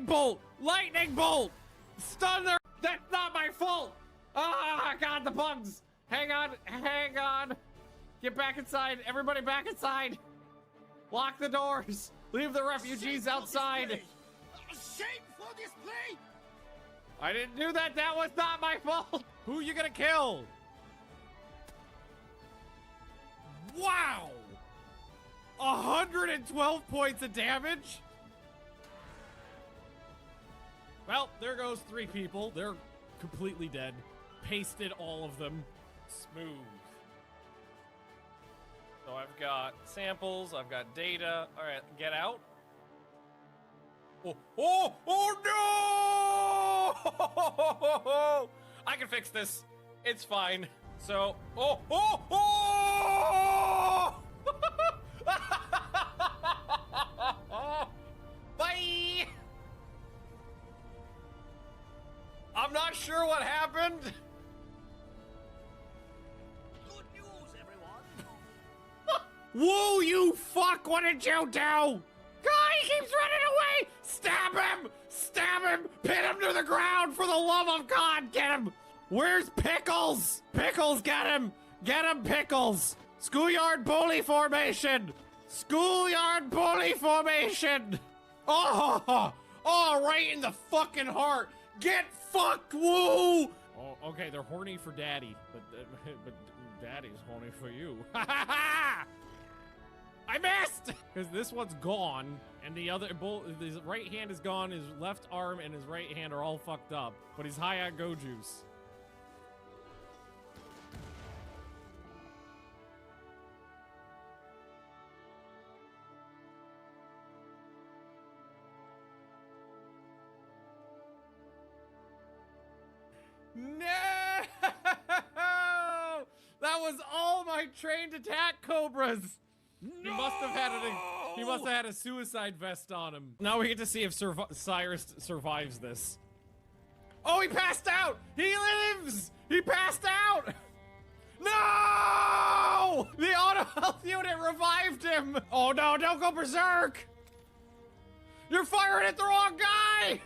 bolt! Lightning bolt! Stun their— That's not my fault! Ah, God, the bugs! Hang on, hang on! Get back inside, everybody back inside! Lock the doors! Leave the refugees outside! Shameful display! I didn't do that, that was not my fault! Who you gonna kill? Wow! 112 points of damage? Well, there goes 3 people. They're completely dead. Pasted all of them. Smooth. So I've got samples, I've got data. All right, get out. Oh no! I can fix this. It's fine. So, bye! I'm not sure what happened. Good news, everyone! Woo, you fuck! What did you do? God, he keeps running away! Stab him! Stab him! Pin him to the ground for the love of God! Get him! Where's Pickles? Pickles, get him! Get him, Pickles! Schoolyard bully formation! Schoolyard bully formation! Oh, right in the fucking heart! Get fucked, woo! Oh, okay, they're horny for daddy, but daddy's horny for you. Ha ha ha! I missed! Because this one's gone, and the other, his right hand is gone, his left arm and his right hand are all fucked up, but he's high on go juice. No! That was all my trained attack cobras! No! He must have had a suicide vest on him. Now we get to see if Cyrus survives this. Oh, he passed out! He lives! He passed out! No! The auto health unit revived him! Oh no, don't go berserk! You're firing at the wrong guy!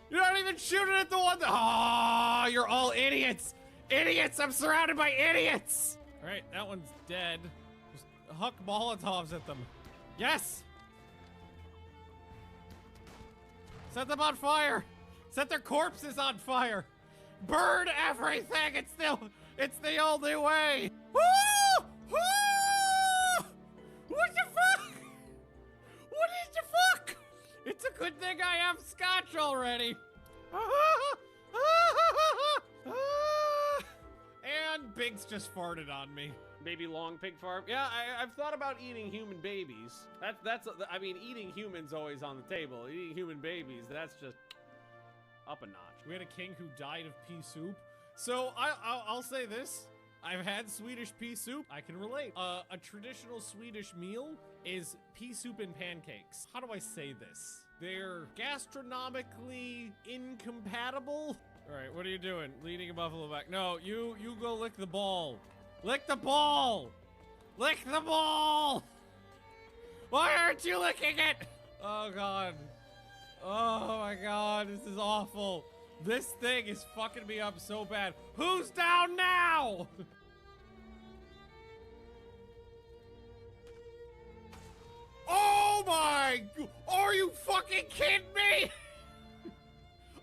You're not even shooting at the one that— Oh, you're all idiots! Idiots! I'm surrounded by idiots! Alright, that one's dead. Just huck Molotovs at them. Yes! Set them on fire! Set their corpses on fire! Burn everything! It's the only way! Woo! Woo! What the fuck? What is the fuck? It's a good thing I have scotch already. And Biggs just farted on me. Baby long pig fart. Yeah, I've thought about eating human babies. I mean, eating humans always on the table. Eating human babies, that's just up a notch. We had a king who died of pea soup. So I'll say this. I've had Swedish pea soup. I can relate. A traditional Swedish meal is pea soup and pancakes. How do I say this? They're gastronomically incompatible. All right, what are you doing? Leading a buffalo back. No, you go lick the ball. Lick the ball! Lick the ball! Why aren't you licking it? Oh God. Oh my God, this is awful. This thing is fucking me up so bad. Who's down now? Oh my, are you fucking kidding me?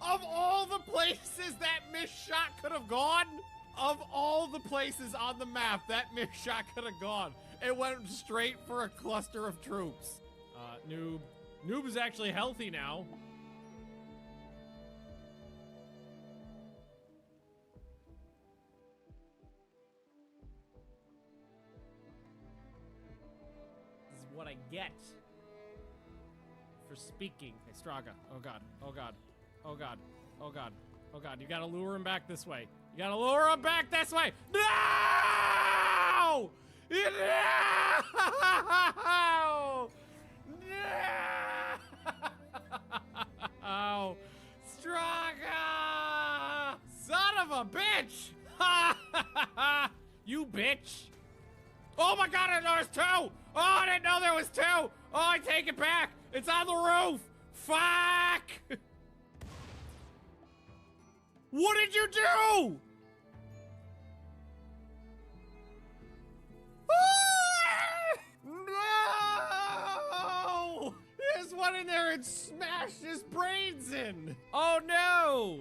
Of all the places that missed shot could have gone, of all the places on the map that missed shot could have gone, it went straight for a cluster of troops. Noob. Noob is actually healthy now. This is what I get for speaking. Hey, Straga. Oh God. Oh God. Oh God. Oh God. Oh God. You gotta lure him back this way. You gotta lure him back this way. No! No! No! Straga! Son of a bitch! You bitch! Oh my God, I noticed two! Oh, I didn't know there was two! Oh, I take it back! It's on the roof! Fuck! What did you do? No! There's one in there and smashed his brains in. Oh no!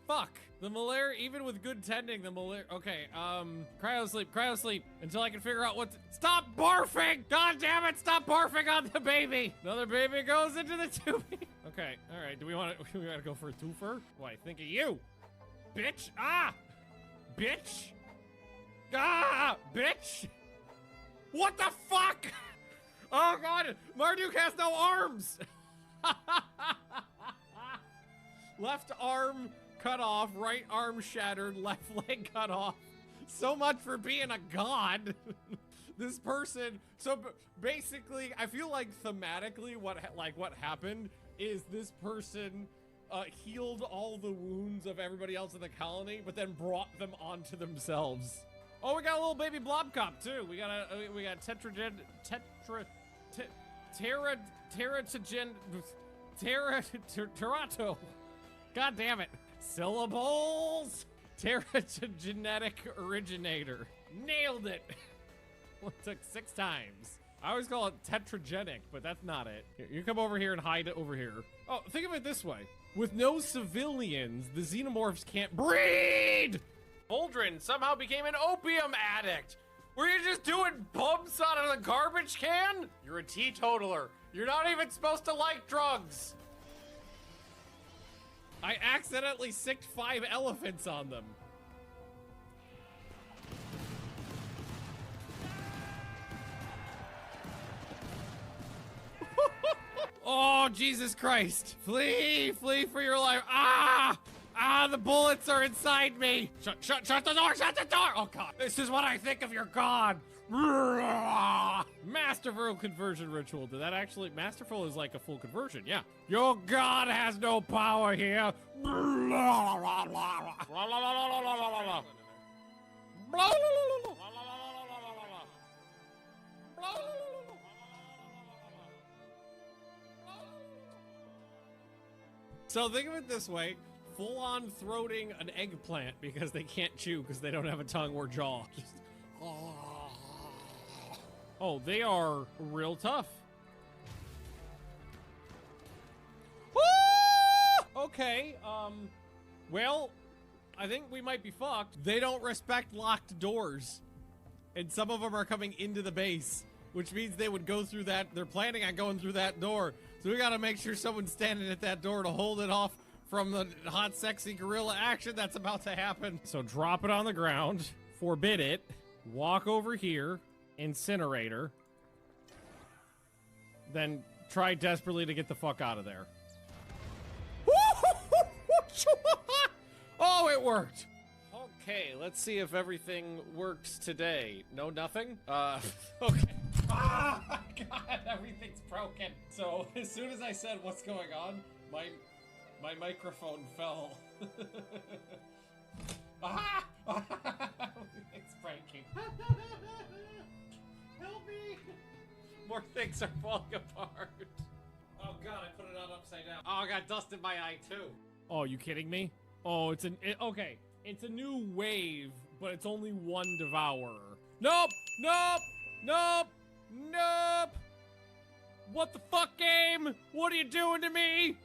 Fuck. The malaria, even with good tending, the malaria, okay, cryo sleep, until I can figure out what to, stop barfing! God damn it, stop barfing on the baby! Another baby goes into the tubing. Okay, all right, do we want to go for a twofer? Why, think of you, bitch! Ah! Bitch! Ah! Bitch! What the fuck? Oh god, Marduk has no arms! Left arm cut off, right arm shattered, left leg cut off. So much for being a god. This person, so basically, I feel like thematically what happened is this person healed all the wounds of everybody else in the colony, but then brought them onto themselves. Oh, we got a little baby blob cop too. We got Terrato. God damn it. Syllables. Teratogenetic originator. Nailed it. Well, it took 6 times. I always call it tetragenic, but that's not it. Here, you come over here and hide it over here. Oh, think of it this way. With no civilians, the xenomorphs can't breed! Aldrin somehow became an opium addict. Were you just doing bumps out of the garbage can? You're a teetotaler. You're not even supposed to like drugs. I accidentally sicked 5 elephants on them. Oh, Jesus Christ. Flee, flee for your life. Ah! Ah, the bullets are inside me. Shut the door, shut the door. Oh God, this is what I think of your God. Masterful conversion ritual. Did that actually, masterful is like a full conversion, yeah. Your God has no power here. So think of it this way. Full-on throating an eggplant because they can't chew because they don't have a tongue or jaw. Just, oh, they are real tough. Okay, well, I think we might be fucked. They don't respect locked doors. And some of them are coming into the base, which means they would go through that. They're planning on going through that door. So we gotta make sure someone's standing at that door to hold it off from the hot, sexy gorilla action that's about to happen. So drop it on the ground, forbid it, walk over here, incinerator, then try desperately to get the fuck out of there. Oh, it worked. Okay, let's see if everything works today. No, nothing? Okay. Ah, God, everything's broken. So as soon as I said what's going on, my microphone fell. Ah! It's breaking. Help me! More things are falling apart. Oh God, I put it on upside down. Oh, I got dust in my eye too. Oh, you kidding me? Oh, okay. It's a new wave, but it's only one devourer. Nope! Nope! Nope! Nope! What the fuck, game? What are you doing to me?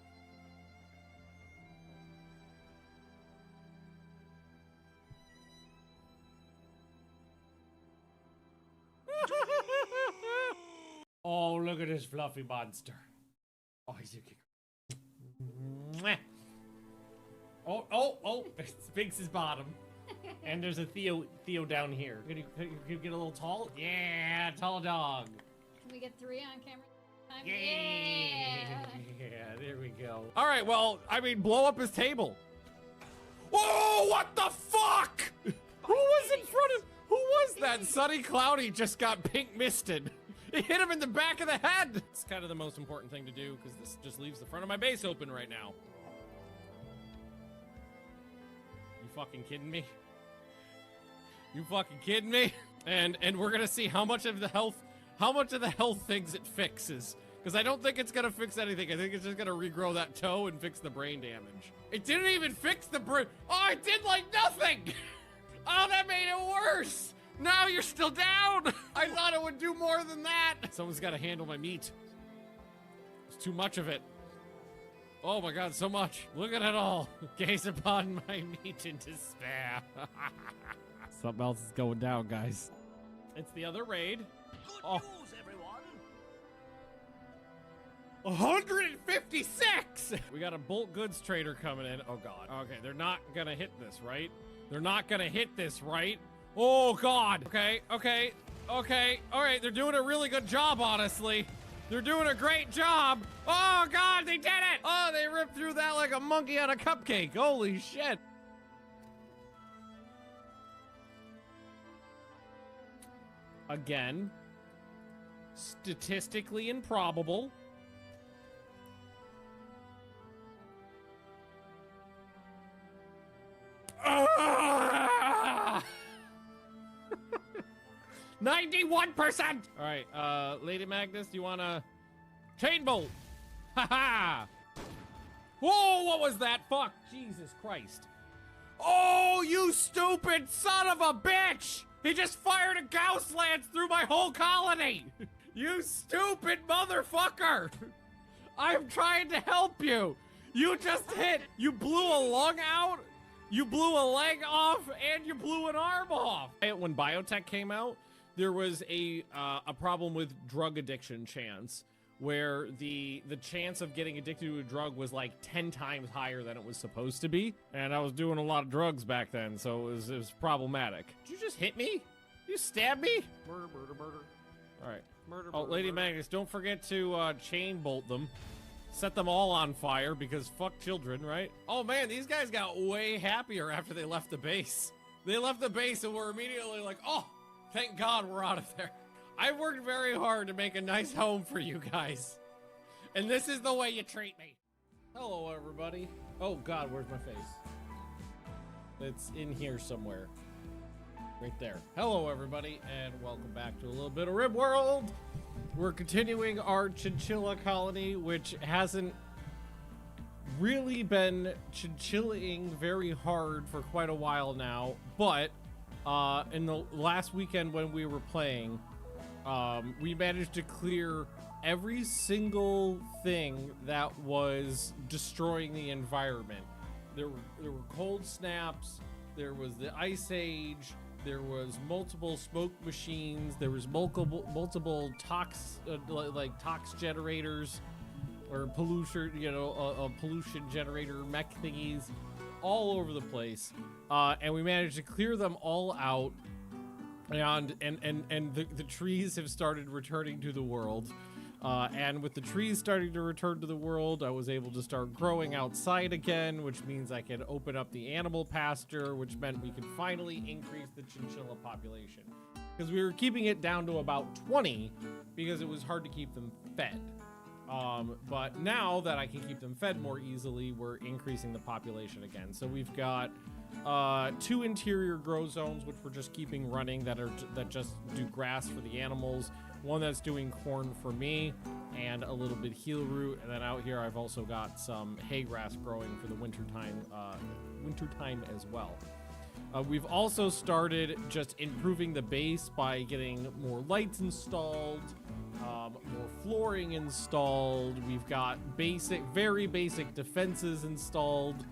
Oh, look at this fluffy monster. Oh, he's a kicker. Oh, it speaks his bottom. And there's a Theo down here. Can you get a little tall? Yeah, tall dog. Can we get 3 on camera? Yeah, there we go. All right, well, I mean, blow up his table. Whoa, what the fuck? Who was in front of, who was that? Sunny Cloudy just got pink misted. It hit him in the back of the head. It's kind of the most important thing to do because this just leaves the front of my base open right now. You fucking kidding me? You fucking kidding me? And we're gonna see how much of the health things it fixes. Because I don't think it's gonna fix anything. I think it's just gonna regrow that toe and fix the brain damage. It didn't even fix the brain. Oh, it did like nothing. Oh, that made it worse. Now you're still down. I thought it would do more than that. Someone's gotta handle my meat. There's too much of it. Oh my God, so much. Look at it all. Gaze upon my meat in despair. Something else is going down, guys. It's the other raid. Good news, everyone. 156! We got a bulk goods trader coming in. Oh God. Okay, they're not gonna hit this, right? They're not gonna hit this, right? Oh God. Okay, okay, okay. All right, they're doing a really good job, honestly. They're doing a great job. Oh God, they did it! Oh, they ripped through that like a monkey on a cupcake. Holy shit. Again, statistically improbable. Ah! 91%! All right, Lady Magnus, do you want to chain bolt? Haha! Whoa, what was that? Fuck, Jesus Christ. Oh, you stupid son of a bitch! He just fired a Gauss lance through my whole colony! You stupid motherfucker! I'm trying to help you! You just hit! You blew a lung out, you blew a leg off, and you blew an arm off! When biotech came out, there was a problem with drug addiction chance, where the chance of getting addicted to a drug was like 10 times higher than it was supposed to be. And I was doing a lot of drugs back then, so it was problematic. Did you just hit me? You stab me? Murder, murder, murder. All right. Murder, oh, murder, Lady Magnus, don't forget to chain bolt them. Set them all on fire, because fuck children, right? Oh man, these guys got way happier after they left the base. They left the base and were immediately like, oh, thank God we're out of there. I worked very hard to make a nice home for you guys. And this is the way you treat me. Hello, everybody. Oh God, where's my face? It's in here somewhere. Right there. Hello, everybody, and welcome back to a little bit of Rimworld. We're continuing our chinchilla colony, which hasn't really been chinchillaing very hard for quite a while now. But in the last weekend when we were playing, we managed to clear every single thing that was destroying the environment. There were cold snaps, there was the ice age, there was multiple smoke machines, there was multiple tox tox generators or pollution, pollution generator mech thingies all over the place, and we managed to clear them all out. And the trees have started returning to the world. And with the trees starting to return to the world, I was able to start growing outside again, which means I could open up the animal pasture, which meant we could finally increase the chinchilla population. Because we were keeping it down to about 20 because it was hard to keep them fed. But now that I can keep them fed more easily, we're increasing the population again. So we've got 2 interior grow zones, which we're just keeping running, that just do grass for the animals. One that's doing corn for me, and a little bit heel root. And then out here, I've also got some hay grass growing for the wintertime as well. We've also started just improving the base by getting more lights installed, more flooring installed. We've got very basic defenses installed.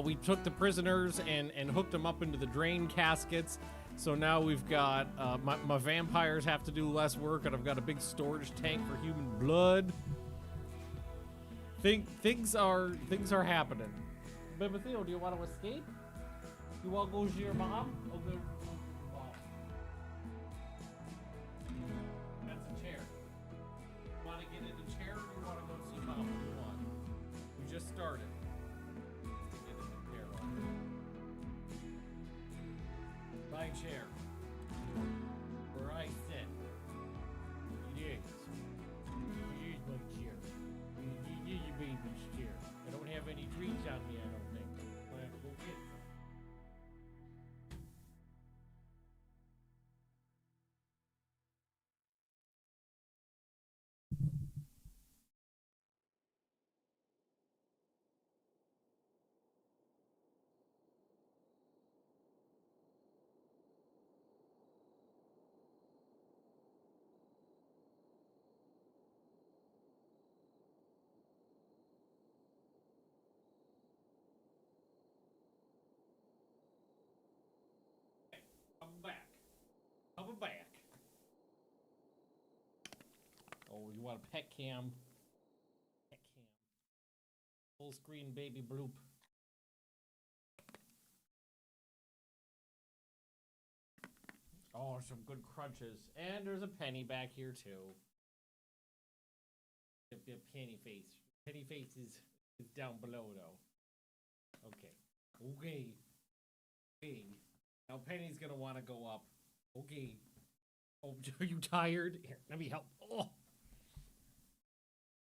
We took the prisoners and hooked them up into the drain caskets. So now we've got, my vampires have to do less work, and I've got a big storage tank for human blood. Things are happening. Bimoteo, do you want to escape? You want to go to your mom? Okay. That's a chair. You want to get in the chair, or do you want to go see mom? What do you want? We just started. My chair, where I sit. Yes, here's my chair. Here's your baby's chair. I don't have any treats on me, I don't think. I'll have to go get some. Oh, you want a pet cam? Pet cam. Full screen baby bloop. Oh, some good crunches. And there's a penny back here, too. The penny face. Penny face is down below, though. Okay. Okay. Okay. Now Penny's gonna want to go up. Okay. Oh, are you tired? Here, let me help. Oh.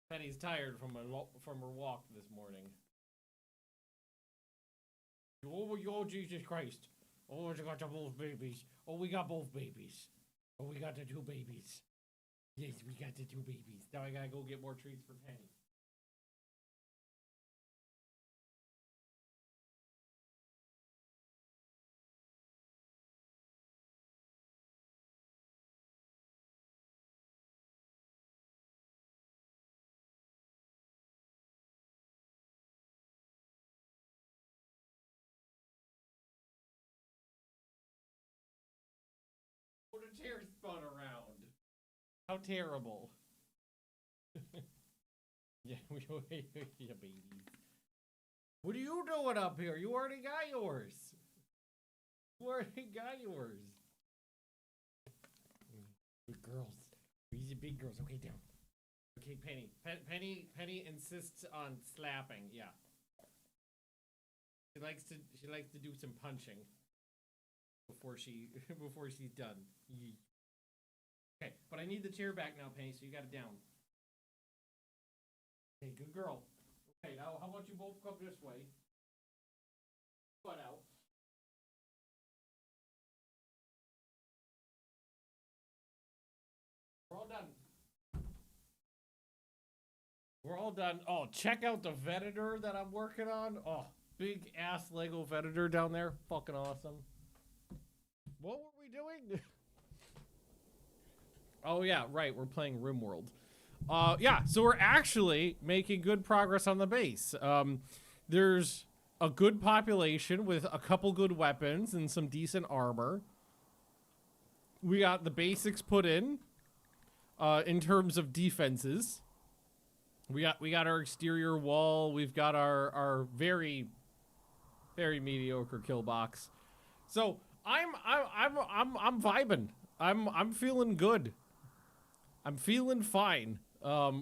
Penny's tired from her walk this morning. Oh, Jesus Christ. Oh, we got both babies. Oh, we got both babies. Oh, we got the 2 babies. Yes, we got the 2 babies. Now I gotta go get more treats for Penny. Oh, the chair spun around. How terrible. Yeah, yeah, baby. What are you doing up here? You already got yours. You already got yours. Good girls. These are big girls. Okay, down. Okay, Penny. Penny insists on slapping. Yeah. She likes to do some punching before she's done. Okay, but I need the chair back now, Penny, so you got it down. Okay, good girl. Okay, now how about you both come this way? Butt out. We're all done. We're all done. Oh, check out the Venator that I'm working on. Oh, big ass Lego Venator down there. Fucking awesome. What were we doing? Oh yeah, right. We're playing Rimworld. Yeah, so we're actually making good progress on the base. There's a good population with a couple good weapons and some decent armor. We got the basics put in terms of defenses. We got our exterior wall. We've got our very mediocre kill box. So I'm vibing. I'm feeling good. I'm feeling fine.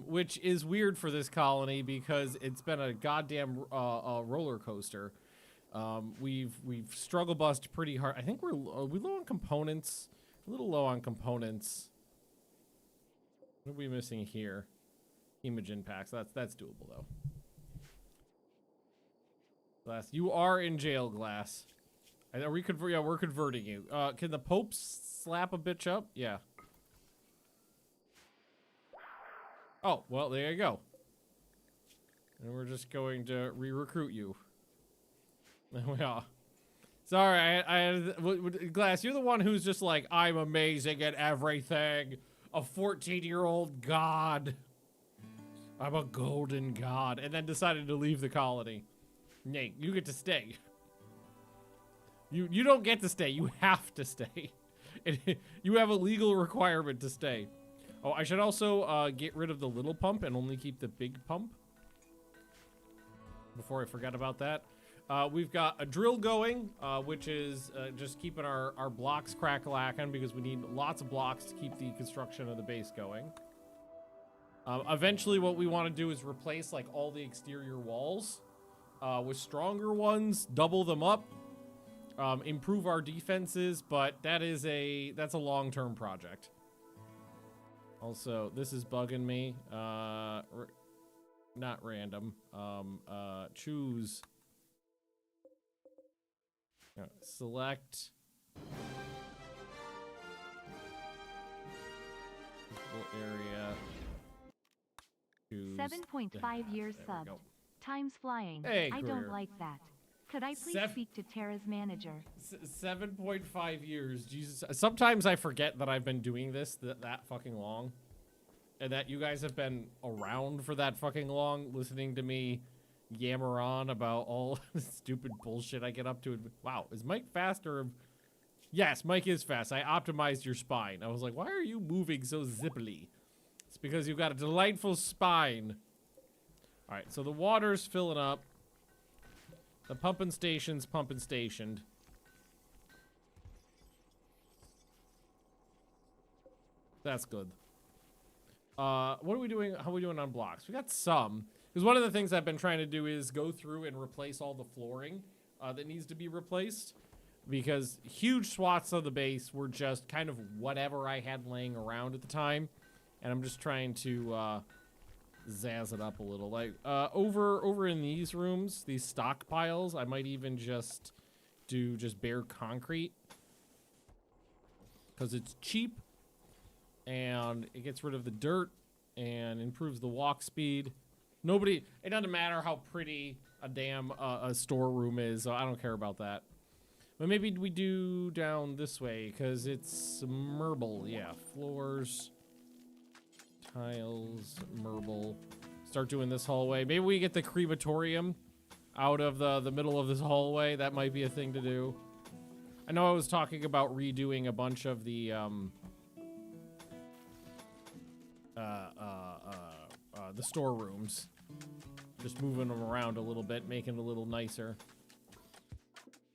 Which is weird for this colony because it's been a goddamn roller coaster. We've struggle bust pretty hard. I think are we low on components? A little low on components. What are we missing here? Hemogen packs. That's doable though. Glass, you are in jail, Glass. Are we yeah, we're converting you. Can the Pope slap a bitch up? Yeah. Oh, well, there you go. And we're just going to re-recruit you. Yeah. Sorry, Glass, you're the one who's just like, I'm amazing at everything. A 14-year-old god. I'm a golden god. And then decided to leave the colony. Nate, you get to stay. You don't get to stay. You have to stay. You have a legal requirement to stay. Oh, I should also get rid of the little pump and only keep the big pump. Before I forget about that. We've got a drill going, which is just keeping our blocks crack-lacking because we need lots of blocks to keep the construction of the base going. Eventually what we want to do is replace like all the exterior walls with stronger ones, double them up, improve our defenses, but that's a long-term project. Also, this is bugging me. Not random. Choose. Select. Area. Choose. 7.5 years subbed. Time's flying. Hey, I don't like that. Could I please speak to Tara's manager? 7.5 years. Jesus. Sometimes I forget that I've been doing this that fucking long. And that you guys have been around for that fucking long, listening to me yammer on about all the stupid bullshit I get up to. Wow, is Mike faster? Yes, Mike is fast. I optimized your spine. I was like, why are you moving so zippily? It's because you've got a delightful spine. All right, so the water's filling up. The pumping station's pumping stationed. That's good. What are we doing? How are we doing on blocks? We got some. Because one of the things I've been trying to do is go through and replace all the flooring that needs to be replaced. Because huge swaths of the base were just kind of whatever I had laying around at the time. And I'm just trying to zazz it up a little. Like over in these rooms, these stockpiles, I might even just do just bare concrete. Because it's cheap. And it gets rid of the dirt and improves the walk speed. It doesn't matter how pretty a damn a storeroom is, so I don't care about that. But maybe we do down this way, because it's marble. Yeah, floors, tiles, marble. Start doing this hallway. Maybe we get the crematorium out of the middle of this hallway. That might be a thing to do. I know I was talking about redoing a bunch of the storerooms. Just moving them around a little bit, making it a little nicer.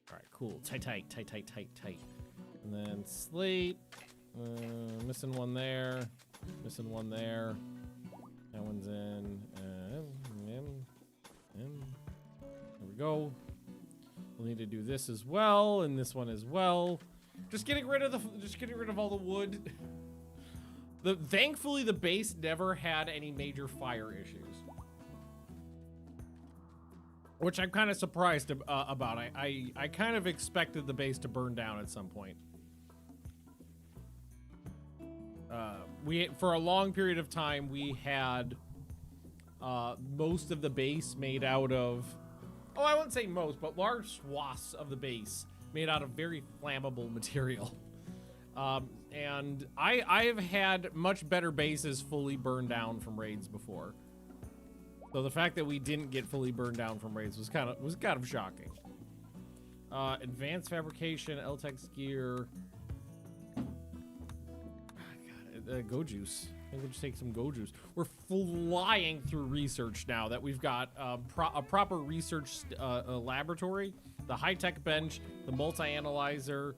All right, cool. Tight. And then slate. Missing one there. Missing one there. That one's in. There we go. We'll need to do this as well, and this one as well. Just getting rid of all the wood. Thankfully, the base never had any major fire issues. Which I'm kind of surprised about. I kind of expected the base to burn down at some point. For a long period of time, we had most of the base made out of... Oh, I wouldn't say most, but large swaths of the base made out of very flammable material. And I've had much better bases fully burned down from raids before. So the fact that we didn't get fully burned down from raids was kind of shocking. Advanced fabrication, L-Tex gear. God, go juice. I think we'll just take some go juice. We're flying through research now that we've got a proper research laboratory, the high-tech bench, the multi-analyzer.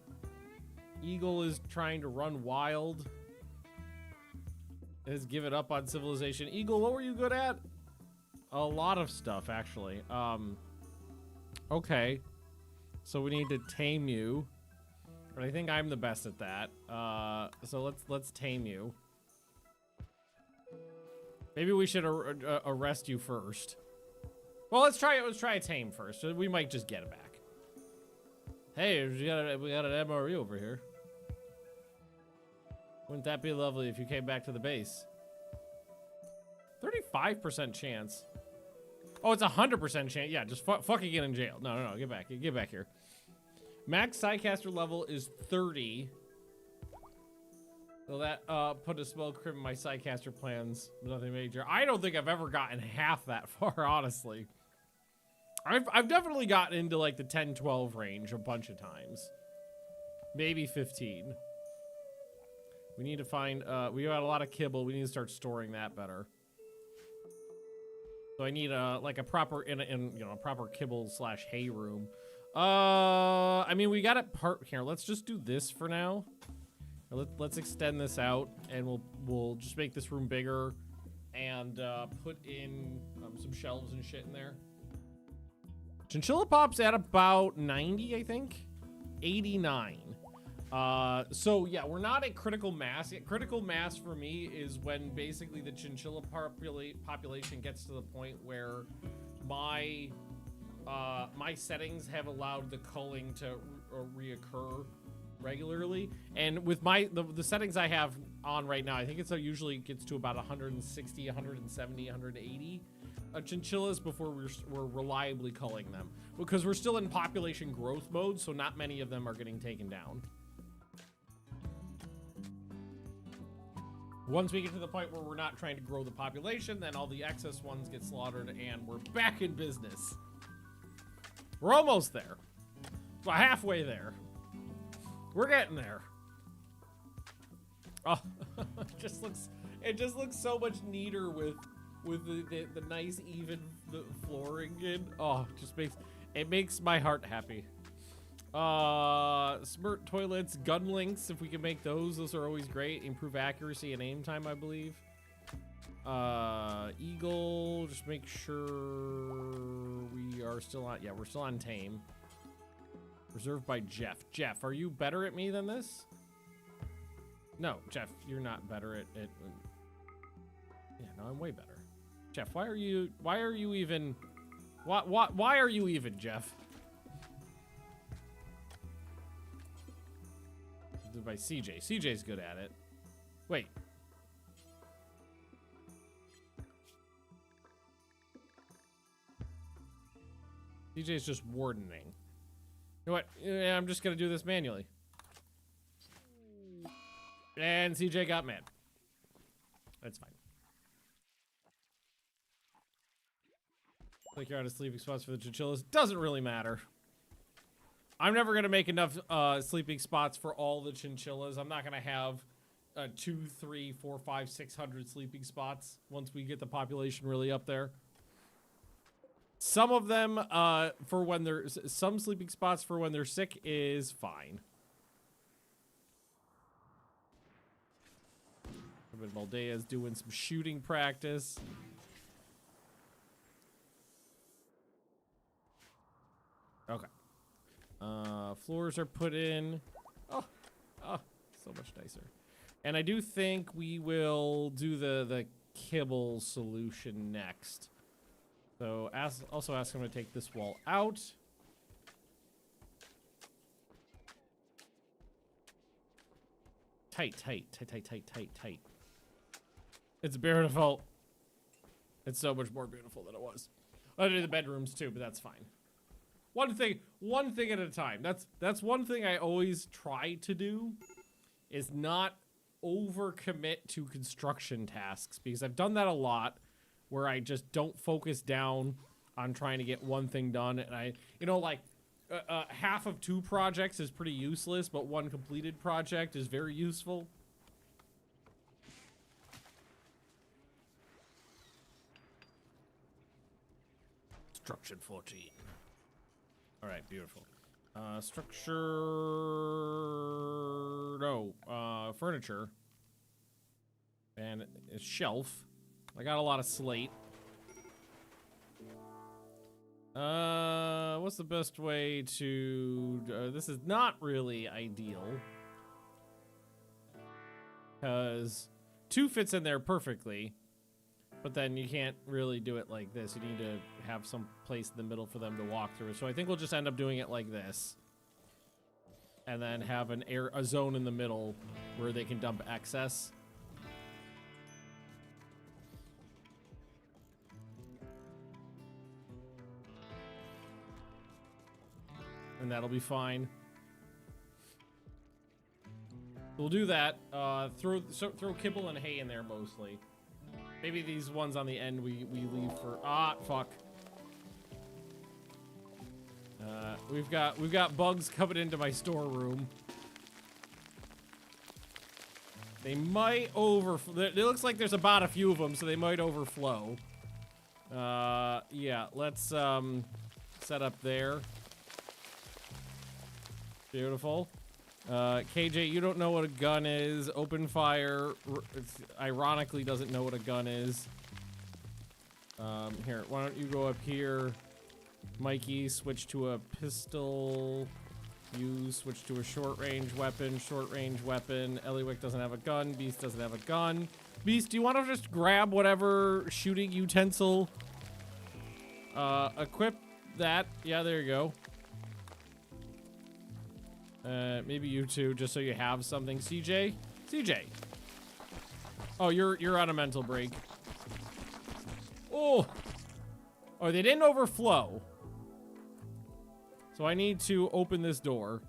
Eagle is trying to run wild. Has given up on civilization. Eagle, what were you good at? A lot of stuff, actually. Okay. So we need to tame you. But I think I'm the best at that. So let's tame you. Maybe we should arrest you first. Well, let's try a tame first. We might just get it back. Hey, we got an MRE over here. Wouldn't that be lovely if you came back to the base? 35% chance. Oh, it's 100% chance. Yeah, just fucking get in jail. No, get back here. Max Psycaster level is 30. So that put a spell crit in my Psycaster plans. Nothing major. I don't think I've ever gotten half that far, honestly. I've definitely gotten into like the 10-12 range a bunch of times. Maybe 15. We need to find, we got a lot of kibble. We need to start storing that better. So I need like a proper, a proper kibble / hay room. I mean, we got it here. Let's just do this for now. Let's extend this out, and we'll just make this room bigger, and put in some shelves and shit in there. Chinchilla pop's at about 90, I think, 89. So yeah, we're not at critical mass. Critical mass for me is when basically the chinchilla population gets to the point where my settings have allowed the culling to reoccur regularly. And with the settings I have on right now, I think usually gets to about 160, 170, 180 chinchillas before we're reliably culling them, because we're still in population growth mode, so not many of them are getting taken down. Once we get to the point where we're not trying to grow the population, then all the excess ones get slaughtered, and we're back in business. We're almost there. We're halfway there. We're getting there. Oh, It just looks so much neater with the nice even flooring in. Oh, just makes my heart happy. Smart toilets, gun links, if we can make those are always great. Improve accuracy and aim time, I believe. Eagle, just make sure we are still on, yeah, we're still on Tame. Reserved by Jeff. Jeff, are you better at me than this? No, Jeff, you're not better at yeah, no, I'm way better. Jeff, why are you even, why are you even, Jeff? By CJ. CJ's good at it. Wait. CJ's just wardening. You know what? Yeah, I'm just gonna do this manually. And CJ got mad. That's fine. Like you're out of sleeping spots for the chinchillas. Doesn't really matter. I'm never gonna make enough sleeping spots for all the chinchillas. I'm not gonna have 2, 3, 4, 5, 600 sleeping spots once we get the population really up there. Some of them for when they're some sleeping spots for when they're sick is fine. Moldea's doing some shooting practice. Okay. Floors are put in. Oh, so much nicer. And I do think we will do the kibble solution next. So also ask him to take this wall out. Tight. It's beautiful. It's so much more beautiful than it was. I do the bedrooms too, but that's fine. One thing at a time. That's one thing I always try to do, is not overcommit to construction tasks, because I've done that a lot where I just don't focus down on trying to get one thing done, and I, you know, like half of 2 projects is pretty useless, but 1 completed project is very useful. Construction 14. All right, beautiful. Furniture. And a shelf. I got a lot of slate. What's the best way to... this is not really ideal. Because 2 fits in there perfectly. But then you can't really do it like this. You need to have some place in the middle for them to walk through. So I think we'll just end up doing it like this. And then have a zone in the middle where they can dump excess. And that'll be fine. We'll do that. Throw kibble and hay in there mostly. Maybe these ones on the end we leave for... Ah, fuck. We've got bugs coming into my storeroom. They might overflow. It looks like there's about a few of them, so they might overflow. Yeah, let's set up there. Beautiful. KJ, you don't know what a gun is. Open fire ironically doesn't know what a gun is. Here, why don't you go up here? Mikey, switch to a pistol. You switch to a short-range weapon. Short-range weapon. Eliwick doesn't have a gun. Beast doesn't have a gun. Beast, do you want to just grab whatever shooting utensil? Equip that. Yeah, there you go. Maybe you two, just so you have something. CJ? CJ. Oh, you're on a mental break. Oh! Oh, they didn't overflow. So I need to open this door.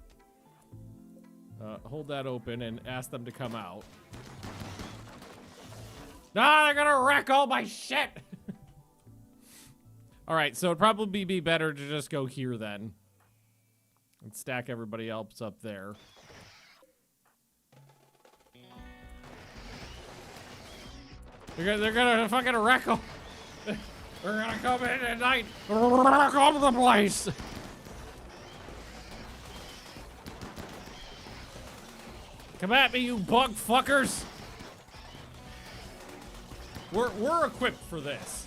Hold that open and ask them to come out. Nah, they're gonna wreck all my shit! Alright, so it'd probably be better to just go here then. And stack everybody else up there. They're gonna fucking wreck them. They're gonna come in at night. Wreck all the place. Come at me, you bug fuckers. We're equipped for this.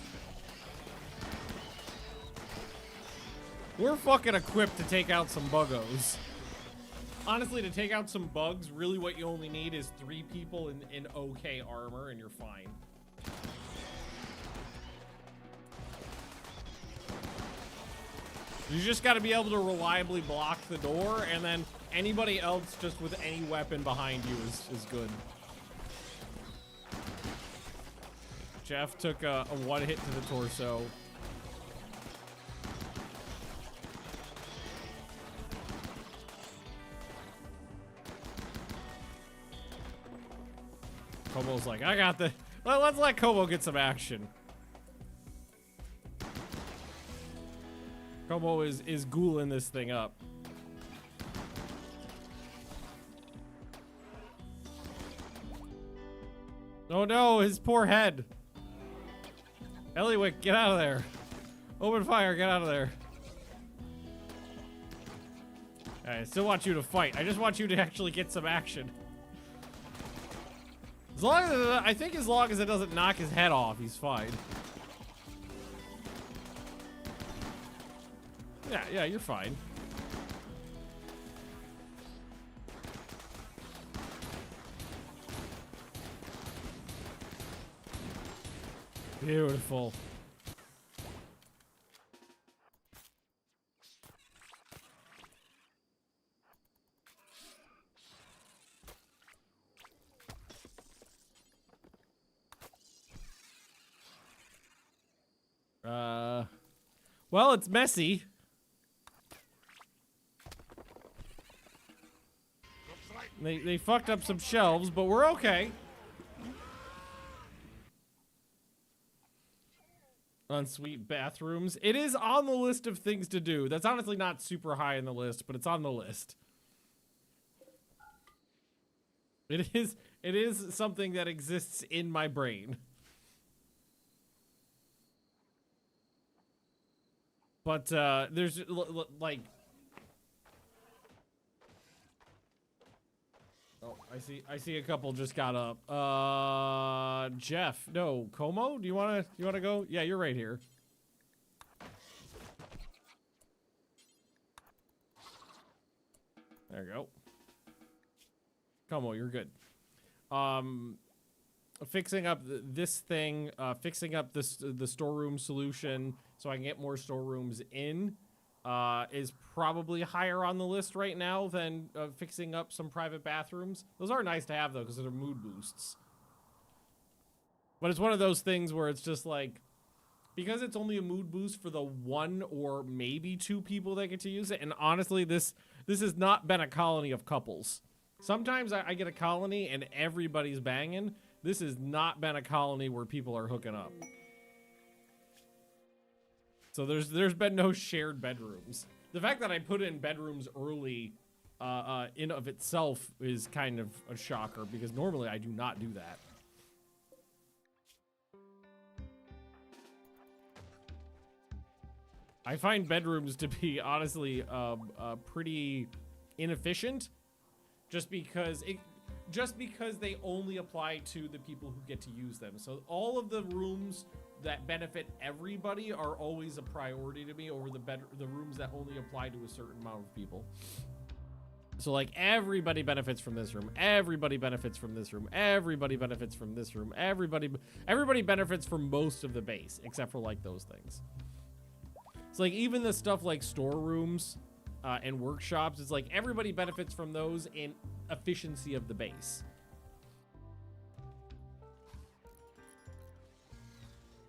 We're fucking equipped to take out some buggos. Honestly, to take out some bugs, really what you only need is 3 people in okay armor and you're fine. You just gotta be able to reliably block the door, and then anybody else just with any weapon behind you is good. Jeff took a 1 hit to the torso. Kobo's like, I got the... Let's let Kobo get some action. Kobo is ghouling this thing up. Oh no, his poor head. Eliwick, get out of there. Open fire, get out of there. I still want you to fight. I just want you to actually get some action. As long as I think as long as it doesn't knock his head off, he's fine. Yeah, you're fine. Beautiful. Well, it's messy. They fucked up some shelves, but we're okay. Ensuite bathrooms. It is on the list of things to do. That's honestly not super high in the list, but it's on the list. It is something that exists in my brain. But there's like, oh, I see a couple just got up. Jeff, no, Como, do you wanna go? Yeah, you're right here. There you go. Como, you're good. Fixing up this thing, fixing up the storeroom solution so I can get more storerooms in is probably higher on the list right now than fixing up some private bathrooms. Those are nice to have though because they're mood boosts. But it's one of those things where it's just like, because it's only a mood boost for the 1 or maybe 2 people that get to use it, and honestly this has not been a colony of couples. Sometimes I get a colony and everybody's banging. This has not been a colony where people are hooking up. So there's been no shared bedrooms. The fact that I put in bedrooms early in of itself is kind of a shocker because normally I do not do that. I find bedrooms to be honestly pretty inefficient just because they only apply to the people who get to use them. So all of the rooms that benefit everybody are always a priority to me over the rooms that only apply to a certain amount of people. So like everybody benefits from this room, everybody benefits from this room, everybody benefits from this room, everybody benefits from most of the base except for like those things. It's like even the stuff like storerooms and workshops, it's like everybody benefits from those in efficiency of the base.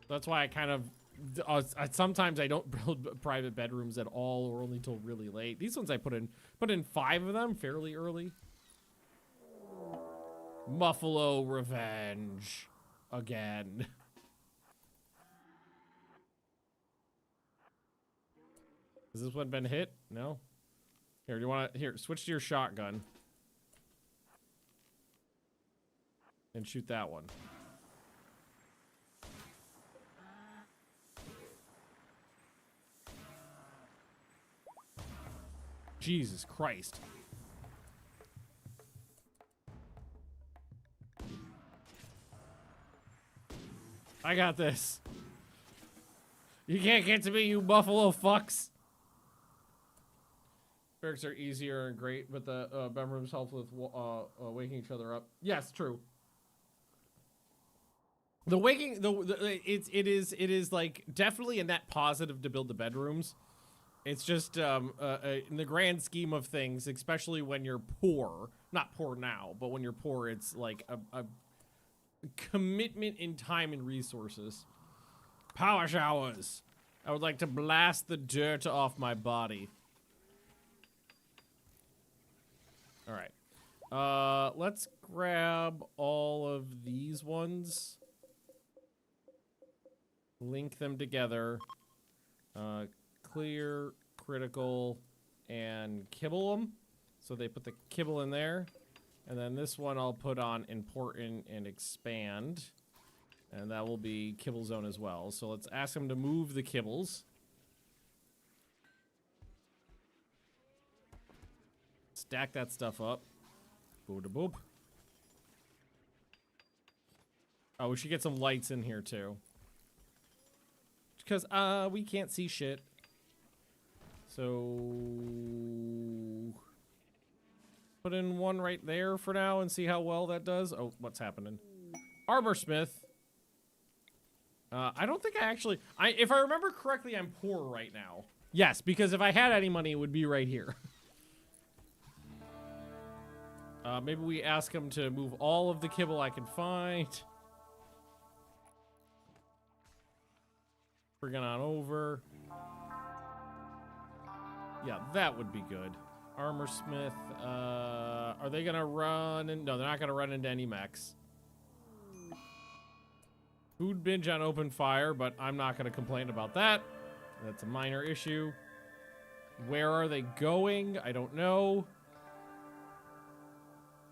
That's why I kind of sometimes I don't build private bedrooms at all or only till really late. These ones I put in 5 of them fairly early. Muffalo revenge again. Has this one been hit? No. Here, do you want to switch to your shotgun and shoot that one. Jesus Christ. I got this. You can't get to me, you buffalo fucks. Barracks are easier and great, but the bedrooms help with waking each other up. Yes, true. The waking, it is like definitely a net positive to build the bedrooms. It's just in the grand scheme of things, especially when you're poor. Not poor now, but when you're poor, it's like a commitment in time and resources. Power showers. I would like to blast the dirt off my body. All right. Let's grab all of these ones. Link them together. Clear, critical, and kibble them. So they put the kibble in there. And then this one I'll put on important and expand. And that will be kibble zone as well. So let's ask them to move the kibbles. Stack that stuff up. Boop-a-boop. Oh, we should get some lights in here too. Because we can't see shit. So put in one right there for now and see how well that does. Oh, what's happening? Armor smith. I don't think I actually... if I remember correctly, I'm poor right now. Yes, because if I had any money, it would be right here. Maybe we ask him to move all of the kibble I can find. Bring it on over. Yeah, that would be good. Armor smith. Are they gonna run? No, they're not gonna run into any mechs. Food binge on open fire, but I'm not gonna complain about that. That's a minor issue. Where are they going? I don't know.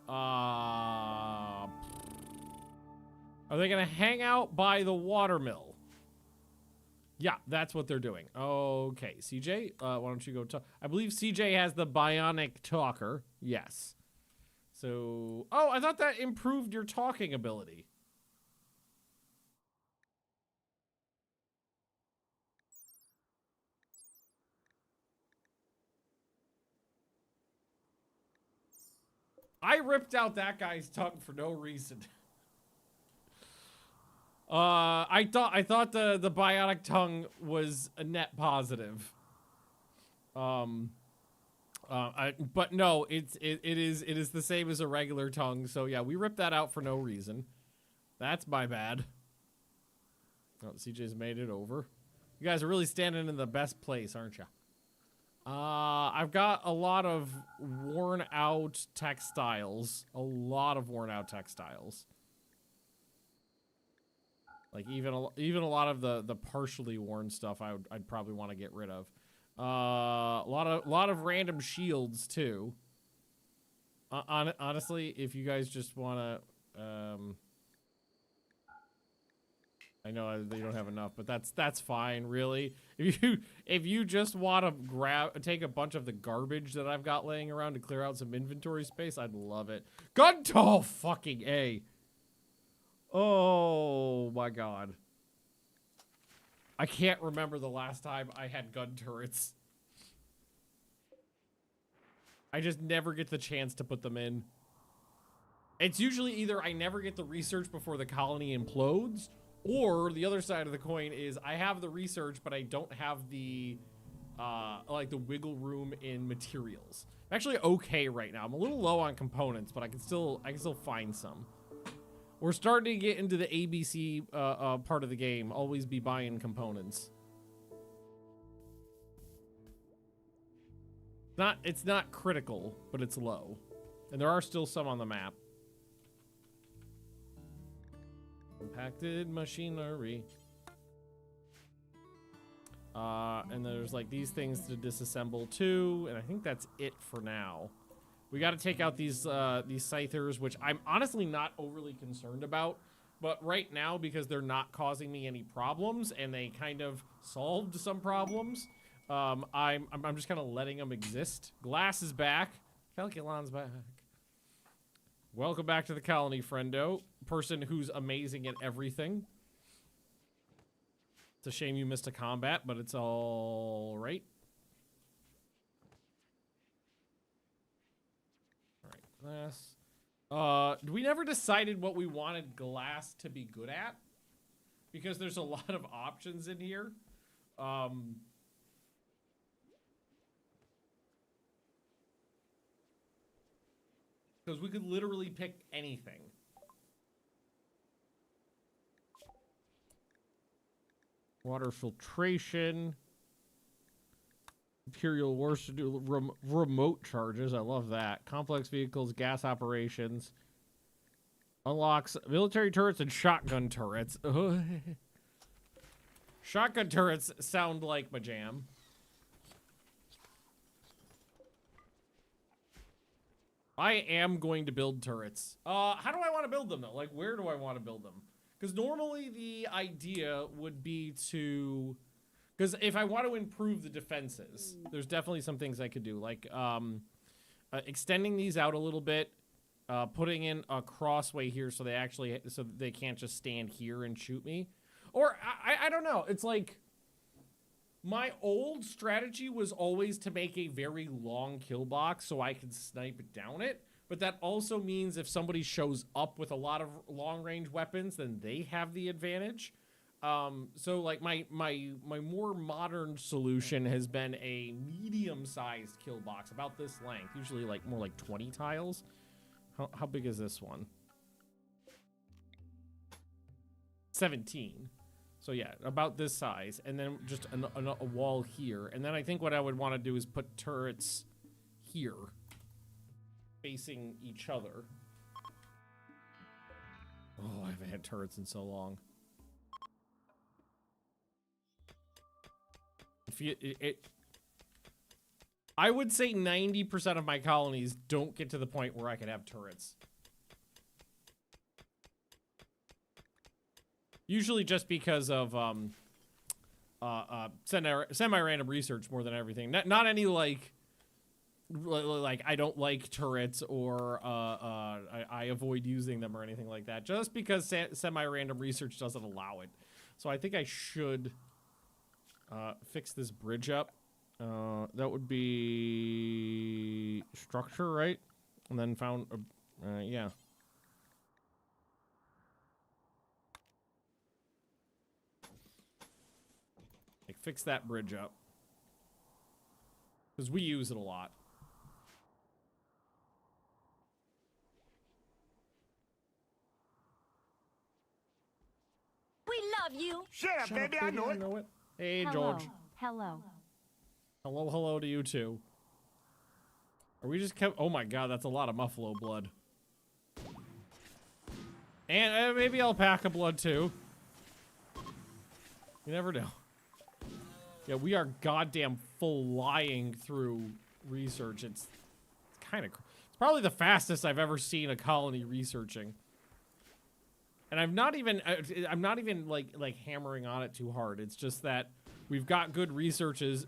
Are they gonna hang out by the watermill? Yeah, that's what they're doing. Okay, CJ, why don't you go talk? I believe CJ has the bionic talker. Yes. So, oh, I thought that improved your talking ability. I ripped out that guy's tongue for no reason. I thought the bionic tongue was a net positive. But no, it is the same as a regular tongue. So yeah, we ripped that out for no reason. That's my bad. Oh, CJ's made it over. You guys are really standing in the best place, aren't you? I've got a lot of worn out textiles. A lot of worn out textiles. Like even a lot of the partially worn stuff I'd probably want to get rid of. A lot of random shields too. Honestly, if you guys just want to, I know they don't have enough, but that's fine, really. If you just want to take a bunch of the garbage that I've got laying around to clear out some inventory space, I'd love it. Gun tall fucking A. Oh my god. I can't remember the last time I had gun turrets. I just never get the chance to put them in. It's usually either I never get the research before the colony implodes, or the other side of the coin is I have the research, but I don't have the, like the wiggle room in materials. I'm actually okay right now. I'm a little low on components, but I can still find some. We're starting to get into the ABC part of the game. Always be buying components. It's not critical, but it's low. And there are still some on the map. Compacted machinery. And there's like these things to disassemble too, and I think that's it for now. We got to take out these scythers, which I'm honestly not overly concerned about, but right now, because they're not causing me any problems and they kind of solved some problems, I'm just kind of letting them exist. Glass is back. Calculon's back. Welcome back to the colony, friendo. Person who's amazing at everything. It's a shame you missed a combat, but it's all right. All right, glass. We never decided what we wanted glass to be good at, because there's a lot of options in here. Because we could literally pick anything. Water filtration. Imperial Wars to do remote charges. I love that. Complex vehicles, gas operations. Unlocks military turrets and shotgun turrets. Shotgun turrets sound like my jam. I am going to build turrets. How do I want to build them though? Like, where do I want to build them? Because normally the idea would be to... Because if I want to improve the defenses, there's definitely some things I could do. Like, extending these out a little bit. Putting in a crossway here so they can't just stand here and shoot me. Or, I don't know. It's like... My old strategy was always to make a very long kill box so I could snipe down it. But that also means if somebody shows up with a lot of long-range weapons, then they have the advantage. So like my more modern solution has been a medium-sized kill box, about this length, usually like more like 20 tiles. How big is this one? 17. So yeah, about this size, and then just a wall here. And then I think what I would want to do is put turrets here, facing each other. Oh, I haven't had turrets in so long. I would say 90% of my colonies don't get to the point where I could have turrets. Usually just because of semi-random research more than everything. Not any like I don't like turrets or I avoid using them or anything like that. Just because semi-random research doesn't allow it. So I think I should fix this bridge up. That would be structure, right? And then found yeah. Like, fix that bridge up. Because we use it a lot. We love you. Shut up, baby. I know it. Hey, Hello. George. Hello. Hello, hello to you too. Are we just kept... Oh my god, that's a lot of Muffalo blood. And maybe alpaca blood too. You never know. Yeah, we are goddamn flying through research. It's kind of... It's probably the fastest I've ever seen a colony researching. And I'm not even like hammering on it too hard. It's just that we've got good researchers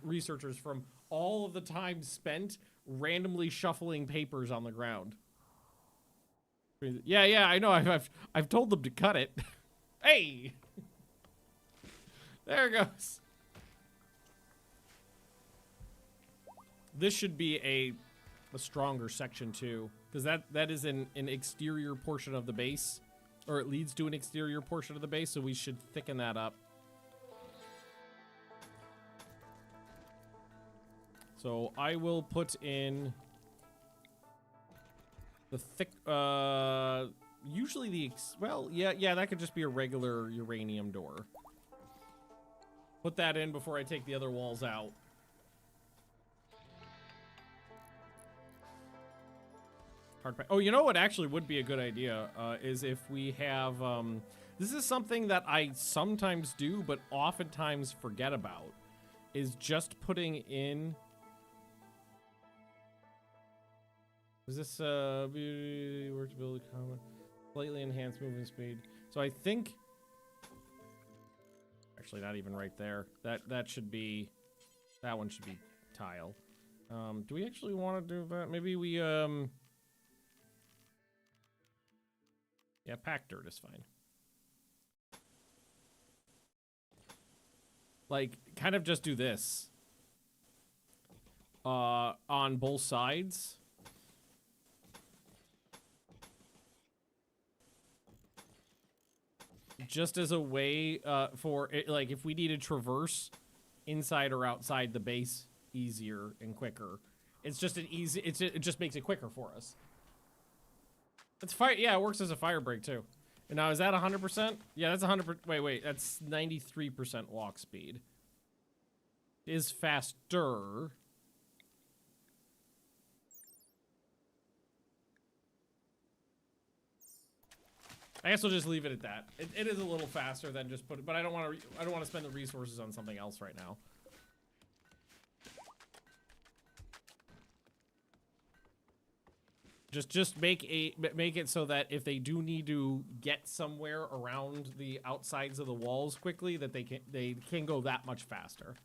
from all of the time spent randomly shuffling papers on the ground. Yeah, I know. I've told them to cut it. Hey, there it goes. This should be a stronger section too, because that is an exterior portion of the base, or it leads to an exterior portion of the base, so we should thicken that up. So I will put in the thick, usually well, yeah, that could just be a regular uranium door. Put that in before I take the other walls out. Oh, you know what actually would be a good idea is if we have, this is something that I sometimes do, but oftentimes forget about, is just putting in, is this, beauty, workability, comma, slightly enhanced movement speed. So I think, actually not even right there. That should be That one should be tile. Do we actually want to do that? Maybe we, yeah, packed dirt is fine. Like, kind of just do this. On both sides. Just as a way, for, it, like, if we need to traverse inside or outside the base easier and quicker. It's just an easy, it just makes it quicker for us. It's fire, yeah, it works as a fire break too. And now, is that 100%? Yeah, that's 100%, wait, that's 93% walk speed. Is faster. I guess we'll just leave it at that. It is a little faster than just put it, but I don't want to spend the resources on something else right now. Just make it so that if they do need to get somewhere around the outsides of the walls quickly, that they can go that much faster.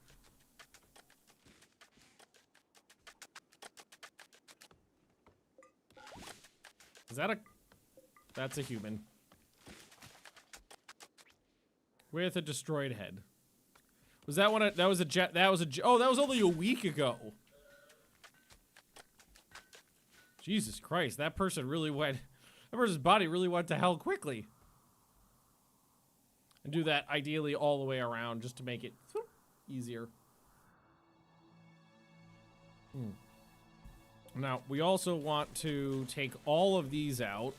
Is that a? That's a human. With a destroyed head. Was that one? That was a jet. That was a. Oh, that was only a week ago. Jesus Christ, that person really went. That person's body really went to hell quickly. And do that ideally all the way around just to make it easier. Now, we also want to take all of these out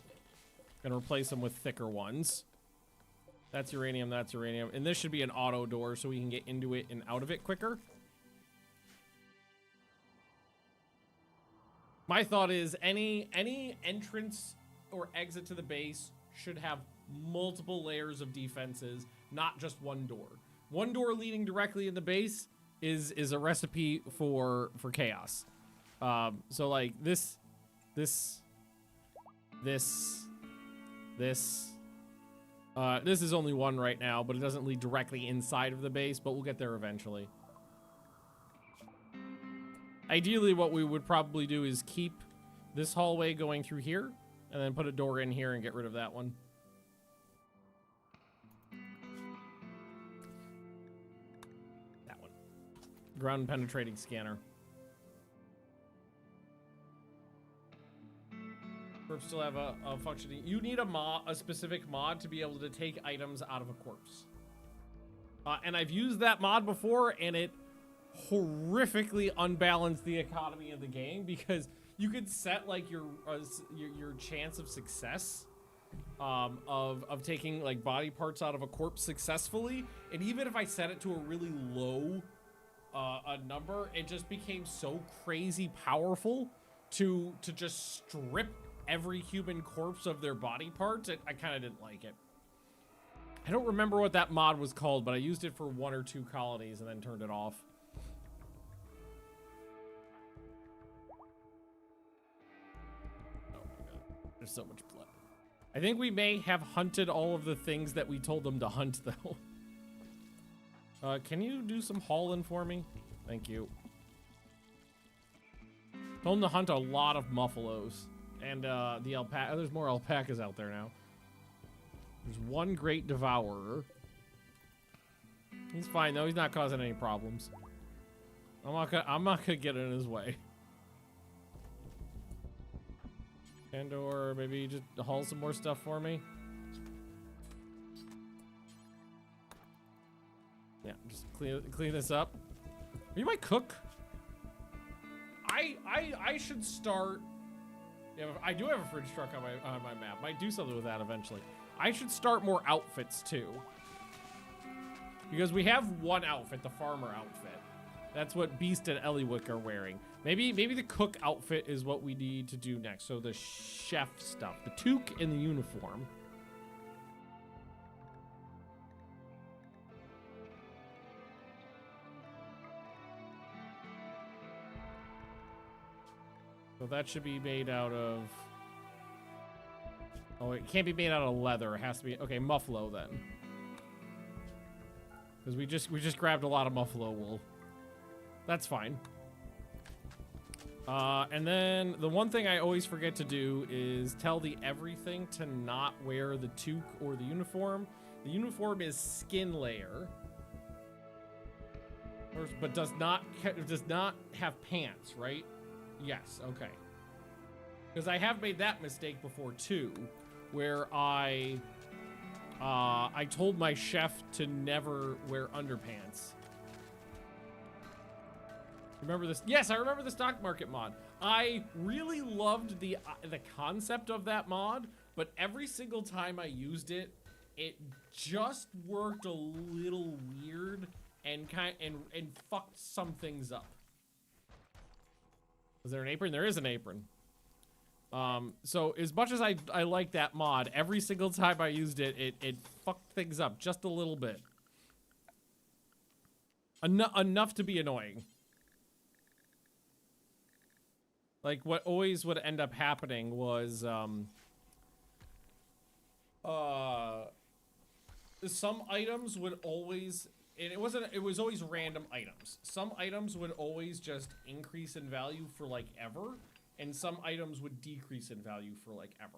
and replace them with thicker ones. That's uranium, that's uranium. And this should be an auto door so we can get into it and out of it quicker. My thought is any entrance or exit to the base should have multiple layers of defenses, not just one door. One door leading directly in the base is a recipe for chaos. So like this is only one right now, but it doesn't lead directly inside of the base, but we'll get there eventually. Ideally, what we would probably do is keep this hallway going through here, and then put a door in here and get rid of that one. That one. Ground penetrating scanner. Corpse still have a functioning. You need a specific mod to be able to take items out of a corpse. And I've used that mod before, and it horrifically unbalanced the economy of the game, because you could set like your chance of success of taking like body parts out of a corpse successfully, and even if I set it to a really low a number, it just became so crazy powerful to just strip every human corpse of their body parts. I kind of didn't like it. I don't remember what that mod was called, but I used it for 1 or 2 colonies and then turned it off. There's so much blood. I think we may have hunted all of the things that we told them to hunt, though. Can you do some hauling for me? Thank you. Told them to hunt a lot of muffalos. And the alpaca. There's more alpacas out there now. There's one great devourer. He's fine, though. He's not causing any problems. I'm not gonna get in his way. And or maybe just haul some more stuff for me. Yeah, just clean this up. You might cook. I should start. Yeah, I do have a fridge truck on my map. Might do something with that eventually. I should start more outfits too, because we have one outfit, the farmer outfit. That's what Beast and Eliwick are wearing. Maybe the cook outfit is what we need to do next. So the chef stuff, the toque and the uniform. So that should be made out of. Oh, it can't be made out of leather. It has to be okay. Muffalo then, because we just grabbed a lot of muffalo wool. That's fine. And then the one thing I always forget to do is tell the everything to not wear the toque or the uniform. The uniform is skin layer, but does not have pants, right? Yes, okay. Because I have made that mistake before too, where I told my chef to never wear underpants. Remember this? Yes, I remember the stock market mod. I really loved the concept of that mod, but every single time I used it, it just worked a little weird and fucked some things up. Is there an apron? There is an apron. So as much as I like that mod, every single time I used it, it fucked things up just a little bit. Enough to be annoying. Like, what always would end up happening was, some items would always, and it was always random items. Some items would always just increase in value for, like, ever, and some items would decrease in value for, like, ever.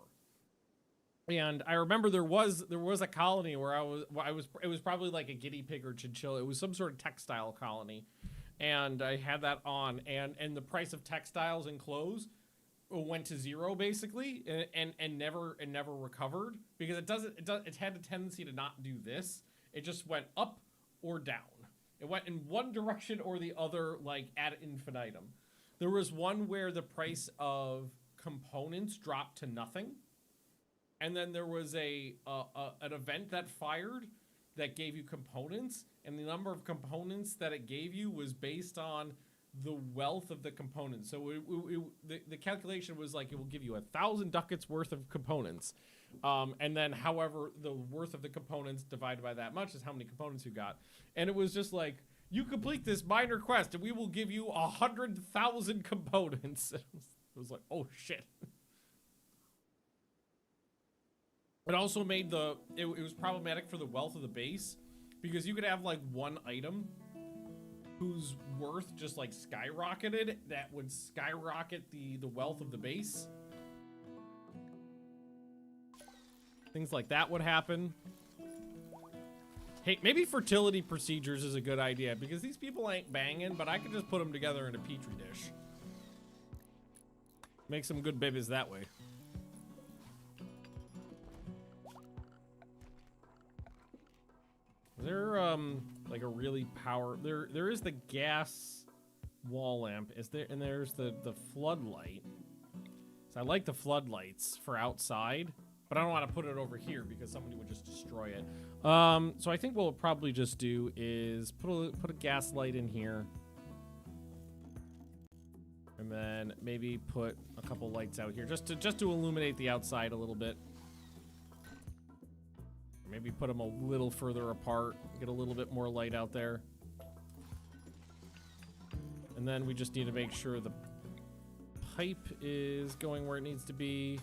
And I remember there was a colony where it was probably like a guinea pig or chinchilla. It was some sort of textile colony. And I had that on, and the price of textiles and clothes went to zero basically, and never recovered, because it had a tendency to not do this. It just went up or down. It went in one direction or the other, like ad infinitum. There was one where the price of components dropped to nothing, and then there was an event that fired that gave you components, and the number of components that it gave you was based on the wealth of the components. So the calculation was like, it will give you 1,000 ducats worth of components. And then however the worth of the components divided by that much is how many components you got. And it was just like, you complete this minor quest and we will give you 100,000 components. It was like, oh shit. It also made it was problematic for the wealth of the base, because you could have like one item whose worth just like skyrocketed, that would skyrocket the wealth of the base. Things like that would happen. Hey, maybe fertility procedures is a good idea, because these people ain't banging, but I could just put them together in a petri dish. Make some good babies that way. Is there like a really there is the gas wall lamp, is there, and there's the floodlight. So I like the floodlights for outside, but I don't want to put it over here because somebody would just destroy it. So I think what we'll probably just do is put a gas light in here, and then maybe put a couple lights out here just to illuminate the outside a little bit. Maybe put them a little further apart, get a little bit more light out there. And then we just need to make sure the pipe is going where it needs to be.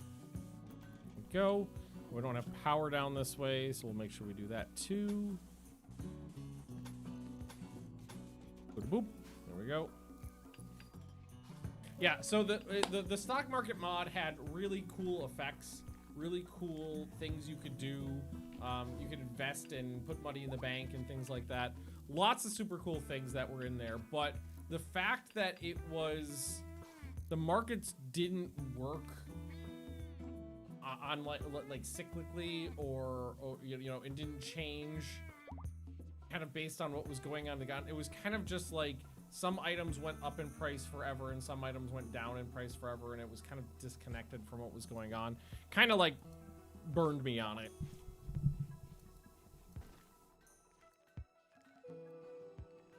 There we go. We don't have power down this way, so we'll make sure we do that too. Boop. There we go. Yeah, so the stock market mod had really cool effects, really cool things you could do. You could invest and put money in the bank and things like that. Lots of super cool things that were in there, but the fact that the markets didn't work on like cyclically, or you know, it didn't change kind of based on what was going on. It was kind of just like some items went up in price forever and some items went down in price forever, and it was kind of disconnected from what was going on. Kind of like burned me on it.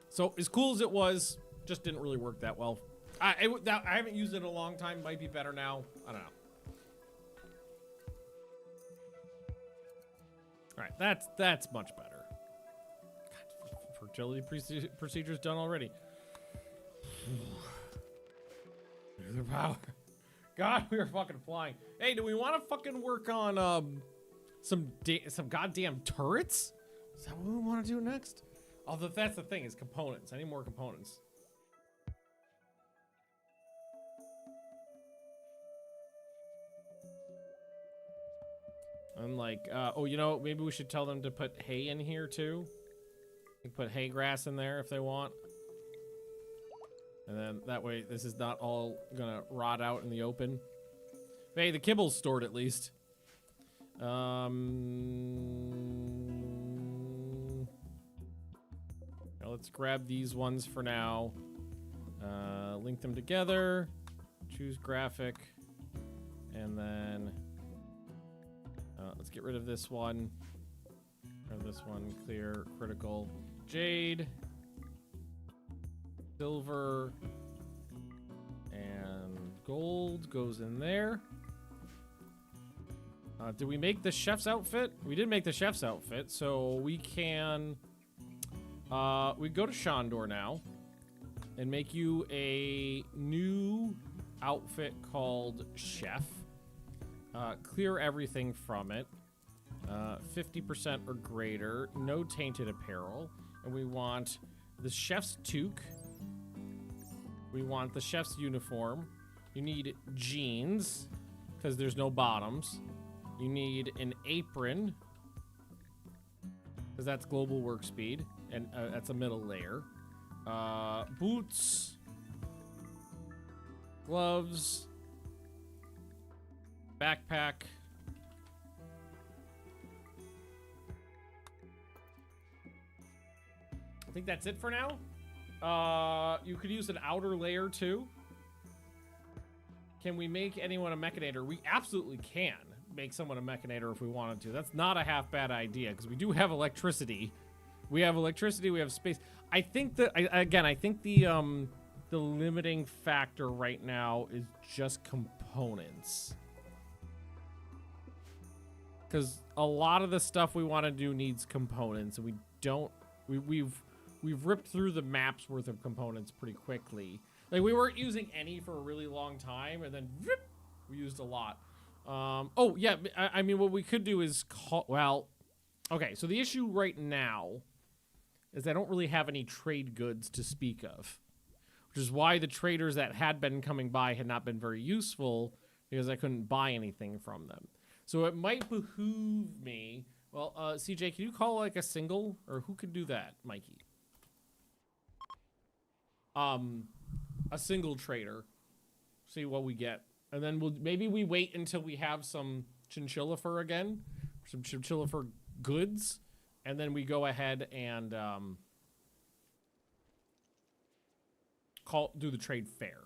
So as cool as it was, just didn't really work that well. I haven't used it in a long time. Might be better now. I don't know. All right, that's much better. God, fertility procedures done already. The power. God, we are fucking flying. Hey, do we want to fucking work on some goddamn turrets? Is that what we want to do next? Although that's the thing, is components. I need more components. And like, oh, you know, maybe we should tell them to put hay in here too. You can put hay grass in there if they want. And then that way, this is not all gonna rot out in the open. Hey, the kibble's stored at least. Now let's grab these ones for now. Link them together. Choose graphic. And then let's get rid of this one. Or this one, clear, critical. Jade. Silver. And gold goes in there. Did we make the chef's outfit? We did make the chef's outfit, so we can... we go to Shandor now and make you a new outfit called Chef. Clear everything from it. 50% or greater. No tainted apparel. And we want the chef's toque. We want the chef's uniform. You need jeans, because there's no bottoms. You need an apron, because that's global work speed, and that's a middle layer. Boots. Gloves. Backpack. I think that's it for now. You could use an outer layer too. Can we make anyone a mechanator? We absolutely can make someone a mechanator if we wanted to. That's not a half bad idea, because we do have electricity. We have electricity, we have space. I think that, I think the limiting factor right now is just components. Because a lot of the stuff we want to do needs components, and we don't, we've ripped through the map's worth of components pretty quickly. Like, we weren't using any for a really long time, and then we used a lot. Oh, yeah, I mean, what we could do is call, well, okay, so the issue right now is I don't really have any trade goods to speak of, which is why the traders that had been coming by had not been very useful, because I couldn't buy anything from them. So it might behoove me, well, CJ, can you call, like, a single, or who could do that, Mikey? A single trader, see what we get. And then maybe we wait until we have some chinchilla fur again, some chinchilla fur goods, and then we go ahead and do the trade fair.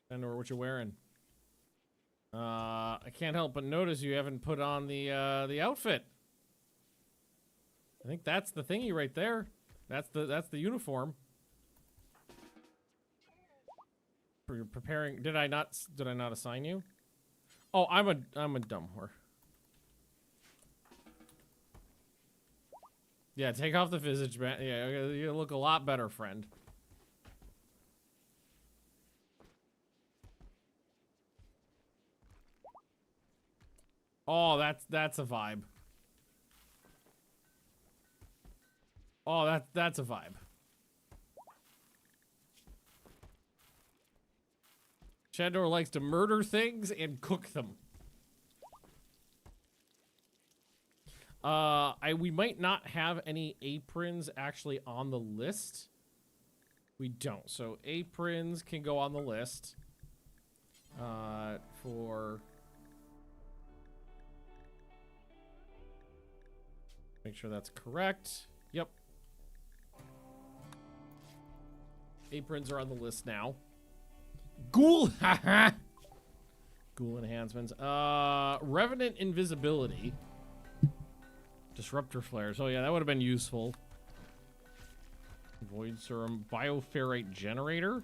And or what you're wearing. I can't help but notice you haven't put on the outfit. I think that's the thingy right there. That's the uniform. You're preparing. Did I not assign you? Oh, I'm a dumb whore. Yeah, take off the visage, man. Yeah, you look a lot better, friend. Oh, that's a vibe. Oh, that's a vibe. Shandor likes to murder things and cook them. We might not have any aprons actually on the list. We don't. So aprons can go on the list. For... Make sure that's correct. Yep. Aprons are on the list now. Ghoul, haha. Ghoul enhancements. Revenant invisibility. Disruptor flares. Oh yeah, that would have been useful. Void serum. Bioferrite generator.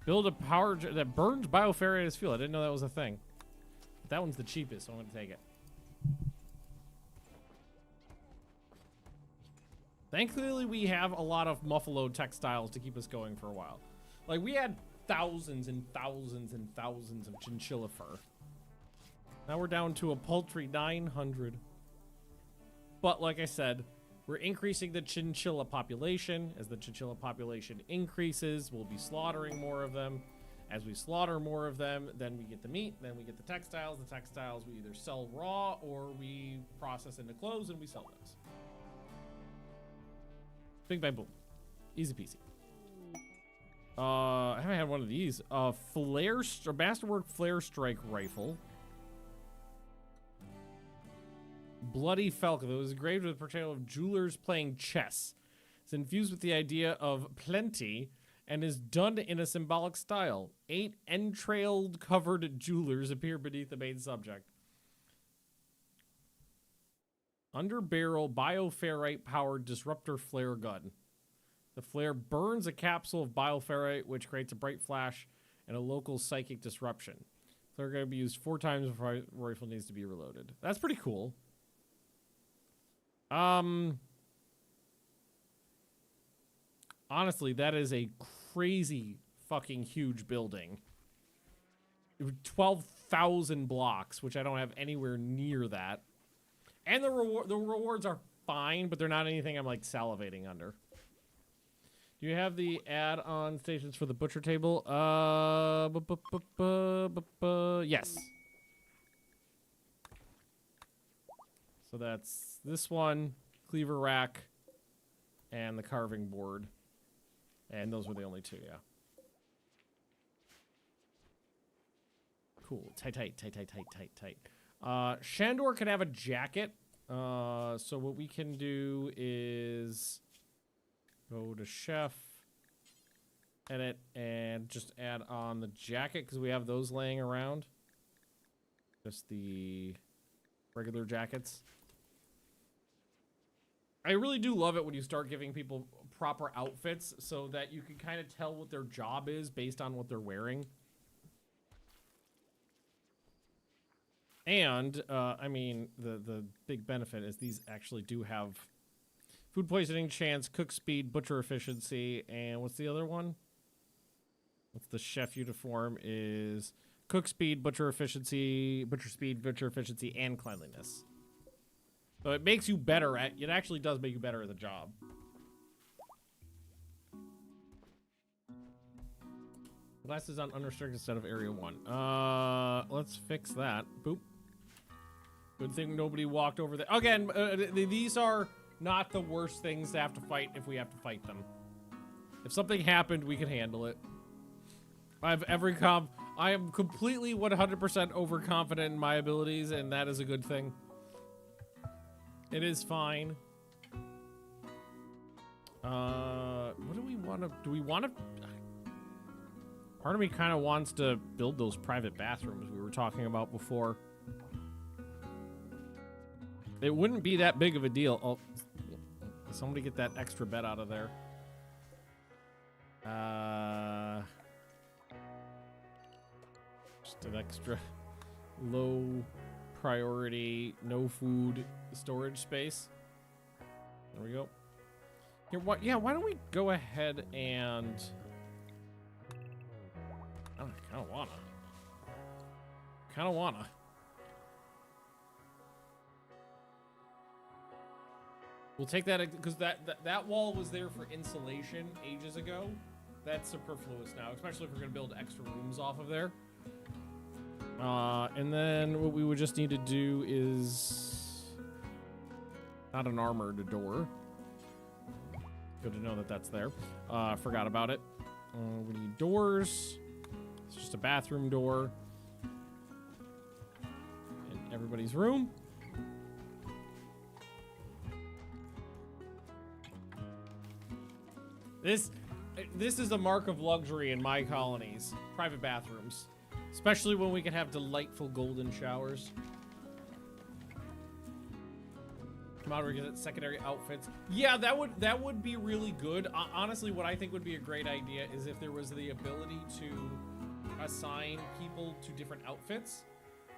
Build a power that burns bioferrite as fuel. I didn't know that was a thing. But that one's the cheapest, so I'm gonna take it. Thankfully, we have a lot of Muffalo textiles to keep us going for a while. Like, we had thousands and thousands and thousands of chinchilla fur. Now we're down to a paltry 900. But like I said, we're increasing the chinchilla population. As the chinchilla population increases, we'll be slaughtering more of them. As we slaughter more of them, then we get the meat, then we get the textiles. The textiles we either sell raw or we process into clothes and we sell those. Bing, bang, boom. Easy peasy. I haven't had one of these. Masterwork flare strike rifle. Bloody falcon. It was engraved with a portrayal of jewelers playing chess. It's infused with the idea of plenty and is done in a symbolic style. 8 entrailed covered jewelers appear beneath the main subject. Underbarrel bioferrite powered disruptor flare gun. The flare burns a capsule of bioferrite, which creates a bright flash and a local psychic disruption. Flare gun can be used 4 times before rifle needs to be reloaded. That's pretty cool. Honestly, that is a crazy fucking huge building. 12,000 blocks, which I don't have anywhere near that. And the rewards are fine, but they're not anything I'm like salivating under. Do you have the add-on stations for the butcher table? Yes. So that's this one, cleaver rack, and the carving board. And those were the only 2, yeah. Cool. Tight. Shandor can have a jacket. So what we can do is go to chef, edit, and just add on the jacket because we have those laying around. Just the regular jackets. I really do love it when you start giving people proper outfits so that you can kind of tell what their job is based on what they're wearing. And, I mean, the big benefit is these actually do have food poisoning chance, cook speed, butcher efficiency, and what's the other one? What's the chef uniform is cook speed, butcher efficiency, butcher speed, butcher efficiency, and cleanliness. So it makes you better at, it actually does make you better at the job. Glasses on unrestricted instead of area 1. Let's fix that. Boop. Good thing nobody walked over there. Again, these are not the worst things to have to fight if we have to fight them. If something happened, we can handle it. I have every I am completely 100% overconfident in my abilities, and that is a good thing. It is fine. What do we want to... Do we want to... Part of me kind of wants to build those private bathrooms we were talking about before. It wouldn't be that big of a deal. Oh, somebody get that extra bed out of there. Just an extra low priority, no food storage space. There we go. Here, what? Yeah, why don't we go ahead and... I kind of wanna. We'll take that because that wall was there for insulation ages ago. That's superfluous now, especially if we're gonna build extra rooms off of there. And then what we would just need to do is not an armored door. Good to know that that's there. Forgot about it. We need doors. It's just a bathroom door in everybody's room. This is a mark of luxury in my colonies. Private bathrooms. Especially when we can have delightful golden showers. Moderate secondary outfits. Yeah, that would be really good. Honestly, what I think would be a great idea is if there was the ability to assign people to different outfits,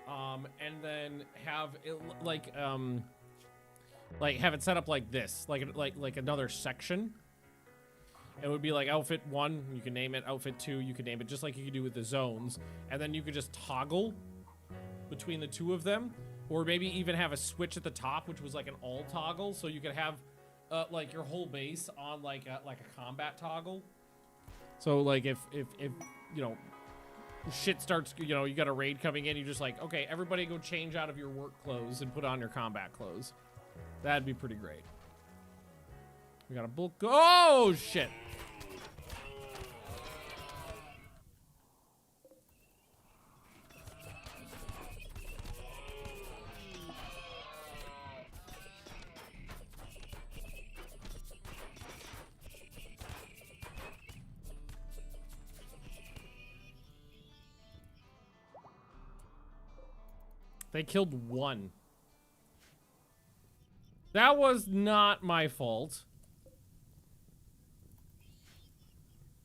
and then have it like have it set up like this, like another section. It would be like outfit 1, you can name it. Outfit 2, you can name it, just like you could do with the zones. And then you could just toggle between the 2 of them, or maybe even have a switch at the top, which was like an all toggle, so you could have like your whole base on like a combat toggle. So like if you know, shit starts, you know, you got a raid coming in, you're just like, okay, everybody go change out of your work clothes and put on your combat clothes. That'd be pretty great. We got a bulk. Oh, shit. They killed one. That was not my fault.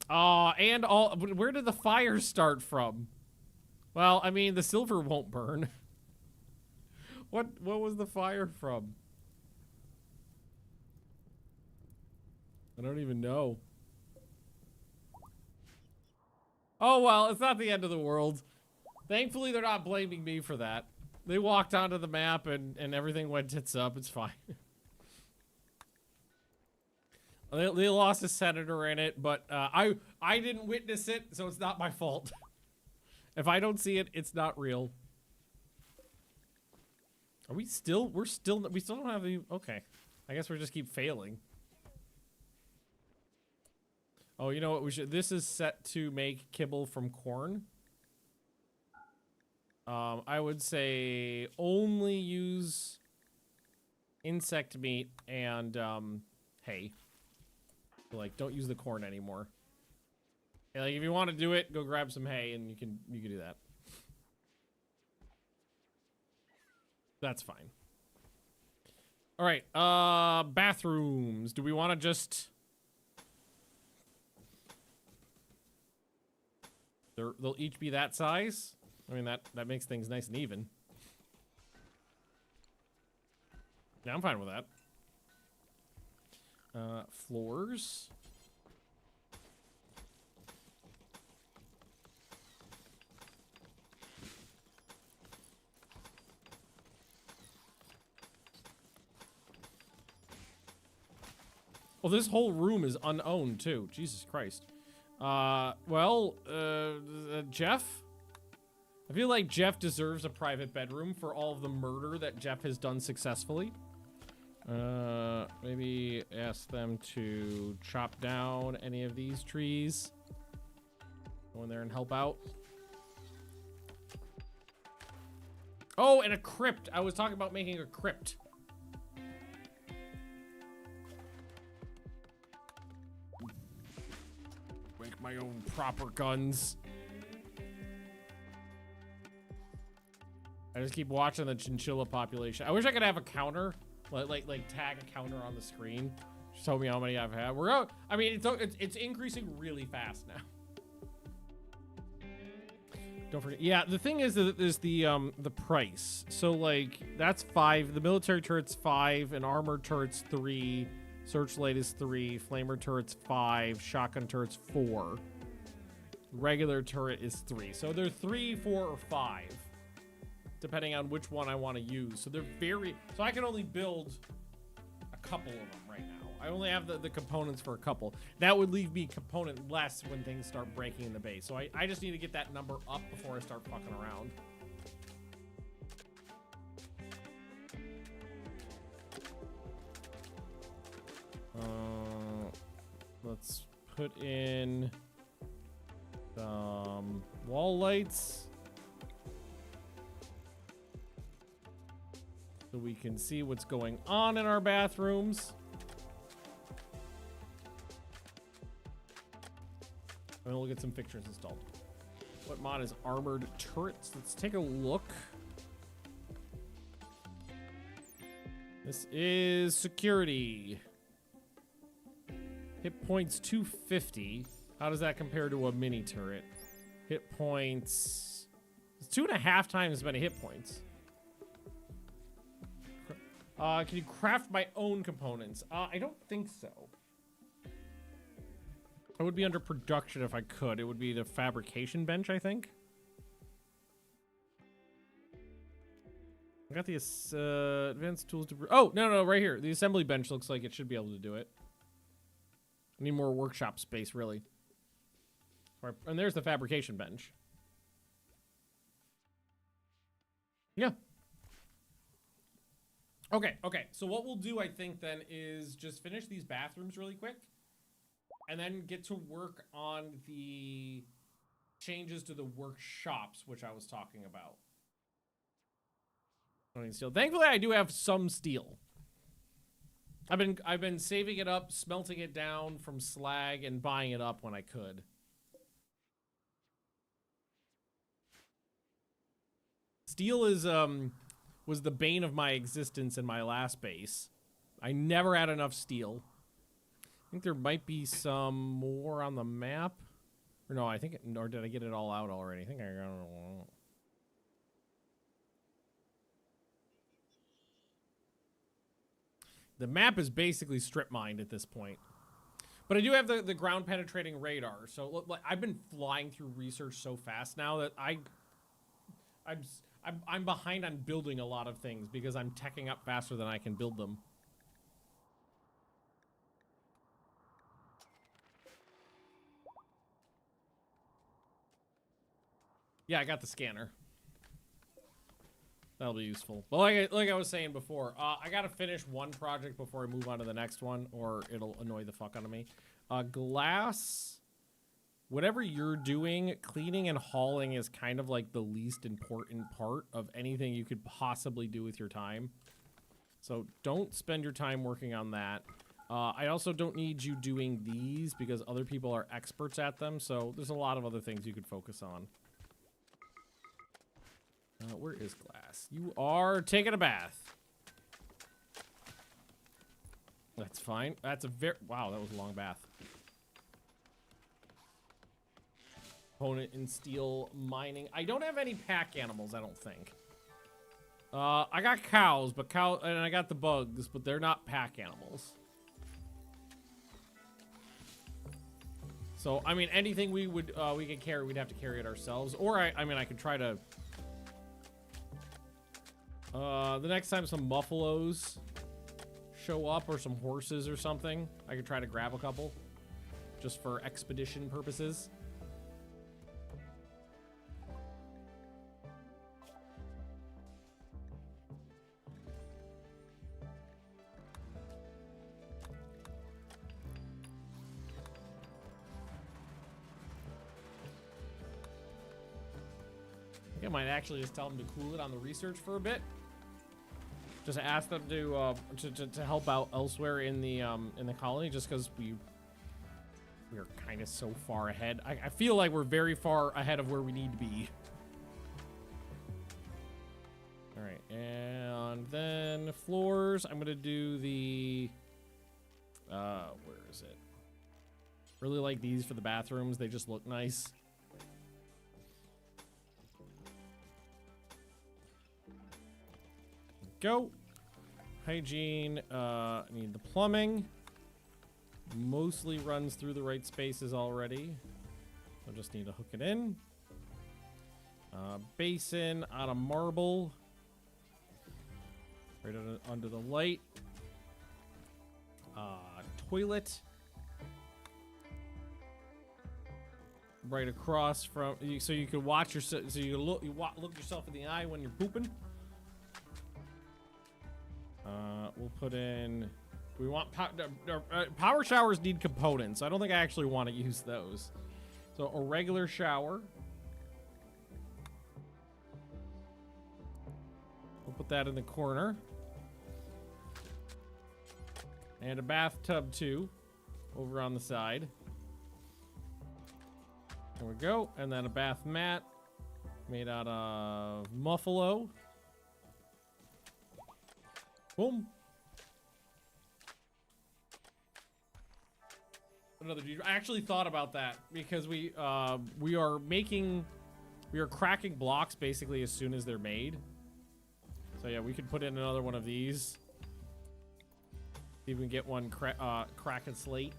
And all, where did the fire start from? Well, I mean, the silver won't burn. What was the fire from? I don't even know. Oh, well, it's not the end of the world. Thankfully, they're not blaming me for that. They walked onto the map and everything went tits up. It's fine. They lost a senator in it, but I didn't witness it, so it's not my fault. If I don't see it, it's not real. Are we still? We still don't have the. Okay, I guess we just keep failing. Oh, you know what? We should. This is set to make kibble from corn. I would say only use insect meat and hay. Like, don't use the corn anymore. Yeah, like, if you want to do it, go grab some hay and you can do that. That's fine. All right, bathrooms. Do we want to just... They'll each be that size? I mean, that makes things nice and even. Yeah, I'm fine with that. Floors. Well, this whole room is unowned, too. Jesus Christ. Jeff? I feel like Jeff deserves a private bedroom for all of the murder that Jeff has done successfully. Maybe ask them to chop down any of these trees. Go in there and help out. Oh, and a crypt. I was talking about making a crypt. Make my own proper guns. I just keep watching the chinchilla population. I wish I could have a counter. Like tag a counter on the screen. Just tell me how many I've had. We're out. I mean, it's increasing really fast now. Don't forget. Yeah, the thing is that there's the price. So like that's 5. The military turret's 5, and armored turret's 3. Searchlight is 3. Flamer turret's 5. Shotgun turret's 4. Regular turret is 3. So they're 3, 4, or 5. Depending on which one I want to use. So they're very... So I can only build a couple of them right now. I only have the components for a couple. That would leave me component less when things start breaking in the base. So I just need to get that number up before I start fucking around. Let's put in some wall lights. So we can see what's going on in our bathrooms. And we'll get some fixtures installed. What mod is armored turrets? Let's take a look. This is security. Hit points 250. How does that compare to a mini turret? Hit points... It's 2.5 times as many hit points. Can you craft my own components? I don't think so. I would be under production if I could. It would be the fabrication bench, I think. I got the advanced tools to... Oh, no, right here. The assembly bench looks like it should be able to do it. I need more workshop space, really. And there's the fabrication bench. Yeah. Okay, okay. So what we'll do, I think, then, is just finish these bathrooms really quick. And then get to work on the changes to the workshops, which I was talking about. Steel. Thankfully, I do have some steel. I've been saving it up, smelting it down from slag, and buying it up when I could. Steel is was the bane of my existence in my last base. I never had enough steel. I think there might be some more on the map. Or no, I think, or did I get it all out already? I think I got it all out. The map is basically strip mined at this point. But I do have the ground penetrating radar. So look, like, I've been flying through research so fast now that I'm behind on building a lot of things because I'm teching up faster than I can build them. Yeah, I got the scanner. That'll be useful. But like I was saying before, I gotta finish one project before I move on to the next one, or it'll annoy the fuck out of me. Glass, whatever you're doing, cleaning and hauling is kind of like the least important part of anything you could possibly do with your time. So don't spend your time working on that. I also don't need you doing these because other people are experts at them, so there's a lot of other things you could focus on. Where is glass? You are taking a bath. That's fine. That's a very... Wow, that was a long bath. Component in steel mining. I don't have any pack animals, I don't think. I got cows, but and I got the bugs, but they're not pack animals. So, I mean, anything we could carry, we'd have to carry it ourselves. Or, I mean, I could try to... the next time some buffaloes show up or some horses or something, I could try to grab a couple just for expedition purposes. I think I might actually just tell them to cool it on the research for a bit. Just ask them to help out elsewhere in the colony, just because we're kind of so far ahead. I feel like we're very far ahead of where we need to be. All right, and then floors. I'm gonna do the where is it? Really like these for the bathrooms. They just look nice. Go. Hygiene, need the plumbing. Mostly runs through the right spaces already. So just need to hook it in. Basin out of marble. Right under the light. Toilet. Right across from, so you can watch yourself, so you can look yourself in the eye when you're pooping. We'll put in... We want... power showers need components. I don't think I actually want to use those. So, a regular shower. We'll put that in the corner. And a bathtub, too. Over on the side. There we go. And then a bath mat. Made out of muffalo. Boom. Another dude. I actually thought about that because we are cracking blocks basically as soon as they're made. So yeah, we could put in another one of these. See if we can get one crack and slate.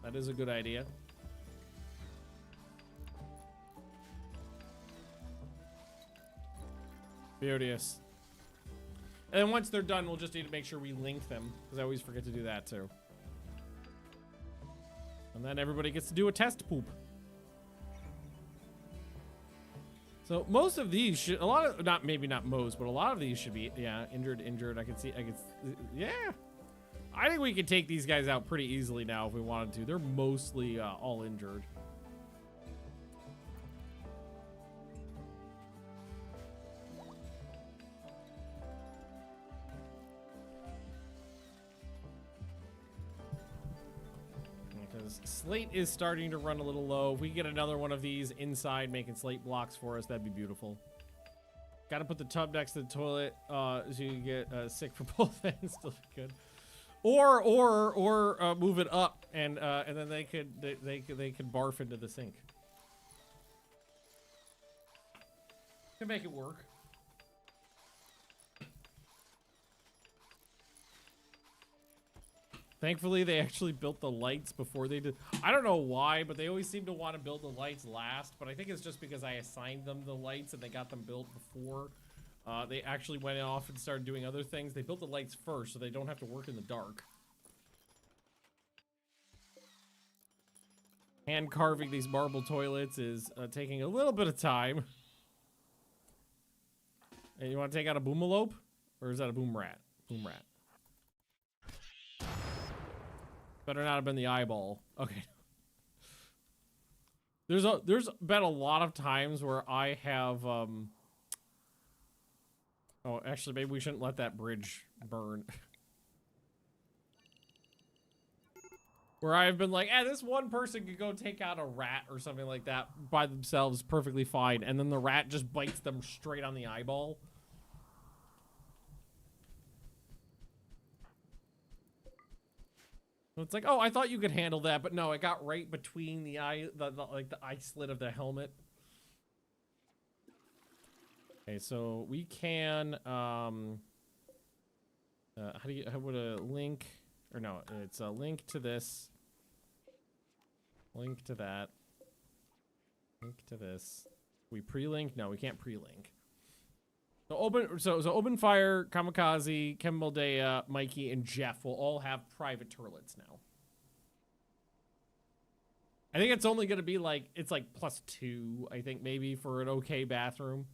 That is a good idea. Beauteous. And then once they're done, we'll just need to make sure we link them, because I always forget to do that too. And then everybody gets to do a test poop. So most of these should, a lot of, not maybe not most, but a lot of these should be, yeah, injured. I could, yeah. I think we could take these guys out pretty easily now if we wanted to. They're mostly all injured. Because slate is starting to run a little low. If we get another one of these inside making slate blocks for us, that'd be beautiful. Got to put the tub next to the toilet so you get sick for both ends. Still good. Or move it up and then they could barf into the sink. Can make it work. Thankfully, they actually built the lights before they did. I don't know why, but they always seem to want to build the lights last. But I think it's just because I assigned them the lights and they got them built before they actually went off and started doing other things. They built the lights first so they don't have to work in the dark. Hand carving these marble toilets is taking a little bit of time. Hey, you want to take out a boomalope? Or is that a boom rat? Boom rat. Better not have been the eyeball. Okay. There's been a lot of times where I have oh, actually maybe we shouldn't let that bridge burn. Where I've been like, this one person could go take out a rat or something like that by themselves perfectly fine, and then the rat just bites them straight on the eyeball. It's like, oh, I thought you could handle that, but no, it got right between the eye, like the eye slit of the helmet. Okay, so we can, how would a link, or no, it's a link to this, link to that, link to this. We pre-link? No, we can't pre-link. So open fire, Kamikaze, Kembaldea, Mikey, and Jeff will all have private toilets now. I think it's only gonna be like, it's like +2, I think, maybe, for an okay bathroom.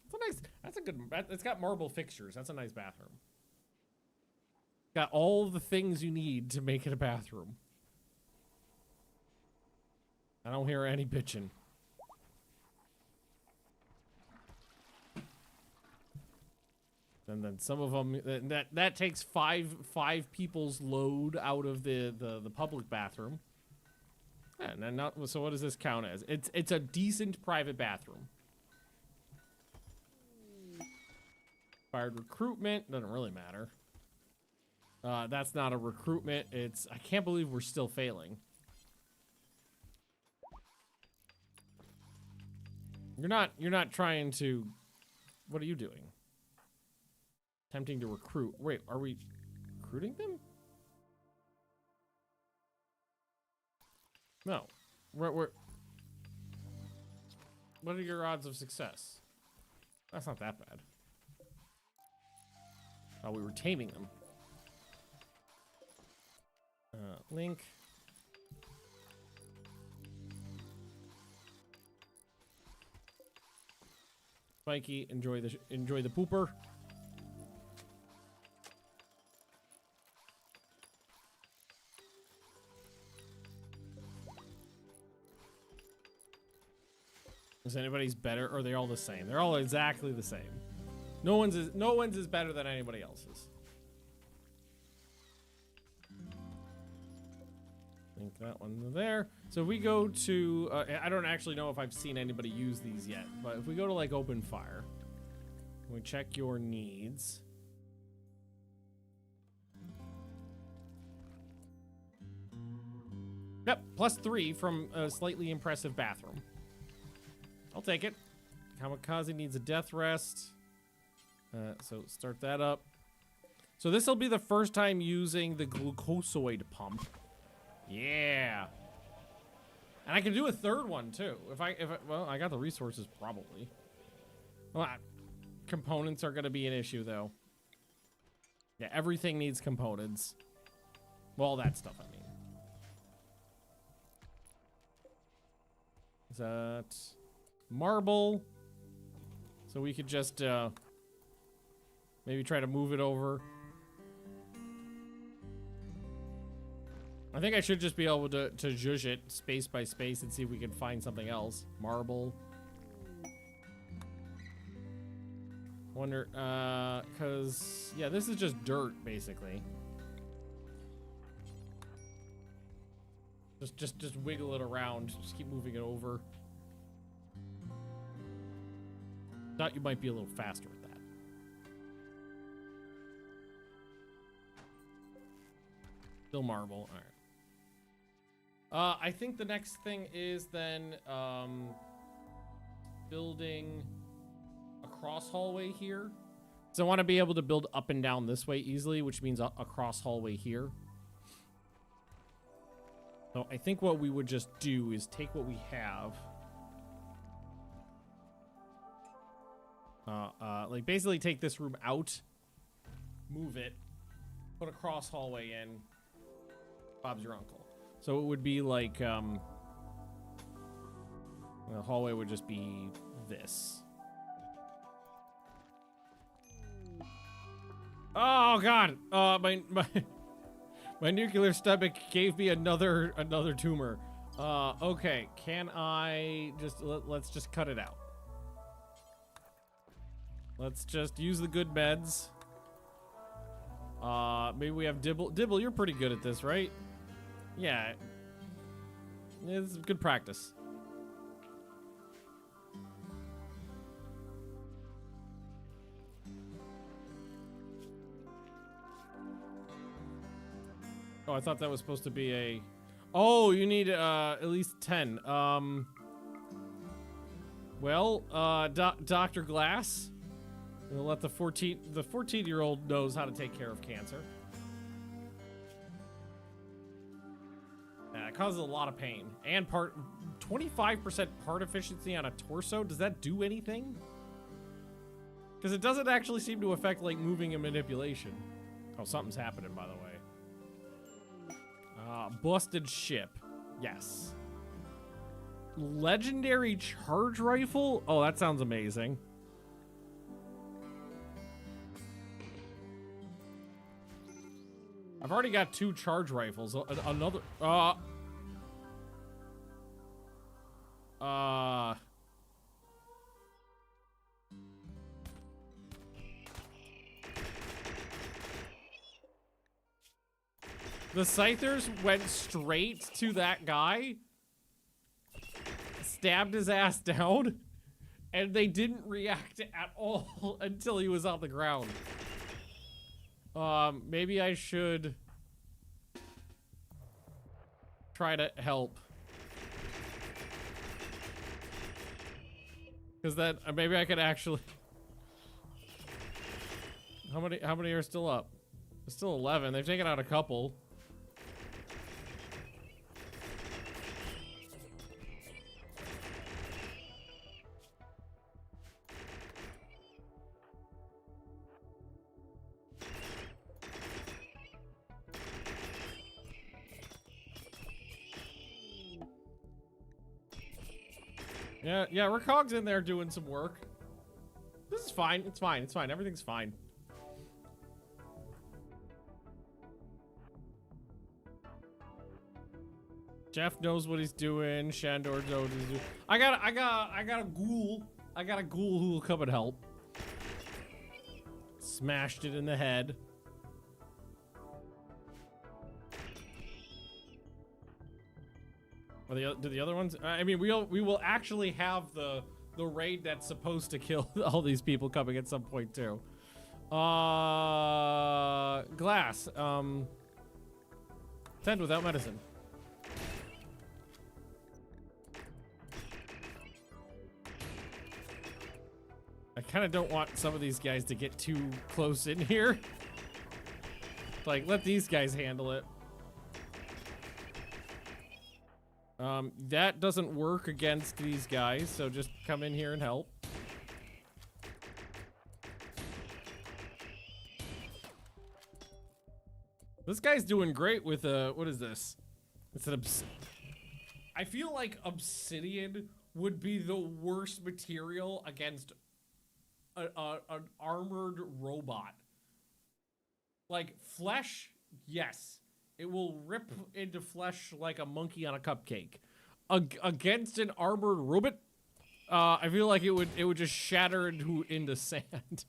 It's a nice, that's a good, it's got marble fixtures. That's a nice bathroom. Got all the things you need to make it a bathroom. I don't hear any bitching. And then some of them that takes five people's load out of the public bathroom. Yeah, and then not, so what does this count as? It's a decent private bathroom. Fired recruitment doesn't really matter. That's not a recruitment. It's, I can't believe we're still failing. You're not trying to. What are you doing? Attempting to recruit. Wait, are we recruiting them? No. What are your odds of success? That's not that bad. Oh, we were taming them. Link. Mikey, enjoy the pooper. Is anybody's better, or are they all the same? They're all exactly the same. No one's is better than anybody else's. Link that one there. So if we go to, I don't actually know if I've seen anybody use these yet, but if we go to like open fire, we check your needs. Yep, +3 from a slightly impressive bathroom. I'll take it. Kamikaze needs a death rest. So start that up. So this will be the first time using the glucosoid pump. Yeah. And I can do a third one too. Well, I got the resources probably. Well, components are going to be an issue though. Yeah, everything needs components. Well, all that stuff, I mean. Is that marble? So we could just maybe try to move it over. I think I should just be able to zhuzh it space by space and see if we can find something else. Marble. Wonder, cause yeah, this is just dirt basically. Just wiggle it around. Just keep moving it over. Thought you might be a little faster with that. Still marble. All right. I think the next thing is then building a cross hallway here. So I want to be able to build up and down this way easily, which means a cross hallway here. So I think what we would just do is take what we have. Like basically take this room out, move it, put a cross hallway in. Bob's your uncle. So it would be like, the hallway would just be this. Oh God! My nuclear stomach gave me another tumor. Okay, can I just let's just cut it out. Let's just use the good meds. Maybe we have Dibble. Dibble, you're pretty good at this, right? Yeah. It's good practice. Oh, I thought that was supposed to be a... Oh, you need at least 10. Well, Dr. Glass, we'll let the 14-year-old knows how to take care of cancer. It causes a lot of pain. And 25% part efficiency on a torso. Does that do anything? Because it doesn't actually seem to affect, like, moving and manipulation. Oh, something's happening, by the way. Busted ship. Yes. Legendary charge rifle? Oh, that sounds amazing. I've already got 2 charge rifles. Another... The Scythers went straight to that guy, stabbed his ass down, and they didn't react at all until he was on the ground. Maybe I should try to help. Because then maybe I could actually... How many are still up? There's still 11. They've taken out a couple. Yeah, Rakog's in there doing some work. This is fine. It's fine. It's fine. Everything's fine. Jeff knows what he's doing. Shandor knows what he's doing. I got a ghoul. I got a ghoul who will come and help. Smashed it in the head. Do the other ones? I mean, we will actually have the raid that's supposed to kill all these people coming at some point too. Glass. 10 without medicine. I kind of don't want some of these guys to get too close in here. Like, let these guys handle it. That doesn't work against these guys, so just come in here and help. This guy's doing great with, what is this? It's an I feel like obsidian would be the worst material against an armored robot. Like, flesh, yes. It will rip into flesh like a monkey on a cupcake. Against an armored robot, I feel like it would just shatter into sand.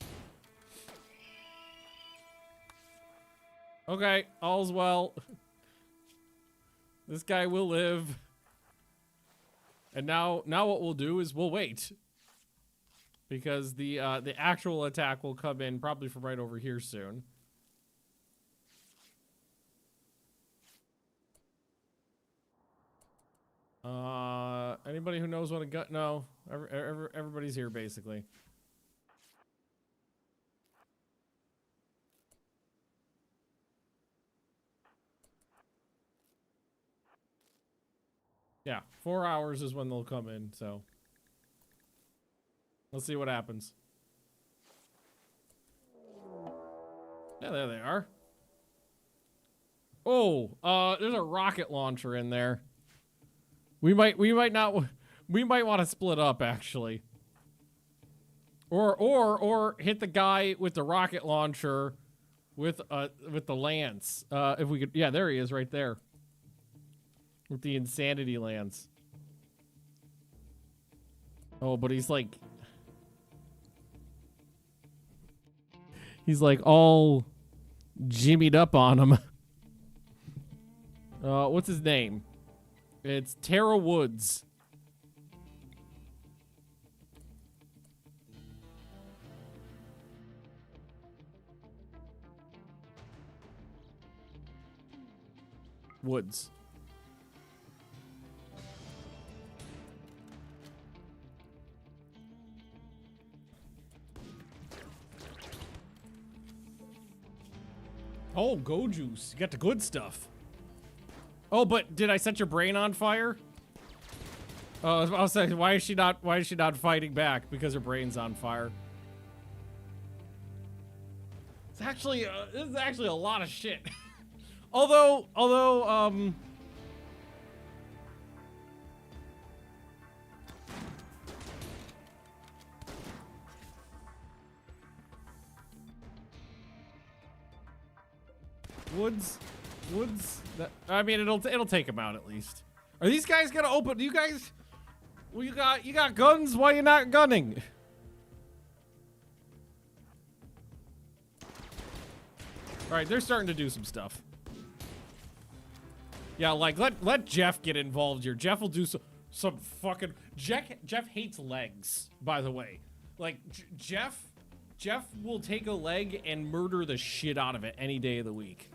Okay, all's well. This guy will live. And now what we'll do is we'll wait. Because the actual attack will come in probably from right over here soon. Anybody who knows what a gun? No, everybody's here basically. Yeah, 4 hours is when they'll come in, so let's see what happens. Yeah, there they are. Oh, there's a rocket launcher in there. We might want to split up actually. Or hit the guy with the rocket launcher with the lance. If we could, yeah, there he is right there. With the insanity lance. Oh, but he's like all jimmied up on him. What's his name? It's Tara Woods. Woods. Oh, go juice. You got the good stuff. Oh, but did I set your brain on fire? Oh, I was saying, why is she not fighting back? Because her brain's on fire. It's actually this is actually a lot of shit. although Woods, I mean, it'll take him out at least. Are these guys gonna open? You guys, well, you got guns. Why you not gunning? All right, they're starting to do some stuff. Yeah, like let Jeff get involved here. Jeff will do some fucking. Jeff hates legs, by the way. Like Jeff will take a leg and murder the shit out of it any day of the week.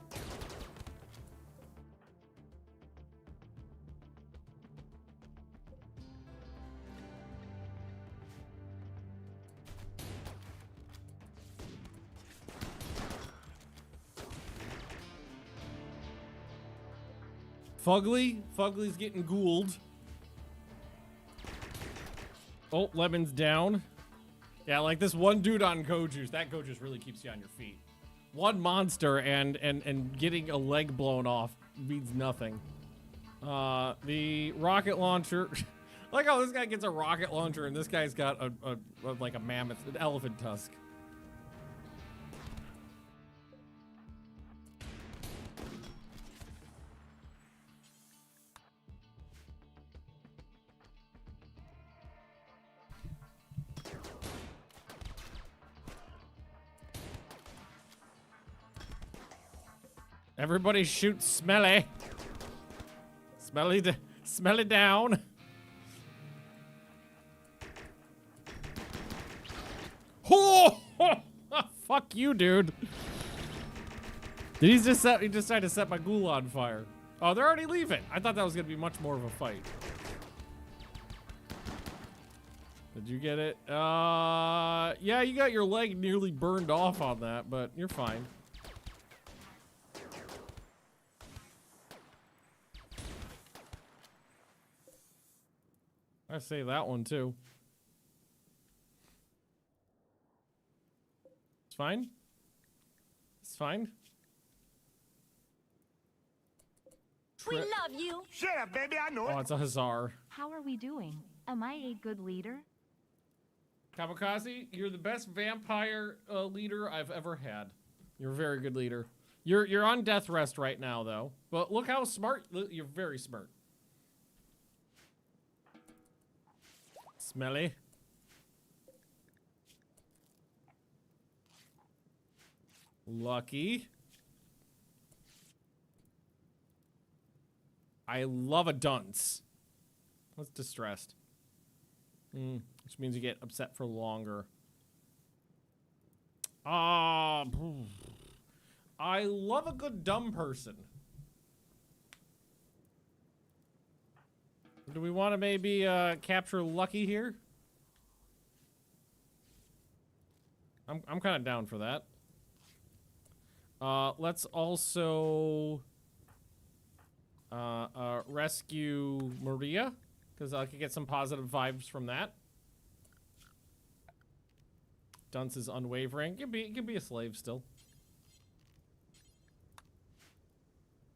Fugly's getting ghouled. Oh, Lemon's down. Yeah, like this one dude on Gojuice. That Gojuice really keeps you on your feet. One monster and getting a leg blown off means nothing. The rocket launcher. Like how this guy gets a rocket launcher and this guy's got a like a mammoth, an elephant tusk. Everybody shoot Smelly. Smelly down. Oh! Fuck you, dude. Did he decide to set my ghoul on fire? Oh, they're already leaving. I thought that was gonna be much more of a fight. Did you get it? Yeah, you got your leg nearly burned off on that, but you're fine. I say that one too. It's fine. It's fine. We love you. Shut up, baby. I know Oh, it. it's a hussar. How are we doing? Am I a good leader? Kamikaze, you're the best vampire leader I've ever had. You're a very good leader. You're on death rest right now, though. But look how smart. You're very smart. Smelly. Lucky. I love a dunce. What's distressed? Which means you get upset for longer. I love a good dumb person. Do we want to maybe capture Lucky here? I'm kind of down for that. Let's also rescue Maria, because I could get some positive vibes from that. Dunce is unwavering. It can be a slave still.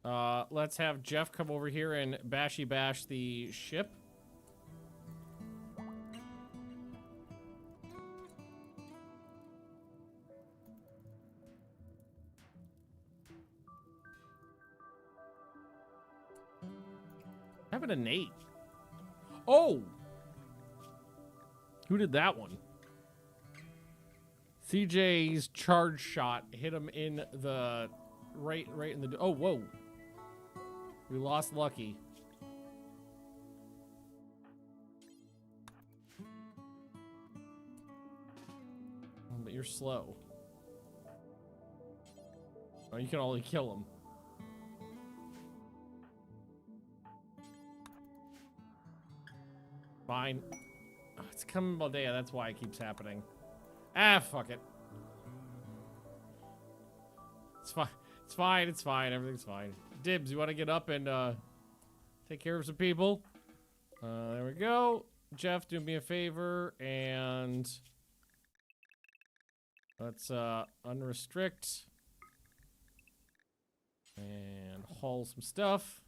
Let's have Jeff come over here and bashy bash the ship. Having a Nate. Oh! Who did that one? CJ's charge shot hit him in the right in the. Oh, whoa! We lost Lucky. But you're slow. Oh, you can only kill him. Fine. Oh, it's coming Baldea, that's why it keeps happening. Ah, fuck it. It's fine. It's fine. It's fine. Everything's fine. Dibs, you want to get up and take care of some people? There we go. Jeff, do me a favor and let's unrestrict and haul some stuff.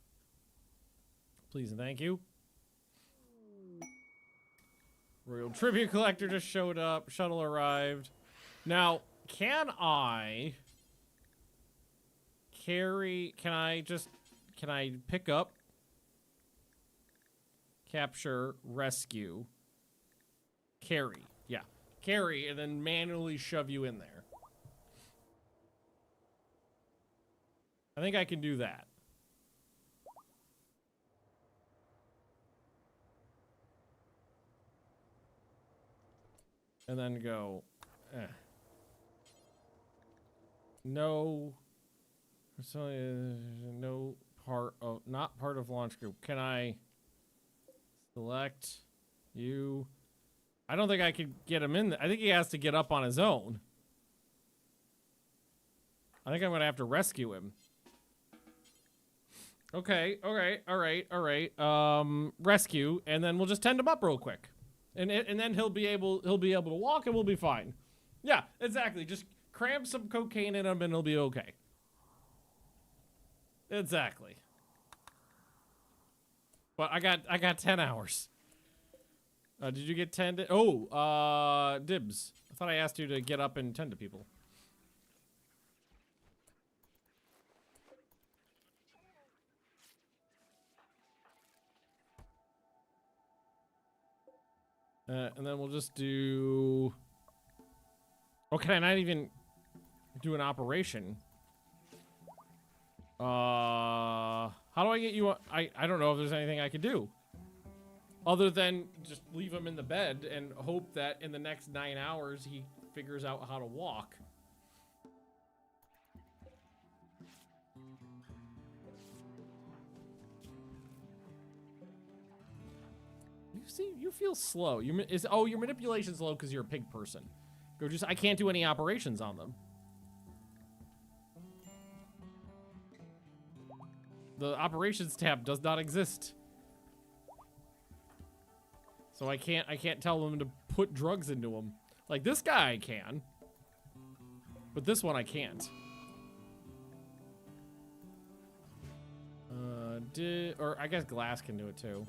Please and thank you. Royal Tribute Collector just showed up. Shuttle arrived. Now, can I carry... Can I pick up, capture, rescue, carry? Yeah. Carry, and then manually shove you in there. I think I can do that. And then go, no, no part of, not part of launch group. Can I select you? I don't think I could get him in there. I think he has to get up on his own. I think I'm gonna have to rescue him. Okay, all right. Rescue, and then we'll just tend him up real quick. And then he'll be able to walk and we'll be fine. Yeah, exactly. Just cram some cocaine in him and he'll be okay. Exactly. But I got 10 hours. Did you get 10? Dibs. I thought I asked you to get up and tend to people. And then we'll just do... Oh, can I not even do an operation? How do I get you... I don't know if there's anything I could do. Other than just leave him in the bed and hope that in the next 9 hours he figures out how to walk. You feel slow. Your manipulation's low because you're a pig person. I can't do any operations on them. The operations tab does not exist. So I can't tell them to put drugs into them. Like this guy I can. But this one I can't. Or I guess Glass can do it too.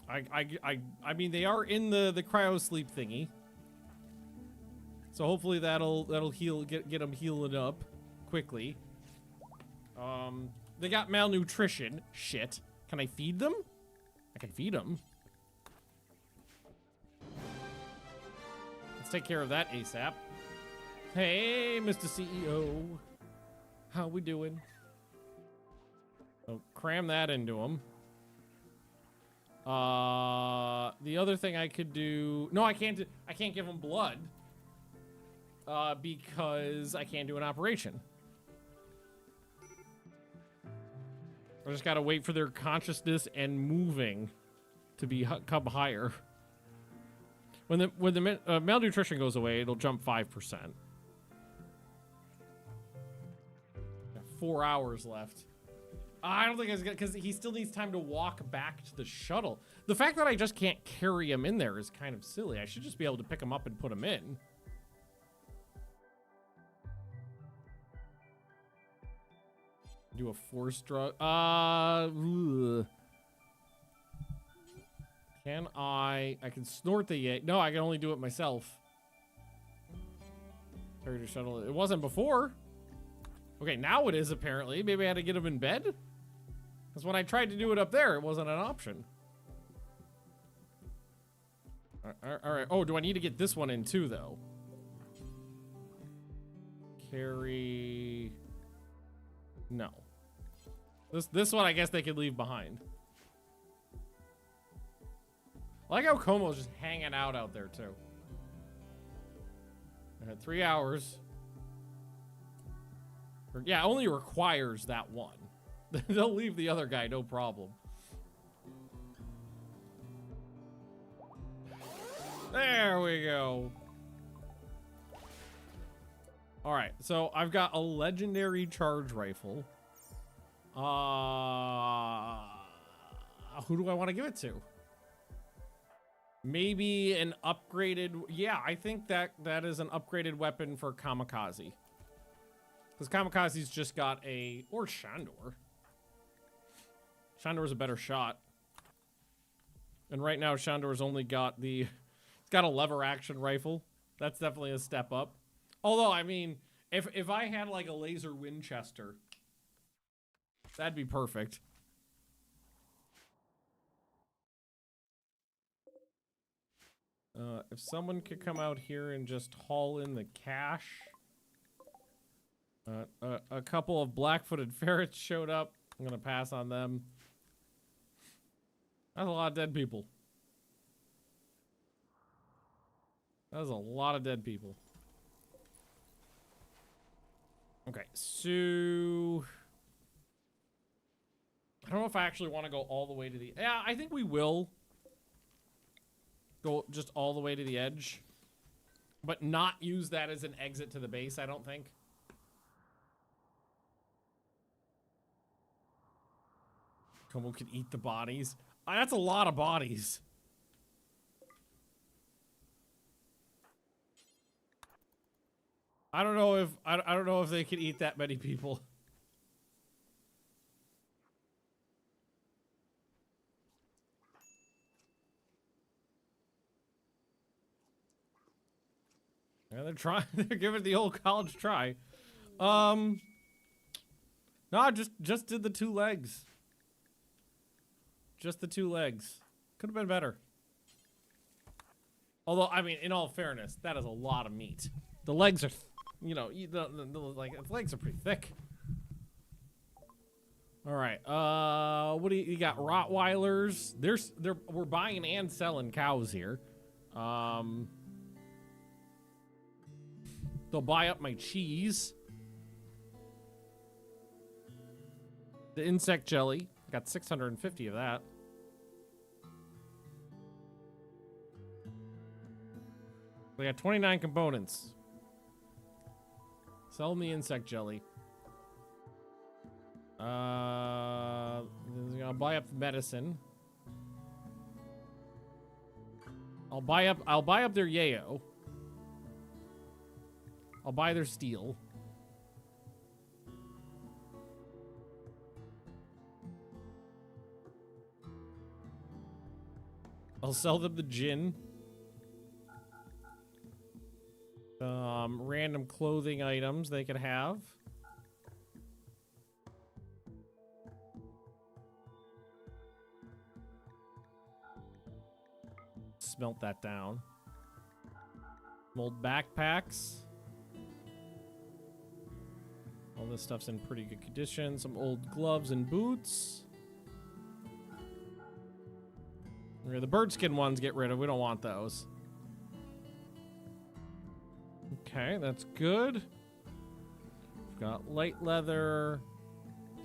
I mean, they are in the cryo sleep thingy. So hopefully that'll heal, get them healing up quickly. They got malnutrition. Shit. Can I feed them? I can feed them. Let's take care of that ASAP. Hey, Mr. CEO. How we doing? Oh, cram that into him. The other thing I could do... No, I can't give him blood. Because I can't do an operation. I just gotta wait for their consciousness and moving to become higher. When the malnutrition goes away, it'll jump 5%. 4 hours left. I don't think it's good because he still needs time to walk back to the shuttle. The fact that I just can't carry him in there is kind of silly. I should just be able to pick him up and put him in. Do a force drug. Can I can snort the yay. No, I can only do it myself. Carry the shuttle. It wasn't before. Okay, now it is apparently. Maybe I had to get him in bed? Because when I tried to do it up there, it wasn't an option. All right. Oh, do I need to get this one in too, though? Carry... No. This one, I guess they could leave behind. I like how Como's just hanging out there, too. I had 3 hours. Yeah, only requires that one. They'll leave the other guy, no problem. There we go. All right, so I've got a legendary charge rifle. Who do I want to give it to? Maybe an upgraded... Yeah, I think that is an upgraded weapon for Kamikaze. Because Kamikaze's just got a... Or Shandor. Shandor's a better shot. And right now, Shandor's only got the... It's got a lever action rifle. That's definitely a step up. Although, I mean, if I had like a laser Winchester, that'd be perfect. If someone could come out here and just haul in the cash. A couple of black-footed ferrets showed up. I'm gonna pass on them. That's a lot of dead people. That is a lot of dead people. Okay, so... I don't know if I actually want to go all the way to the... Yeah, I think we will. Go just all the way to the edge. But not use that as an exit to the base, I don't think. Como can eat the bodies. That's a lot of bodies. I don't know if they can eat that many people. Yeah, they're trying. They're giving it the old college try. No, just did the 2 legs. Just the 2 legs. Could have been better. Although, I mean, in all fairness, that is a lot of meat. The legs are, you know, the legs are pretty thick. All right. What do you got? Rottweilers. We're buying and selling cows here. They'll buy up my cheese. The insect jelly. Got 650 of that. We got 29 components. Sell them the insect jelly. I'll buy up the medicine. I'll buy up their yayo. I'll buy their steel. I'll sell them the gin. Random clothing items they could have. Smelt that down. Some old backpacks. All this stuff's in pretty good condition. Some old gloves and boots. The birdskin ones get rid of. We don't want those. Okay, that's good. We've got light leather,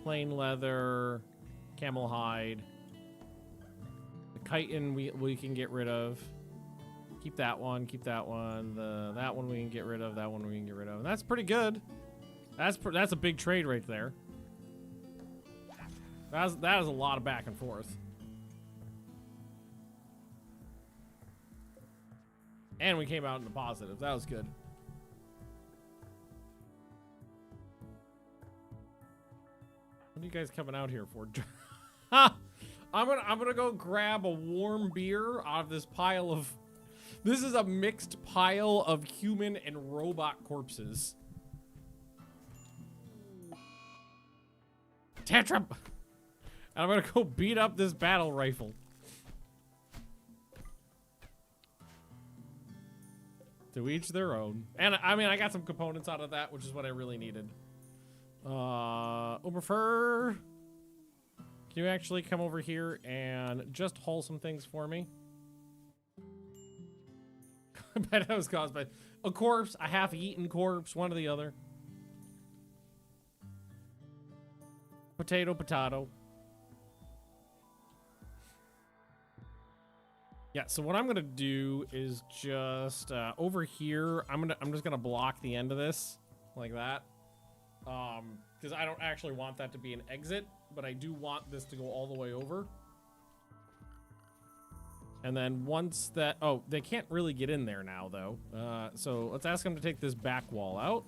plain leather, camel hide. The chitin we can get rid of. Keep that one, keep that one. That one we can get rid of, that one we can get rid of. And that's pretty good. That's a big trade right there. That is a lot of back and forth. And we came out in the positive. That was good. What are you guys coming out here for? I'm gonna go grab a warm beer out of this pile of. This is a mixed pile of human and robot corpses. Tantrum! And I'm gonna go beat up this battle rifle. To each their own. And I mean, I got some components out of that, which is what I really needed. Oberfer, can you actually come over here and just haul some things for me? I bet that was caused by a corpse, a half-eaten corpse, one or the other. Potato, potato. Yeah, so what I'm gonna do is just over here, I'm just gonna block the end of this like that. Because I don't actually want that to be an exit, but I do want this to go all the way over. And then once that, oh, they can't really get in there now though. So let's ask them to take this back wall out.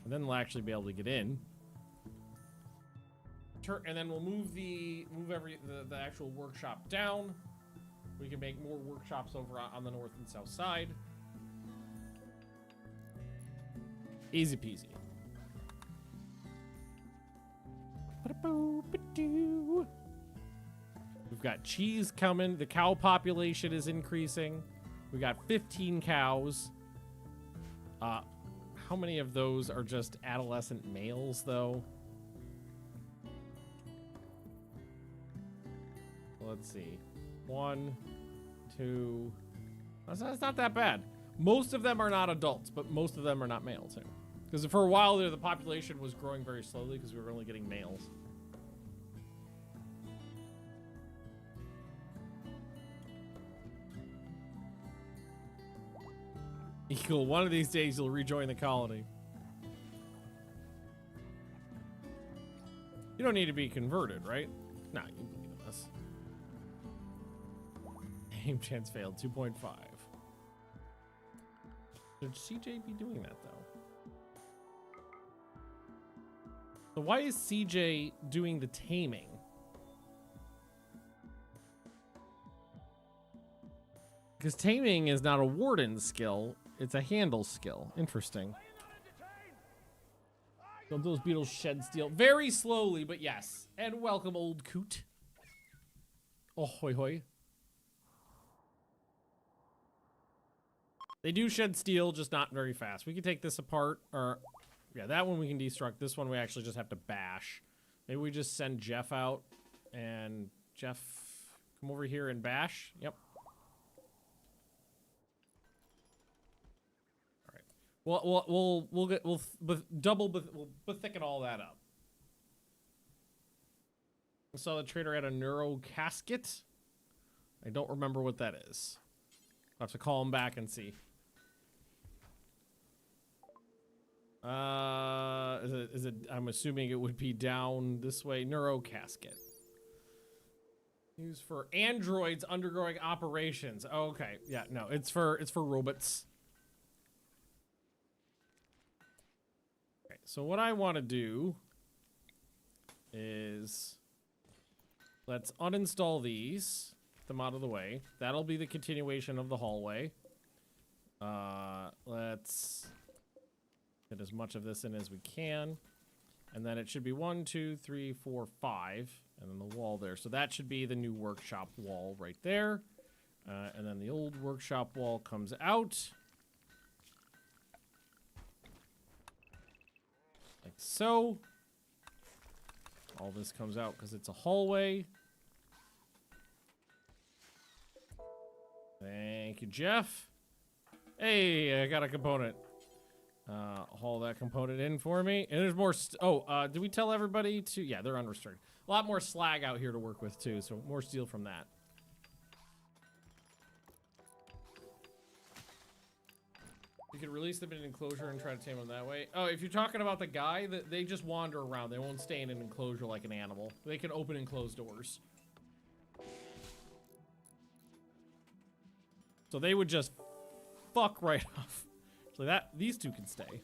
And then they'll actually be able to get in. And then we'll move the actual workshop down. We can make more workshops over on the north and south side. Easy peasy. We've got cheese coming. The cow population is increasing. We got 15 cows. How many of those are just adolescent males though? Let's see. 1, 2. That's not that bad. Most of them are not adults, but most of them are not males too. Because for a while there, the population was growing very slowly because we were only getting males. Cool. One of these days, you'll rejoin the colony. You don't need to be converted, right? No, you can believe in us. Aim chance failed, 2.5. Should CJ be doing that, though? So why is CJ doing the taming? Because taming is not a warden skill, it's a handle skill. Interesting. Don't those beetles shed steel? Very slowly, but yes. And welcome, old coot. Oh, hoi hoi. They do shed steel, just not very fast. We can take this apart, or... Yeah, that one we can destruct. This one we actually just have to bash. Maybe we just send Jeff out, and Jeff, come over here and bash. Yep. We'll thicken all that up. I saw the trader had a neuro casket. I don't remember what that is. I'll have to call him back and see. Is it? I'm assuming it would be down this way. Neuro casket. Used for androids undergoing operations. Oh, okay. Yeah. No. It's for robots. So what I want to do is Let's uninstall these. Get them out of the way. That'll be the continuation of the hallway. Let's get as much of this in as we can. And then it should be 1, 2, 3, 4, 5. And then the wall there. So that should be the new workshop wall right there. And then the old workshop wall comes out. Like so. All this comes out because it's a hallway. Thank you, Jeff. Hey, I got a component. Haul that component in for me. And there's more. Did we tell everybody to? Yeah, they're unrestricted. A lot more slag out here to work with too, so more steel from that. You can release them in an enclosure and try to tame them that way. Oh, if you're talking about the guy, they just wander around. They won't stay in an enclosure like an animal. They can open and close doors. So they would just fuck right off. So these two can stay.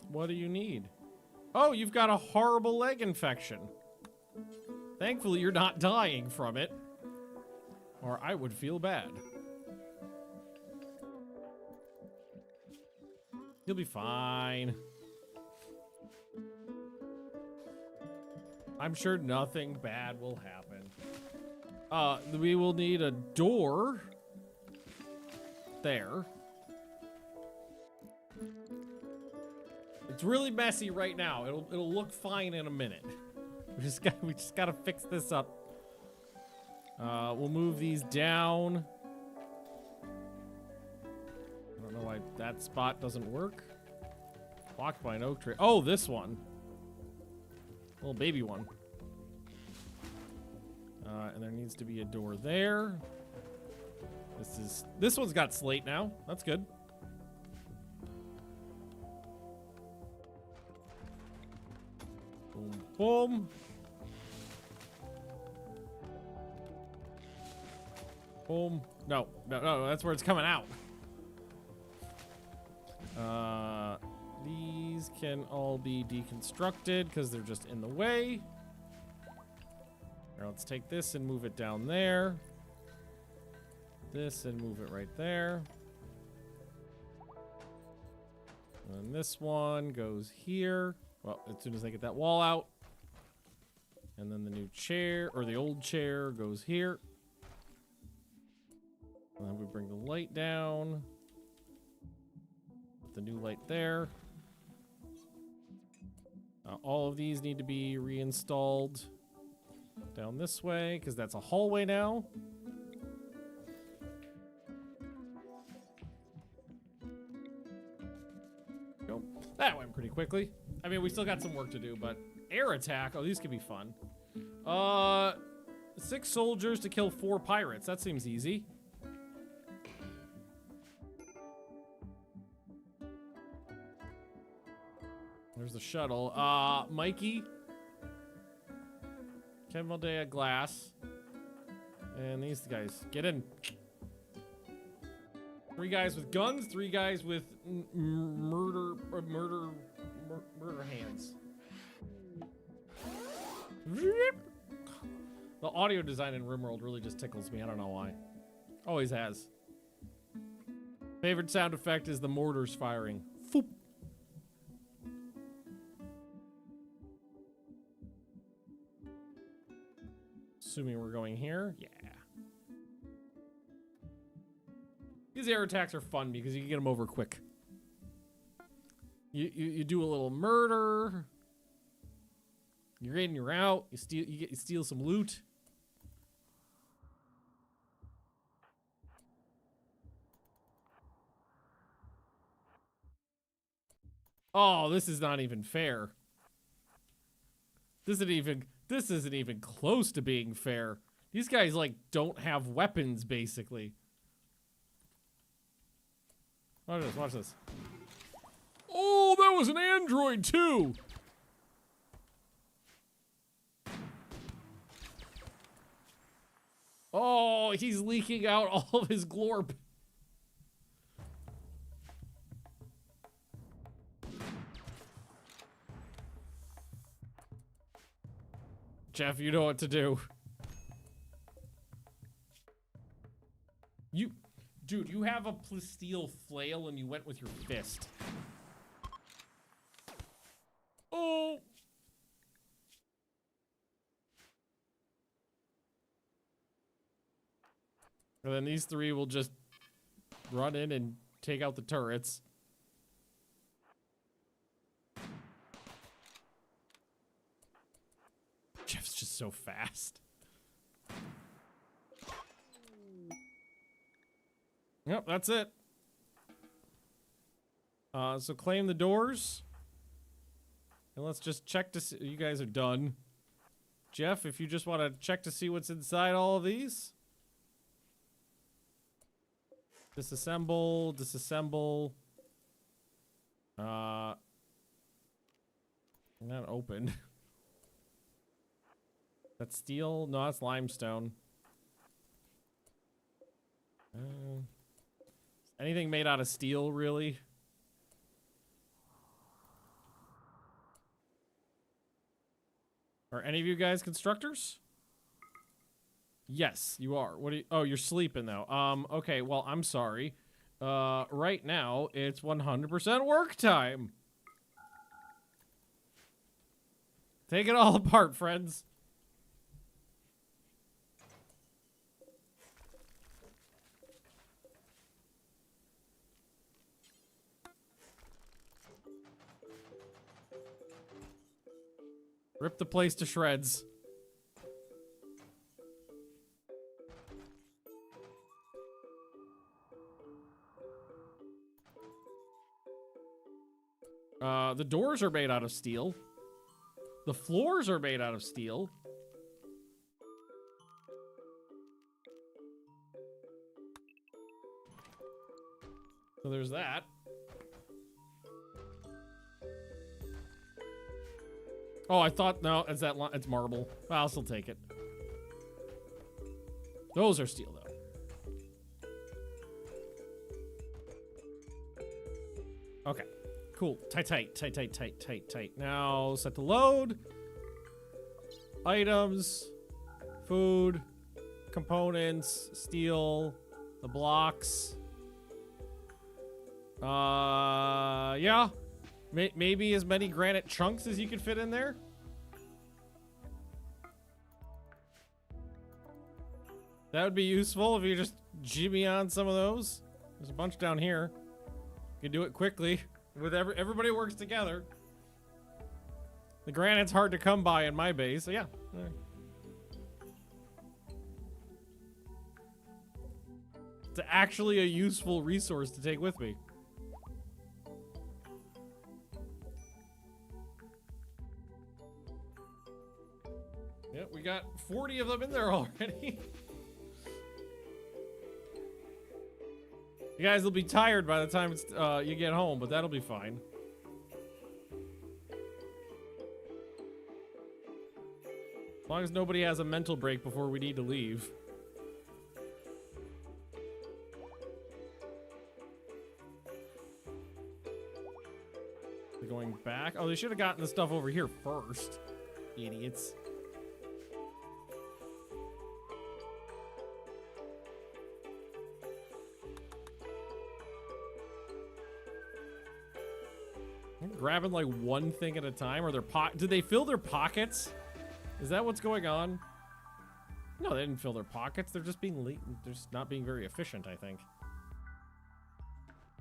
What do you need? Oh, you've got a horrible leg infection. Thankfully, you're not dying from it. Or I would feel bad. You'll be fine. I'm sure nothing bad will happen. We will need a door. There. It's really messy right now. It'll look fine in a minute. We just gotta fix this up. We'll move these down. I don't know why that spot doesn't work. Blocked by an oak tree. Oh, this one. Little baby one. And there needs to be a door there. This one's got slate now. That's good. Boom, boom. Boom. No, that's where it's coming out. These can all be deconstructed because they're just in the way. Here, let's take this and move it down there. This and move it right there. And this one goes here. Well, as soon as I get that wall out. And then the new chair, or the old chair, goes here. And then we bring the light down. Put the new light there. All of these need to be reinstalled down this way, because that's a hallway now. Go. That went pretty quickly. I mean, we still got some work to do, but air attack. Oh, these could be fun. 6 soldiers to kill 4 pirates. That seems easy. There's the shuttle. Mikey. Kevin glass. And these guys. Get in. 3 guys with guns, 3 guys with murder hands. The audio design in Rimworld really just tickles me. I don't know why. Always has. Favorite sound effect is the mortars firing. Foop. Assuming we're going here. Yeah. These air attacks are fun because you can get them over quick. You do a little murder. You're in, you're out. You steal some loot. Oh, this is not even fair. This isn't even close to being fair. These guys, like, don't have weapons, basically. Watch this, watch this. Oh, that was an android, too! Oh, he's leaking out all of his glorp. Jeff, you know what to do. Dude, you have a plasteel flail and you went with your fist. Oh! And then these three will just run in and take out the turrets. Jeff's just so fast. Yep, that's it. So claim the doors. And let's just check to see. You guys are done. Jeff, if you just want to check to see what's inside all of these. Disassemble, disassemble. Not open. That's steel? No, that's limestone. Anything made out of steel, really? Are any of you guys constructors? Yes, you are. What do you... Oh, you're sleeping, though. Okay, well, I'm sorry. Right now, it's 100% work time. Take it all apart, friends. Rip the place to shreds. The doors are made out of steel. The floors are made out of steel. So there's that. Oh, I thought, no, it's that it's marble. I'll still take it. Those are steel, though. Okay, cool. Tight. Now, set to load. Items. Food. Components. Steel. The blocks. Yeah. Maybe as many granite chunks as you could fit in there. That would be useful if you just jimmy on some of those. There's a bunch down here. You can do it quickly. With everybody works together. The granite's hard to come by in my base, so yeah. It's actually a useful resource to take with me. Yep, we got 40 of them in there already. You guys will be tired by the time it's, you get home, but that'll be fine. As long as nobody has a mental break before we need to leave. They're going back. Oh, they should have gotten the stuff over here first. Idiots. Grabbing like one thing at a time, or did they fill their pockets? Is that what's going on? No, they didn't fill their pockets. They're just being they're just not being very efficient, I think.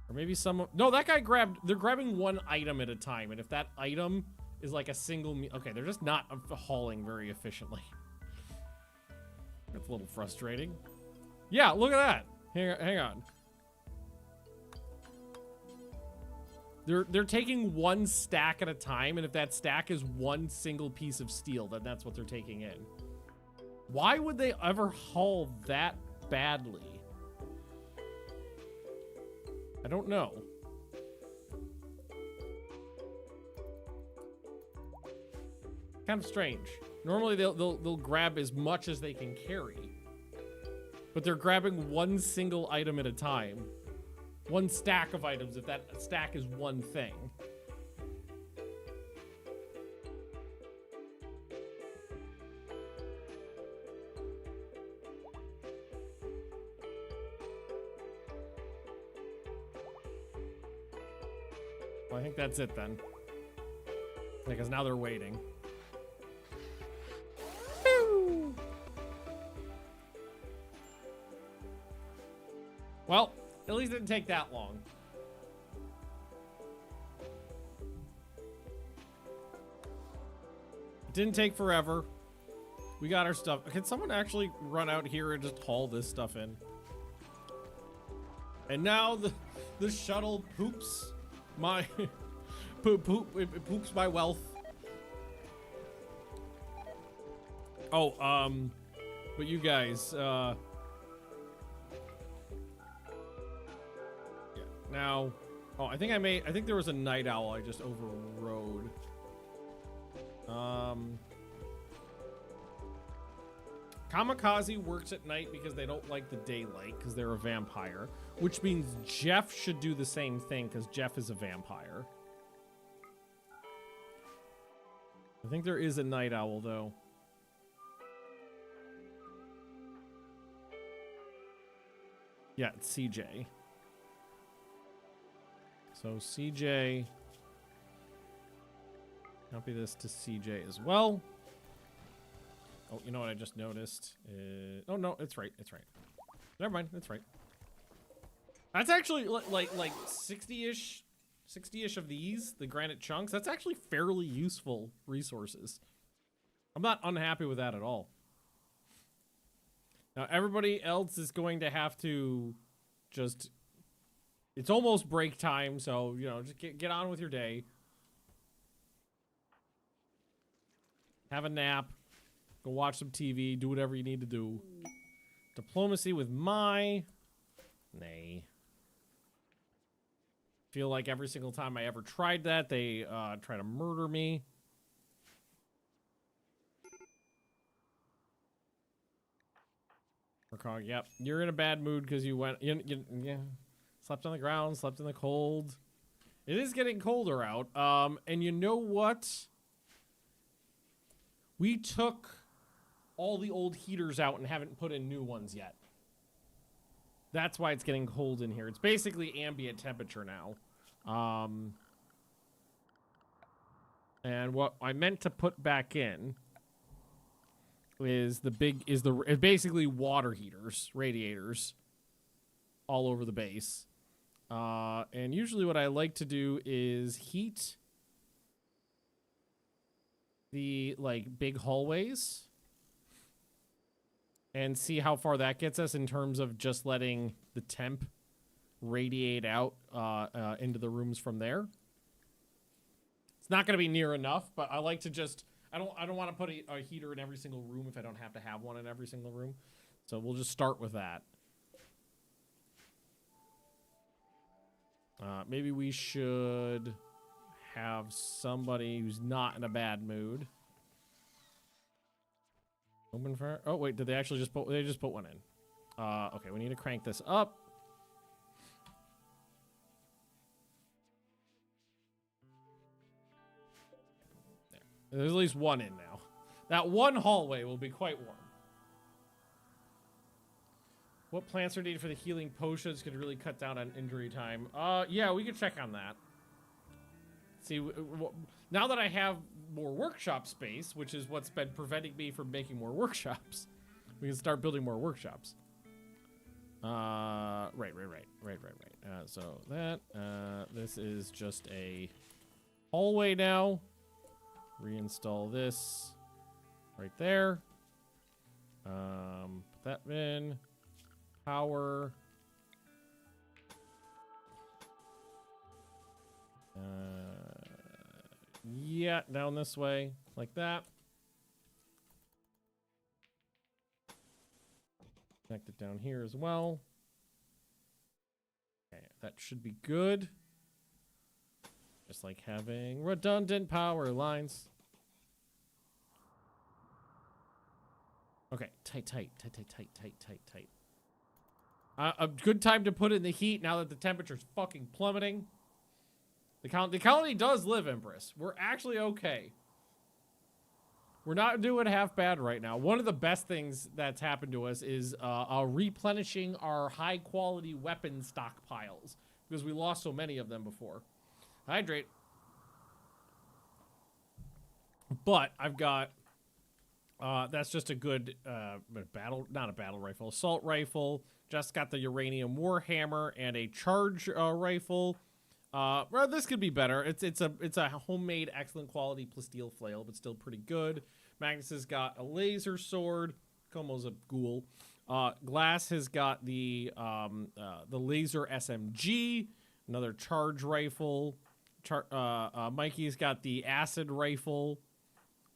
Or maybe no, that guy they're grabbing one item at a time, and if that item is like a single okay, they're just not hauling very efficiently. That's a little frustrating. Yeah, look at that. Hang on. They're taking one stack at a time, and if that stack is one single piece of steel, then that's what they're taking in. Why would they ever haul that badly? I don't know. Kind of strange. Normally they'll grab as much as they can carry, but they're grabbing one single item at a time. One stack of items, if that stack is one thing. Well, I think that's it then. Because now they're waiting. Woo! Well, at least it didn't take that long. It didn't take forever. We got our stuff. Can someone actually run out here and just haul this stuff in? And now the shuttle poops my it poops my wealth. Oh, but you guys, yeah. Now, oh, I think there was a night owl I just overrode. Kamikaze works at night because they don't like the daylight because they're a vampire, which means Jeff should do the same thing because Jeff is a vampire. I think there is a night owl though. Yeah, it's CJ. So CJ, copy this to CJ as well. Oh, you know what I just noticed? Oh no, it's right. It's right. Never mind. It's right. That's actually like 60-ish of these, the granite chunks. That's actually fairly useful resources. I'm not unhappy with that at all. Now everybody else is going to have to just. It's almost break time, so you know, just get on with your day. Have a nap. Go watch some TV, do whatever you need to do. Diplomacy with my... Nay. Feel like every single time I ever tried that, they try to murder me. Recog, yep. You're in a bad mood because you went... yeah. Slept on the ground, slept in the cold. It is getting colder out. And you know what? We took all the old heaters out and haven't put in new ones yet. That's why it's getting cold in here. It's basically ambient temperature now. And what I meant to put back in is basically water heaters, radiators all over the base. And usually what I like to do is heat the big hallways and see how far that gets us in terms of just letting the temp radiate out into the rooms from there. It's not going to be near enough, but I like to just I don't want to put a heater in every single room if I don't have to have one in every single room. So we'll just start with that. Maybe we should have somebody who's not in a bad mood. Open fire. Oh wait, did they actually just put? They just put one in. Okay, we need to crank this up. There. There's at least one in now. That one hallway will be quite warm. What plants are needed for the healing potions could really cut down on injury time. Yeah, we could check on that. See, now that I have more workshop space, which is what's been preventing me from making more workshops, we can start building more workshops. Right. So that, this is just a hallway now. Reinstall this right there. Put that in. Power. Yeah, down this way, like that. Connect it down here as well. Okay, that should be good. Just like having redundant power lines. Okay, tight. A good time to put in the heat now that the temperature's fucking plummeting. The colony does live, Empress. We're actually okay. We're not doing half bad right now. One of the best things that's happened to us is replenishing our high-quality weapon stockpiles because we lost so many of them before. Hydrate. But I've got, that's just a good not a battle rifle, assault rifle. Just got the uranium warhammer and a charge rifle. Well, this could be better. It's a homemade, excellent quality plasteel flail, but still pretty good. Magnus has got a laser sword. Como's a ghoul. Glass has got the laser SMG, another charge rifle. Mikey's got the acid rifle.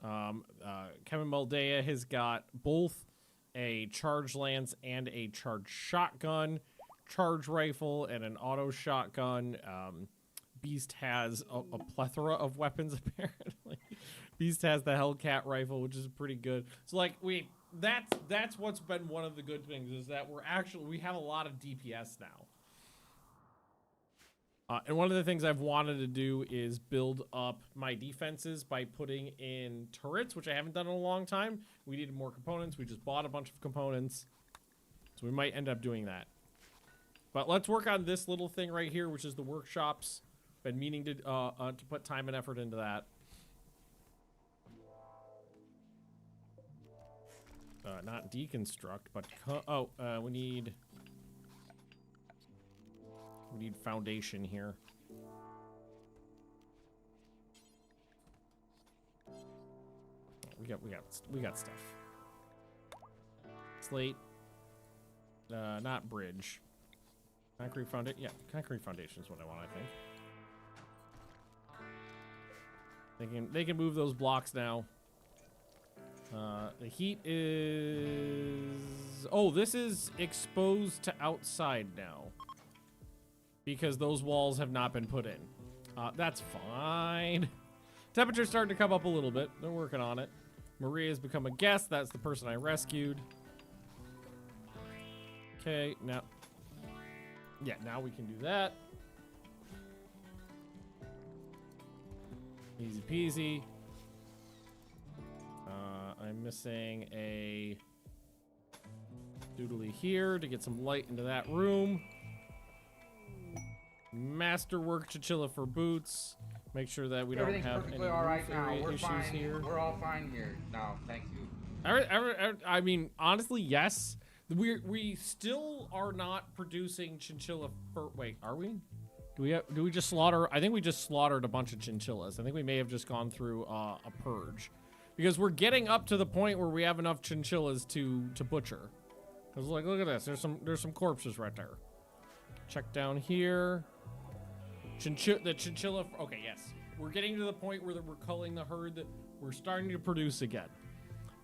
Kevin Moldea has got both a charge lance and a charge shotgun, charge rifle, and an auto shotgun. Beast has a plethora of weapons, apparently. Beast has the Hellcat rifle, which is pretty good. So, like, that's what's been one of the good things, is that we have a lot of DPS now. And one of the things I've wanted to do is build up my defenses by putting in turrets, which I haven't done in a long time. We needed more components. We just bought a bunch of components. So we might end up doing that. But let's work on this little thing right here, which is the workshops. Been meaning to put time and effort into that. Not deconstruct, but we need foundation here. We got stuff. Slate. Not bridge. Concrete foundation. Yeah, concrete foundation is what I want, I think. They can move those blocks now. The heat is... Oh, this is exposed to outside now, because those walls have not been put in. That's fine. Temperature's starting to come up a little bit. They're working on it. Maria has become a guest. That's the person I rescued. Okay, now... Yeah, now we can do that. Easy peasy. I'm missing a doodly here to get some light into that room. Masterwork chinchilla for boots. Make sure that we don't have any all right now. We're issues fine here. We're all fine here now. Thank you. I mean, honestly, yes. We still are not producing chinchilla fur. Wait, are we? Do we just slaughter? I think we just slaughtered a bunch of chinchillas. I think we may have just gone through a purge, because we're getting up to the point where we have enough chinchillas to butcher. Cause like, look at this. There's some corpses right there. Check down here. The chinchilla. Okay, yes. We're getting to the point where we're culling the herd. That we're starting to produce again.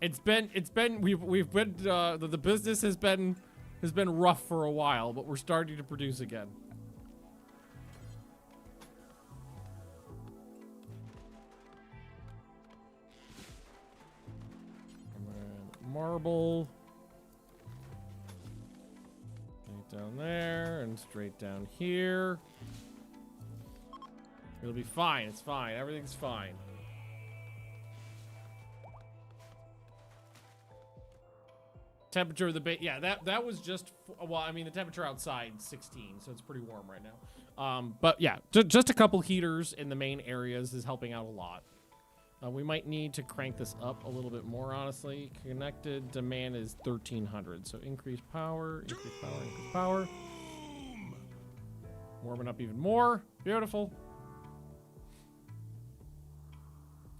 We've been the business has been rough for a while, but we're starting to produce again. Marble. Straight down there and straight down here. It'll be fine. It's fine. Everything's fine. Temperature of the base. Yeah, that was just, well, I mean, the temperature outside 16, so it's pretty warm right now. But yeah, just a couple heaters in the main areas is helping out a lot. We might need to crank this up a little bit more, honestly. Connected demand is 1300, so increase power, increase power, increase power. Warming up even more. Beautiful.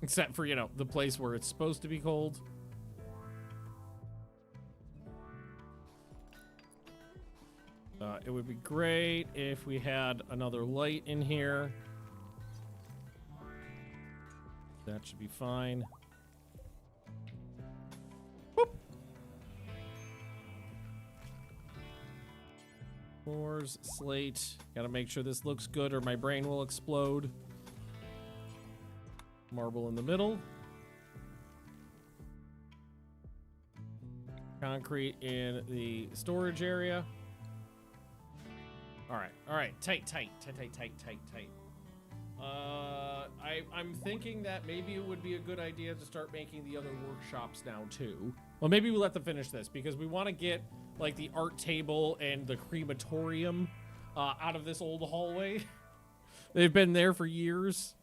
Except for, you know, the place where it's supposed to be cold. It would be great if we had another light in here. That should be fine. Whoop. Floors, slate. Gotta make sure this looks good or my brain will explode. Marble in the middle. Concrete in the storage area. All right, tight. I'm thinking that maybe it would be a good idea to start making the other workshops now too. Well, maybe we let them finish this because we want to get like the art table and the crematorium out of this old hallway They've been there for years.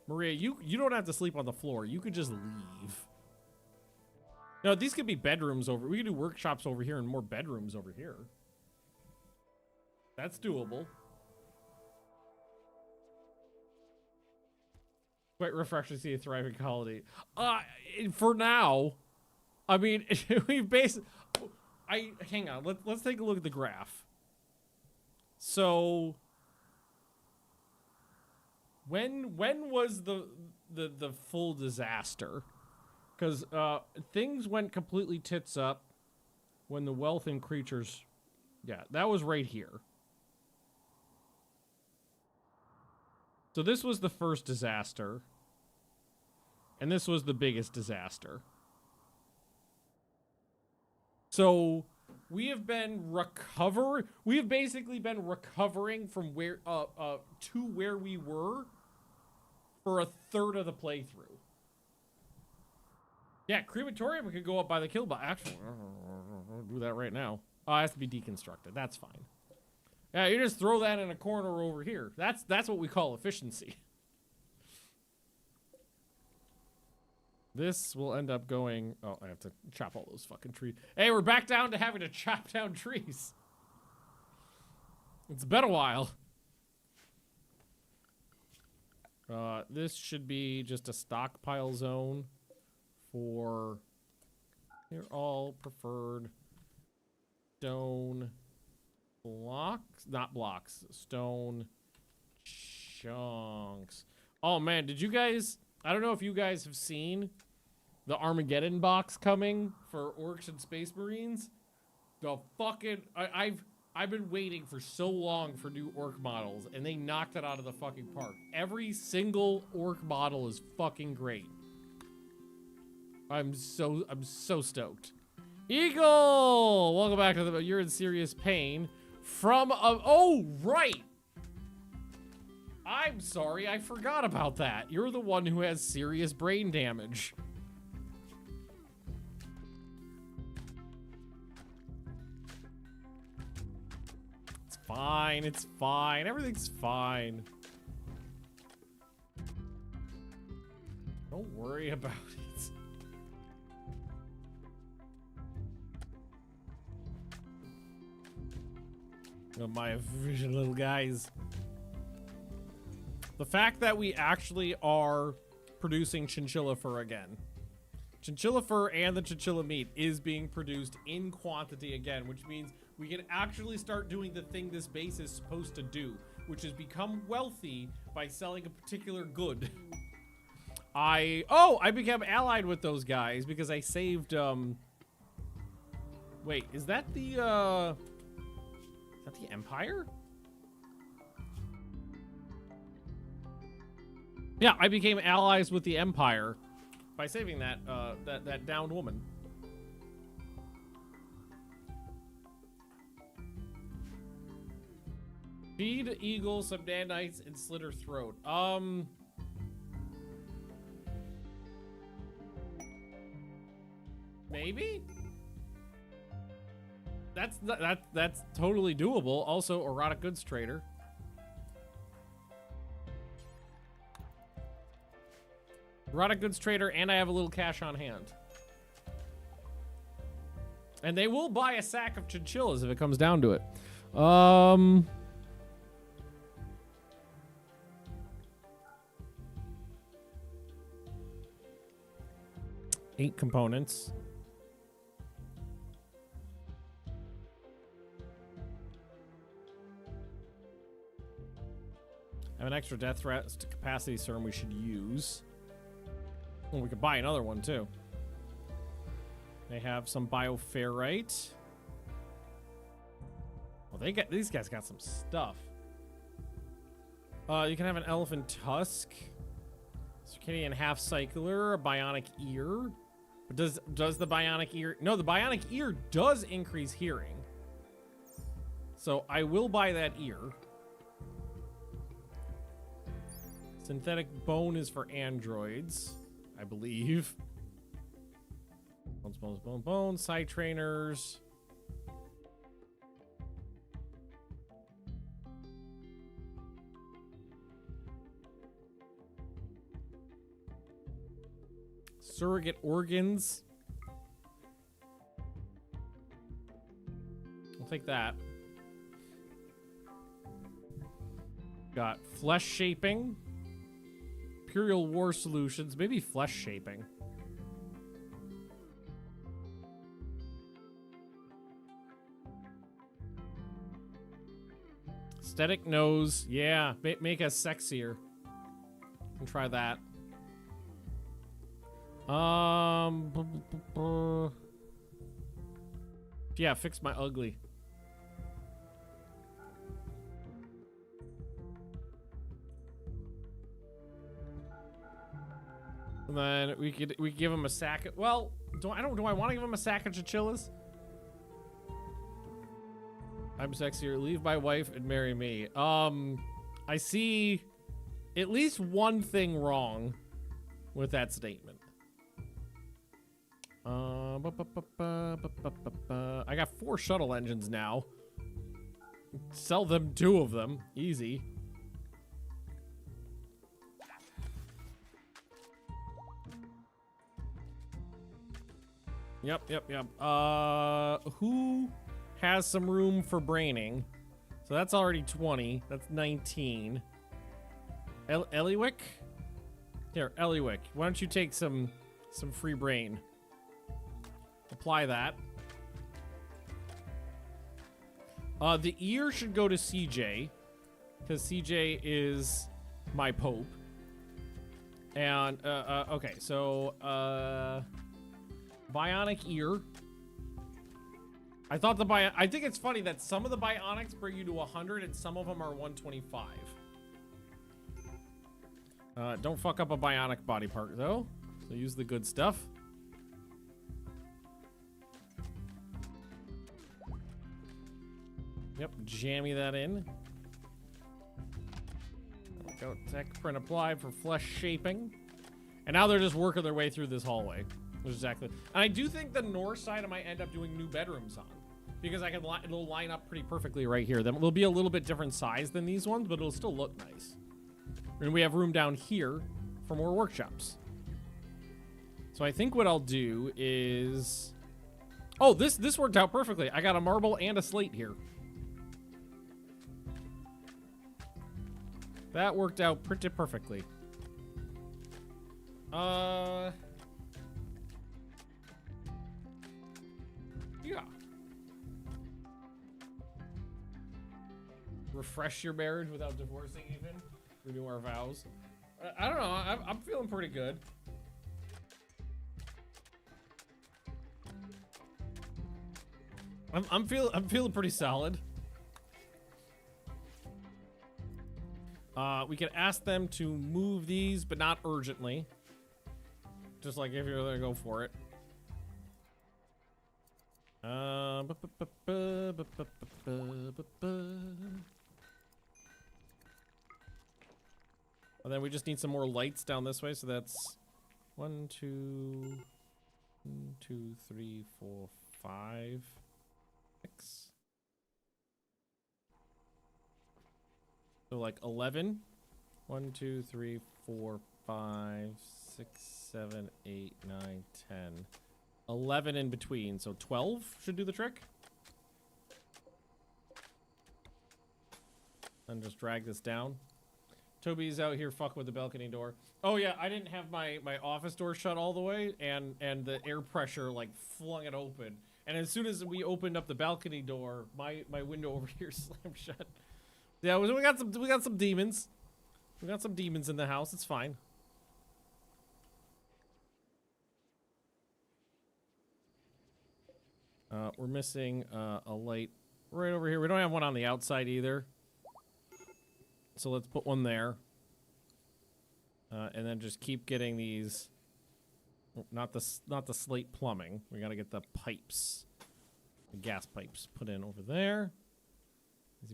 Maria, you don't have to sleep on the floor. You could just leave. No, these could be bedrooms over. We could do workshops over here and more bedrooms over here. That's doable. Quite refreshing to see a thriving colony. For now, I mean, we've basically... hang on. Let's take a look at the graph. So, when was the full disaster? Because things went completely tits up when the wealth in creatures... Yeah, that was right here. So this was the first disaster. And this was the biggest disaster. So we have been we have basically been recovering from where to where we were for a third of the playthrough. Yeah, crematorium could go up by the kill box. Actually, I'll do that right now. Oh, it has to be deconstructed. That's fine. Yeah, you just throw that in a corner over here. That's what we call efficiency. This will end up going... Oh, I have to chop all those fucking trees. Hey, we're back down to having to chop down trees. It's been a while. This should be just a stockpile zone for... They're all preferred stone... blocks? Not blocks. Stone chunks. Oh, man. Did you guys... I don't know if you guys have seen the Armageddon box coming for Orcs and Space Marines. The fucking... I've been waiting for so long for new Orc models, and they knocked it out of the fucking park. Every single Orc model is fucking great. I'm so stoked. Eagle! Welcome back to the... You're in serious pain. From a... Oh, right! I'm sorry, I forgot about that. You're the one who has serious brain damage. It's fine, it's fine. Everything's fine. Don't worry about it. Oh, my efficient little guys. The fact that we actually are producing chinchilla fur again. Chinchilla fur and the chinchilla meat is being produced in quantity again, which means we can actually start doing the thing this base is supposed to do, which is become wealthy by selling a particular good. I became allied with those guys because I saved, wait, is that the Empire? Yeah, I became allies with the Empire by saving that that downed woman. Feed eagle, some nanites, and slit her throat. Maybe? That's totally doable. Also, erotic goods trader. Erotic goods trader, and I have a little cash on hand. And they will buy a sack of chinchillas if it comes down to it. 8 components. I have an extra death threat capacity serum we should use. Oh, we could buy another one too. They have some bioferrite. Well, these guys got some stuff. You can have an elephant tusk, circadian half cycler, a bionic ear. But does the bionic ear? No, the bionic ear does increase hearing. So I will buy that ear. Synthetic bone is for androids, I believe. Bones, side trainers. Surrogate organs. I'll take that. Got flesh shaping. Imperial War Solutions. Maybe flesh shaping. Aesthetic nose. Yeah, make us sexier. Can try that. Yeah, fix my ugly. And then we could give him a sack. Well, do I want to give him a sack of chinchillas? I'm sexier. Leave my wife and marry me. I see at least one thing wrong with that statement. I got 4 shuttle engines now. Sell them 2 of them. Easy. Yep. Who has some room for braining? So that's already 20. That's 19. Eliwick? Here, Eliwick. Why don't you take some free brain? Apply that. The ear should go to CJ, because CJ is my pope. And, okay, so, bionic ear. I thought I think it's funny that some of the bionics bring you to 100 and some of them are 125. Don't fuck up a bionic body part, though. So use the good stuff. Yep, jammy that in. Go tech print apply for flesh shaping. And now they're just working their way through this hallway. Exactly. And I do think the north side I might end up doing new bedrooms on. Because it'll line up pretty perfectly right here. They'll be a little bit different size than these ones, but it'll still look nice. And we have room down here for more workshops. So I think what I'll do is... Oh, this worked out perfectly. I got a marble and a slate here. That worked out pretty perfectly. Yeah. Refresh your marriage without divorcing even. Renew our vows. I don't know. I'm feeling pretty good. I'm feeling pretty solid. We could ask them to move these, but not urgently. Just like if you're gonna go for it. And then we just need some more lights down this way, so that's 1, 2, 3, 4, 5, 6. So like 11. 1, 2, 3, 4, 5, 6, 7, 8, 9, 10. 11 in between, so 12 should do the trick. And just drag this down. Toby's out here fucking with the balcony door. Oh yeah, I didn't have my office door shut all the way, and the air pressure like flung it open. And as soon as we opened up the balcony door, my window over here slammed shut. Yeah, we got some demons. We got some demons in the house. It's fine. We're missing a light right over here. We don't have one on the outside either. So let's put one there. And then just keep getting these. Not the slate plumbing. We gotta get the pipes. The gas pipes put in over there.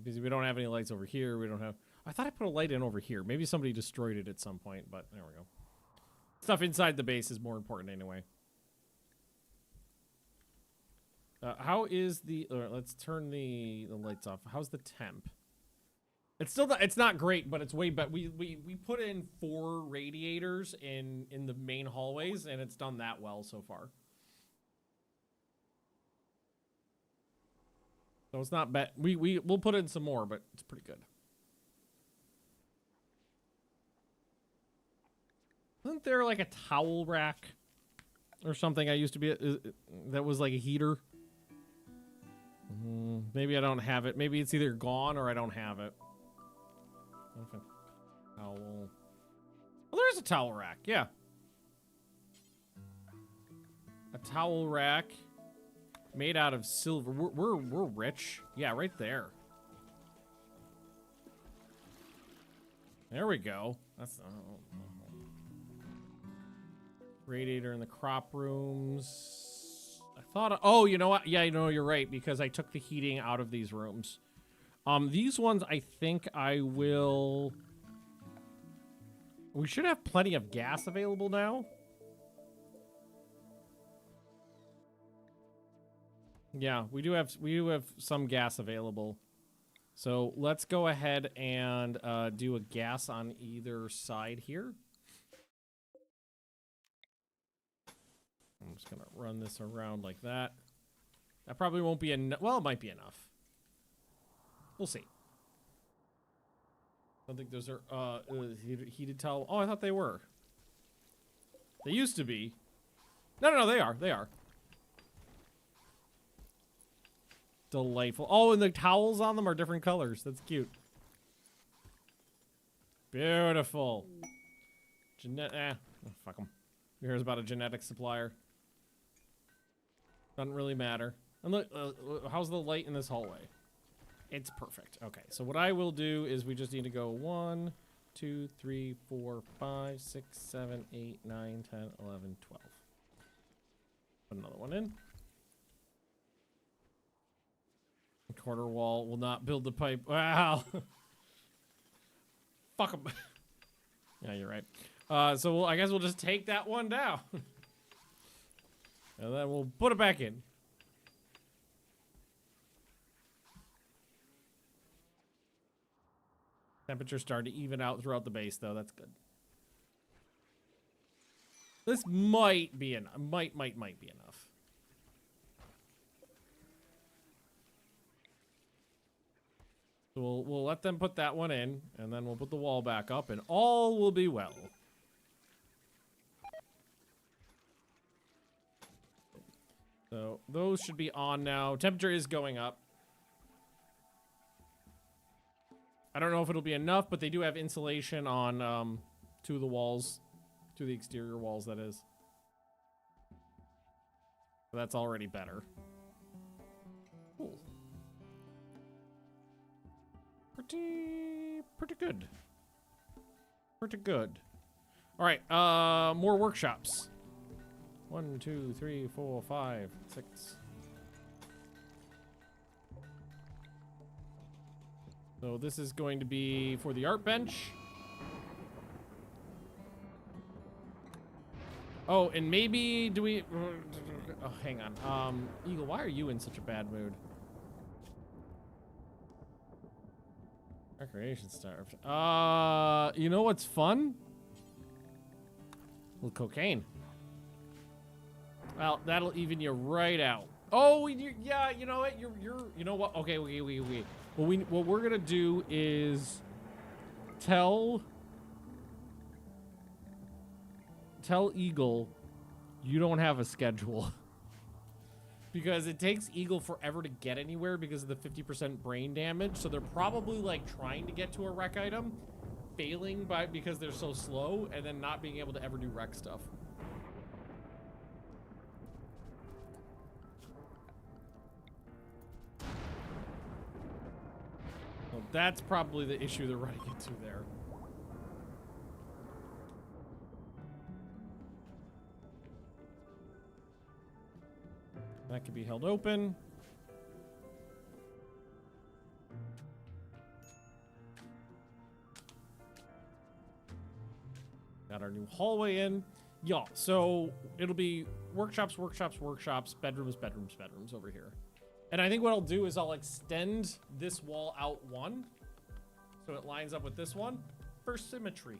We don't have any lights over here. We don't have... I thought I put a light in over here. Maybe somebody destroyed it at some point, but there we go. Stuff inside the base is more important anyway. How is the... let's turn the lights off. How's the temp? It's still not, it's not great, but it's way better. We put in 4 radiators in the main hallways, and it's done that well so far. So it's not bad. We'll put in some more, but it's pretty good. Isn't there like a towel rack or something I used to be that was like a heater? Maybe I don't have it. Maybe it's either gone or I don't have it. Okay. Towel. Oh, there's a towel rack. Yeah. A towel rack made out of silver. We're rich. Yeah, right there. There we go. That's radiator in the crop rooms. I thought. Oh, you know what? Yeah, you know you're right because I took the heating out of these rooms. These ones, I think I will... We should have plenty of gas available now. Yeah, we do have some gas available. So let's go ahead and do a gas on either side here. I'm just gonna run this around like that. That probably won't be enough. Well, it might be enough. We'll see. I don't think those are heated towel. Oh, I thought they were. They used to be. No, they are. They are. Delightful. Oh, and the towels on them are different colors. That's cute. Beautiful. Oh, fuck them. Who cares about a genetic supplier? Doesn't really matter. And look, how's the light in this hallway? It's perfect. Okay, so what I will do is we just need to go 1, 2, 3, 4, 5, 6, 7, 8, 9, 10, 11, 12. Put another one in. Quarter wall will not build the pipe. Wow. Fuck them. Yeah, you're right. So I guess we'll just take that one down. And then we'll put it back in. Temperatures start to even out throughout the base, though. That's good. This might be enough. Might be enough. So we'll let them put that one in, and then we'll put the wall back up, and all will be well. So those should be on now. Temperature is going up. I don't know if it'll be enough, but they do have insulation on 2 of the walls. 2 of the exterior walls, that is. So that's already better. Cool. Pretty good. Pretty good. All right, more workshops. 1, 2, 3, 4, 5, 6. So this is going to be for the art bench. Oh, and maybe do we... Oh, hang on. Eagle, why are you in such a bad mood? Recreation starved. You know what's fun? A little cocaine. Well, that'll even you right out. Oh, yeah, you know what? You know what? Okay, wait. What we're gonna do is tell Eagle you don't have a schedule. Because it takes Eagle forever to get anywhere because of the 50% brain damage. So they're probably like trying to get to a rec item, failing because they're so slow, and then not being able to ever do rec stuff. Well, that's probably the issue they're running into there. That could be held open. Got our new hallway in. Yeah, so it'll be workshops, bedrooms over here. And I think what I'll do is I'll extend this wall out 1. So it lines up with this one for symmetry.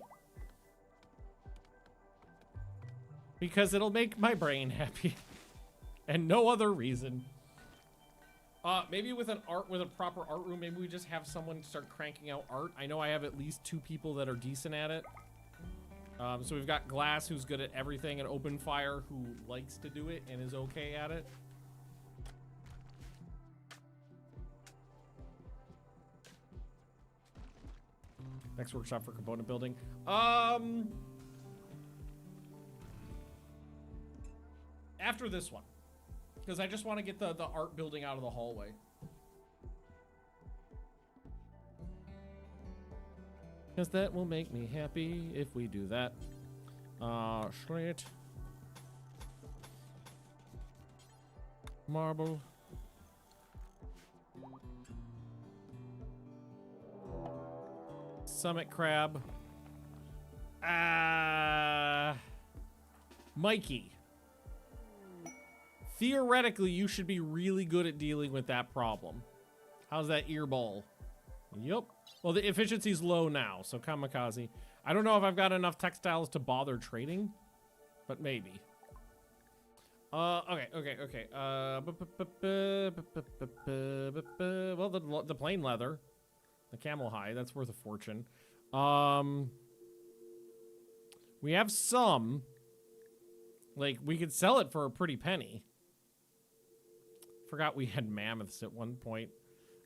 Because it'll make my brain happy. And no other reason. Maybe with a proper art room, maybe we just have someone start cranking out art. I know I have at least 2 people that are decent at it. So we've got Glass, who's good at everything, and Open Fire, who likes to do it and is okay at it. Next workshop for component building. After this one. Because I just want to get the art building out of the hallway. Because that will make me happy if we do that. Slate. Marble. Summit Crab. Mikey. Theoretically, you should be really good at dealing with that problem. How's that ear ball? Yup. Well, the efficiency's low now, so Kamikaze. I don't know if I've got enough textiles to bother trading, but maybe. Okay. Well, the plain leather, the camel hide, that's worth a fortune. We have some. Like, we could sell it for a pretty penny. Forgot we had mammoths at one point.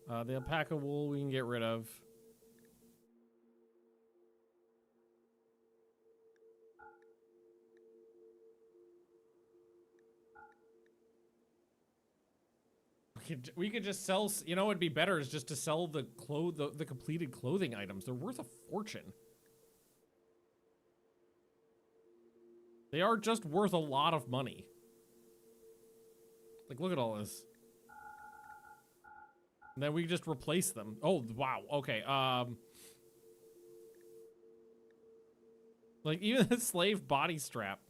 The alpaca wool we can get rid of. We could just sell, you know, it'd be better is just to sell the completed clothing items. They're worth a fortune. They are just worth a lot of money. Like, look at all this. And then we just replace them. Oh, wow. Okay. Like, even the slave body strap.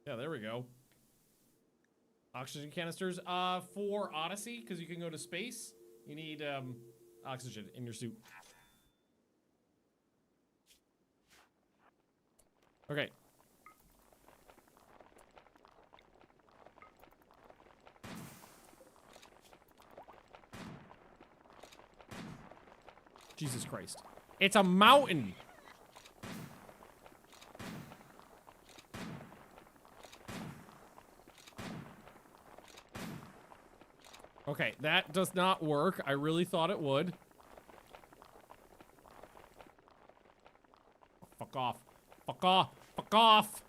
Yeah, there we go. Oxygen canisters. For Odyssey, because you can go to space, you need oxygen in your suit. Okay. Jesus Christ. It's a mountain. Okay, that does not work. I really thought it would. Fuck off. Fuck off. Fuck off.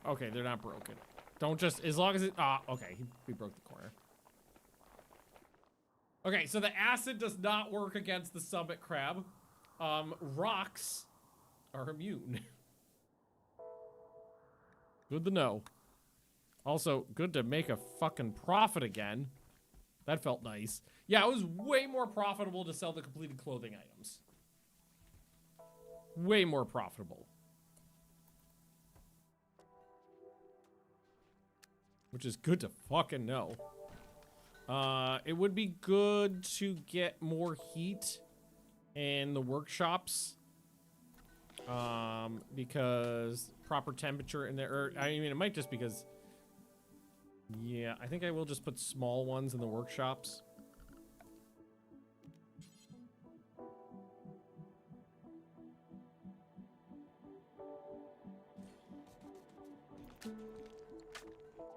Okay, they're not broken. Don't just, as long as it, okay, we broke the corner. Okay, so the acid does not work against the summit crab. Rocks are immune. Good to know. Also, good to make a fucking profit again. That felt nice. Yeah, it was way more profitable to sell the completed clothing items. Way more profitable. Which is good to fucking know. It would be good to get more heat in the workshops. Because proper temperature in there, or, I mean, it might just because... Yeah, I think I will just put small ones in the workshops.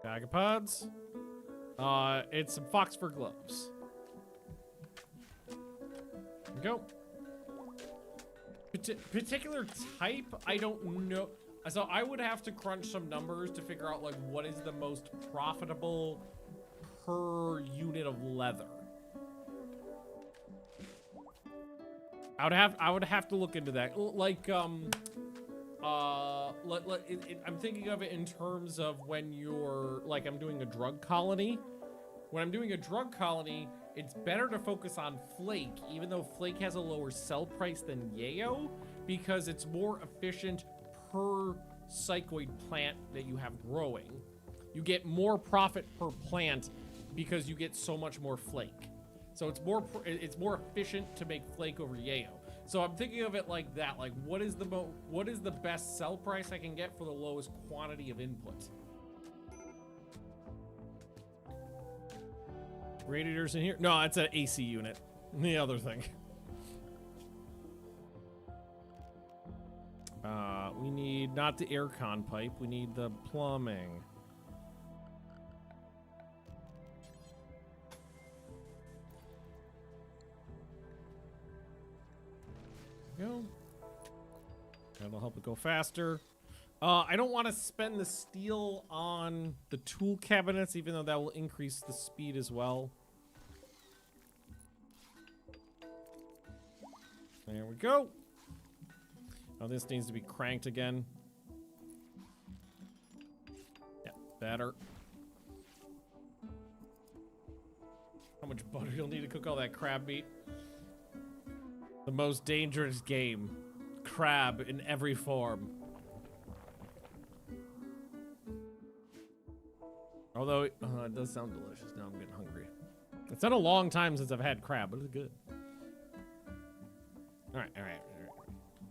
Bag of pods. It's some fox fur gloves. There we go. Particular type, I don't know. So I would have to crunch some numbers to figure out like what is the most profitable per unit of leather. I would have to look into that. Like I'm thinking of it in terms of when you're like I'm doing a drug colony. When I'm doing a drug colony, it's better to focus on flake, even though flake has a lower sell price than yayo, because it's more efficient per psychoid plant that you have growing. you get more profit per plant because you get so much more flake. So it's more efficient to make flake over yayo. So I'm thinking of it like that. Like, what is the best sell price I can get for the lowest quantity of input? Radiators in here? No, it's an AC unit. The other thing. We need not the aircon pipe. We need the plumbing. Go. That'll help it go faster. I don't want to spend the steel on the tool cabinets, even though that will increase the speed as well. There we go. Oh, this needs to be cranked again. Yeah, better. How much butter you'll need to cook all that crab meat? The most dangerous game. Crab in every form. Although, it does sound delicious. Now I'm getting hungry. It's been a long time since I've had crab, but it's good. Alright.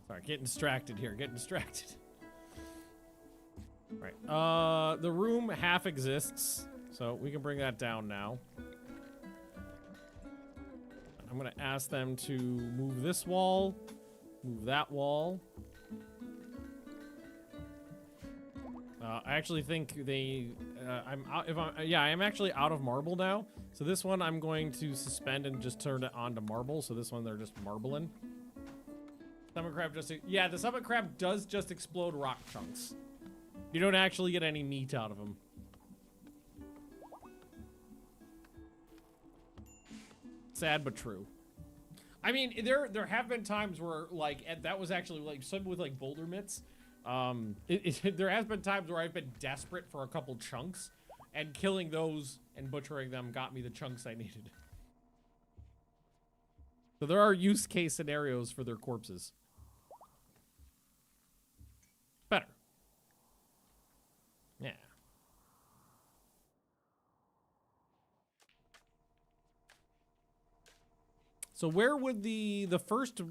Sorry, getting distracted here. Getting distracted. Alright. The room half exists, so we can bring that down now. I'm gonna ask them to move this wall, move that wall. I actually think they, I am actually out of marble now. So this one I'm going to suspend and just turn it on to marble. So this one they're just marbling. Summit crab yeah, the summit crab does just explode rock chunks. You don't actually get any meat out of them. Sad but true. I mean, there have been times where like that was actually like some with like boulder mitts. There has been times where I've been desperate for a couple chunks, and killing those and butchering them got me the chunks I needed. So there are use case scenarios for their corpses. Better. Yeah. So where would the first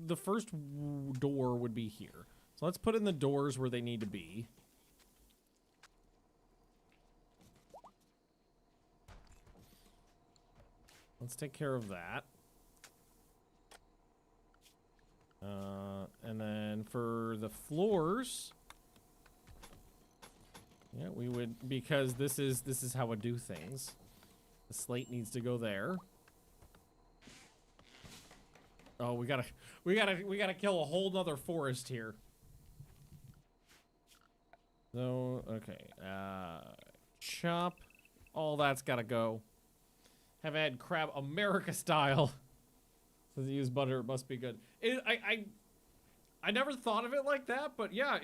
door would be here? So let's put in the doors where they need to be. Let's take care of that. And then for the floors, yeah, we would, because this is how I do things. The slate needs to go there. Oh, we gotta kill a whole nother forest here. So, okay, chop, all that's gotta go. Have had crab America style. Since you use butter, it must be good. I never thought of it like that, but yeah,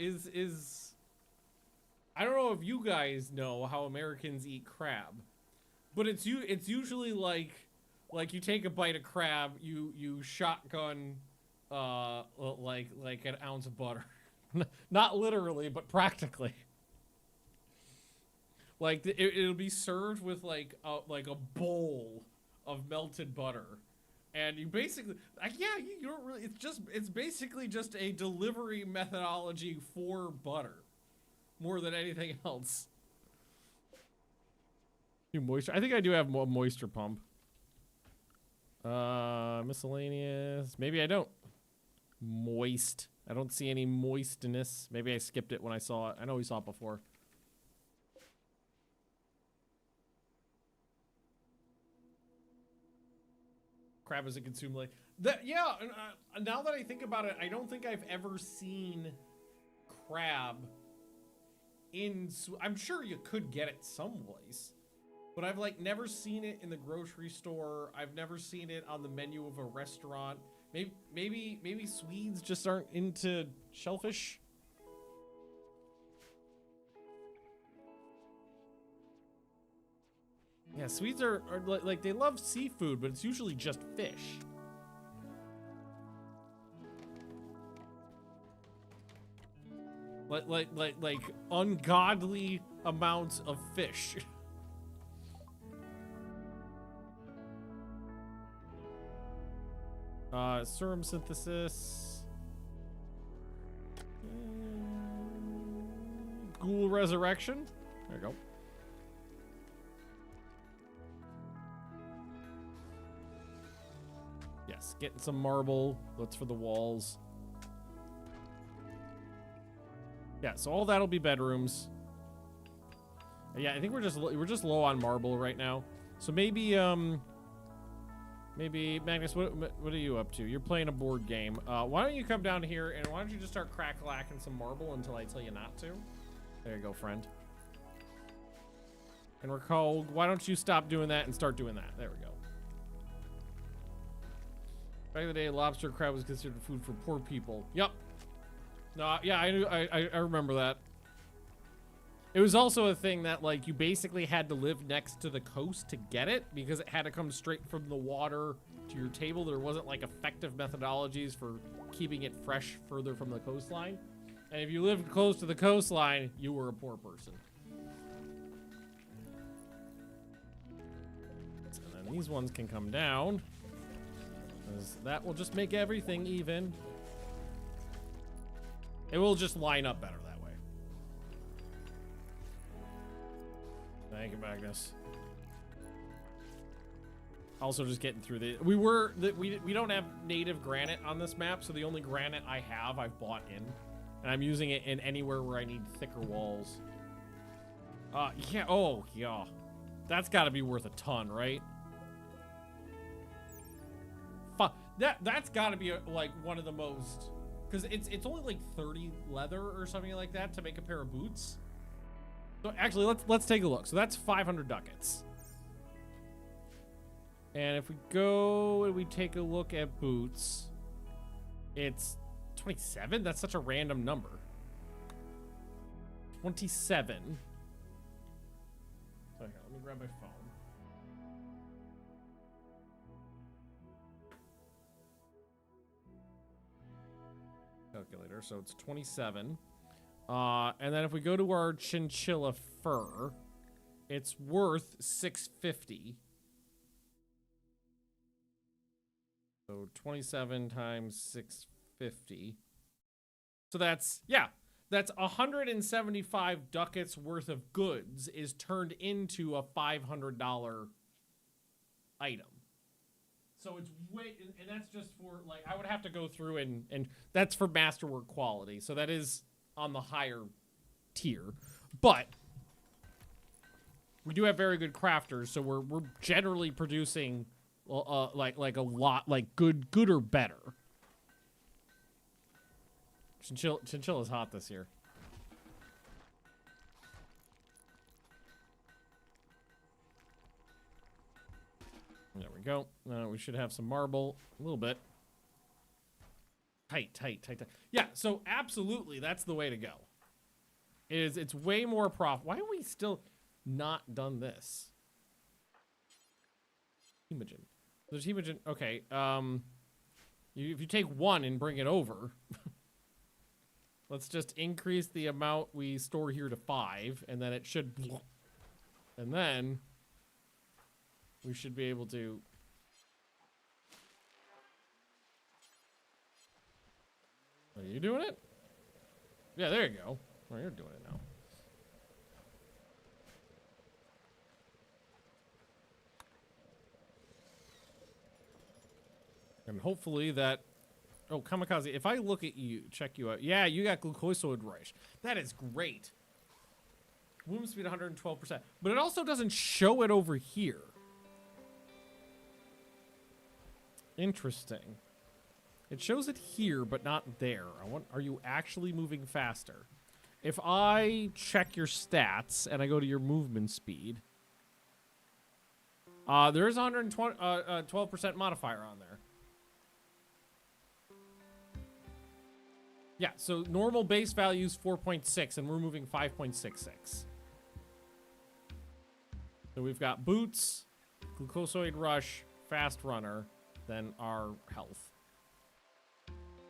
I don't know if you guys know how Americans eat crab, but it's usually like you take a bite of crab, you shotgun like an ounce of butter. Not literally, but practically. Like it'll be served with like a bowl of melted butter, and you basically you don't really. It's basically just a delivery methodology for butter, more than anything else. Moisture. I think I do have a moisture pump. Miscellaneous. Maybe I don't. Moist. I don't see any moistness. Maybe I skipped it when I saw it. I know we saw it before. Crab is a consumed like that. Yeah. Now that I think about it, I don't think I've ever seen crab in. I'm sure you could get it someplace, but I've like never seen it in the grocery store. I've never seen it on the menu of a restaurant. Maybe Swedes just aren't into shellfish. Yeah, Swedes are like they love seafood, but it's usually just fish. Like ungodly amounts of fish. Serum synthesis. Ghoul resurrection. There you go. Yes, getting some marble. That's for the walls. Yeah, so all that'll be bedrooms. Yeah, I think we're just low on marble right now. So maybe maybe Magnus, what are you up to? You're playing a board game. Why don't you come down here and why don't you just start crack-lacking some marble until I tell you not to? There you go, friend. And recall, why don't you stop doing that and start doing that? There we go. Back in the day, lobster crab was considered food for poor people. Yep. No, yeah, I remember that. It was also a thing that, like, you basically had to live next to the coast to get it because it had to come straight from the water to your table. There wasn't, like, effective methodologies for keeping it fresh further from the coastline. And if you lived close to the coastline, you were a poor person. And then these ones can come down. 'Cause that will just make everything even. It will just line up better that way. Thank you, Magnus. Also, just getting through the... We don't have native granite on this map, so the only granite I have, I've bought in. And I'm using it in anywhere where I need thicker walls. Yeah, oh, yeah. That's got to be worth a ton, right? That's got to be, like, one of the most... Because it's only, like, 30 leather or something like that to make a pair of boots. So, actually, let's take a look. So, that's 500 ducats. And if we go and we take a look at boots, it's 27? That's such a random number. 27. So, here, let me grab my phone. Calculator, so it's 27. And then if we go to our chinchilla fur, it's worth 650. So 27 times 650. So that's, yeah, that's 175 ducats worth of goods is turned into a $500 item. So it's way, and that's just for, like, I would have to go through and that's for masterwork quality. So that is on the higher tier. But we do have very good crafters, so we're generally producing like a lot, like good or better. Chinchilla's hot this year. There we go. We should have some marble. A little bit. Tight. Yeah, so absolutely, that's the way to go. It's way more profit. Why have we still not done this? Hemogen. There's hemogen. Okay, if you take one and bring it over, let's just increase the amount we store here to 5, and then it should... And then... we should be able to... Are you doing it? Yeah, there you go. Oh, you're doing it now. And hopefully that... Oh, Kamikaze, if I look at you, check you out. Yeah, you got glucosid rush. That is great. Movement speed 112%. But it also doesn't show it over here. Interesting. It shows it here, but not there. Are you actually moving faster? If I check your stats and I go to your movement speed, there is a 12% modifier on there. Yeah, so normal base value is 4.6, and we're moving 5.66. So we've got boots, glucosid rush, fast runner, then our health.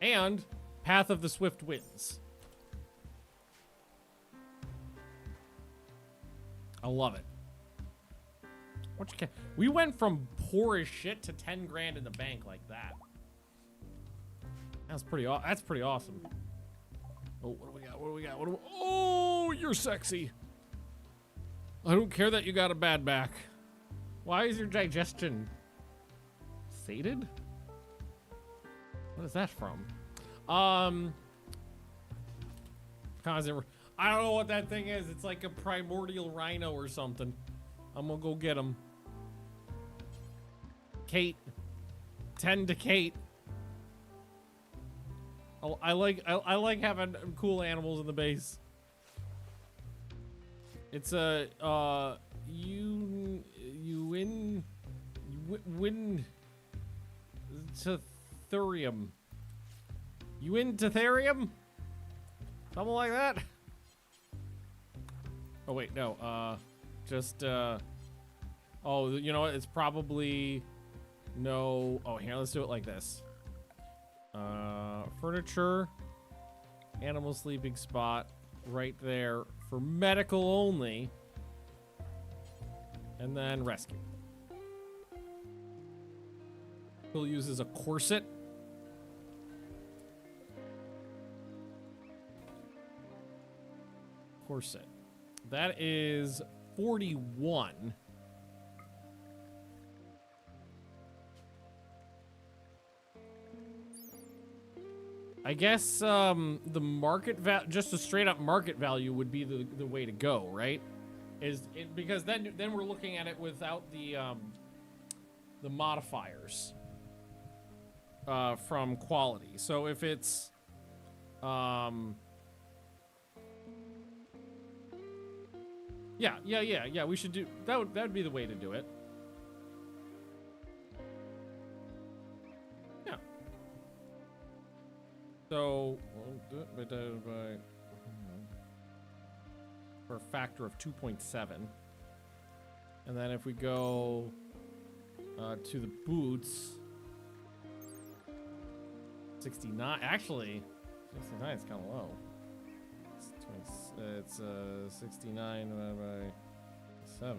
And Path of the Swift Winds. I love it. We went from poor as shit to 10 grand in the bank like that. That's pretty awesome. Oh, what do we got? What do we got? Oh, you're sexy. I don't care that you got a bad back. Why is your digestion sated? What is that from? I don't know what that thing is. It's like a primordial rhino or something. I'm gonna go get him. Kate. 10 to Kate. Oh, I like having cool animals in the base. It's a Tetherium. You in Tetherium? Something like that? Oh wait, no, oh, you know what, it's probably no, oh, here, let's do it like this. Furniture, animal sleeping spot, right there for medical only, and then rescue. We'll use as a corset. Corset. That is 41. I guess the market value, just a straight up market value would be the way to go, right? Because then we're looking at it without the modifiers from quality. So if it's yeah, we should do that. Would be the way to do it. Yeah. So we'll do it by for a factor of 2.7, and then if we go to the boots, 69. Actually, 69 is kind of low. It's 69 divided by 7,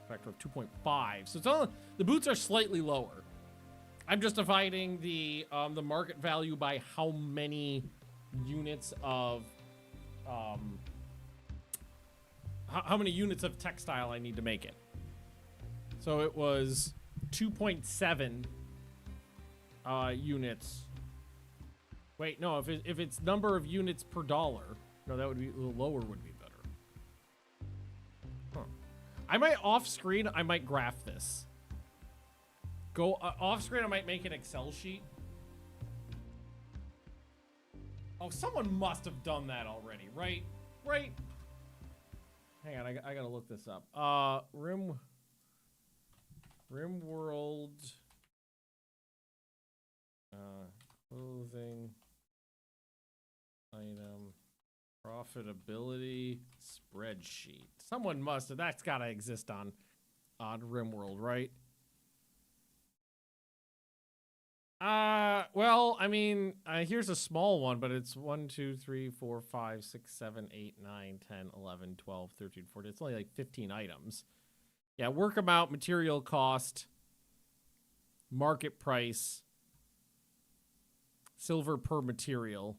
factor of 2.5. So it's all, the boots are slightly lower. I'm just dividing the market value by how many units of how many units of textile I need to make it. So it was 2.7 units. Wait, no, if it's number of units per dollar. No, that would be a little lower, would be better. Huh. I might off screen, I might graph this. Go off screen, I might make an Excel sheet. Oh, someone must have done that already, right? Right? Hang on, I gotta look this up. Rimworld. Clothing. Item. Profitability spreadsheet. Someone must have. That's gotta exist on Rimworld, right? Well, I mean, here's a small one, but it's 1, 2, 3, 4, 5, 6, 7, 8, 9, 10, 11, 12, 13, 14. It's only like 15 items. Yeah, work amount, material cost, market price, silver per material.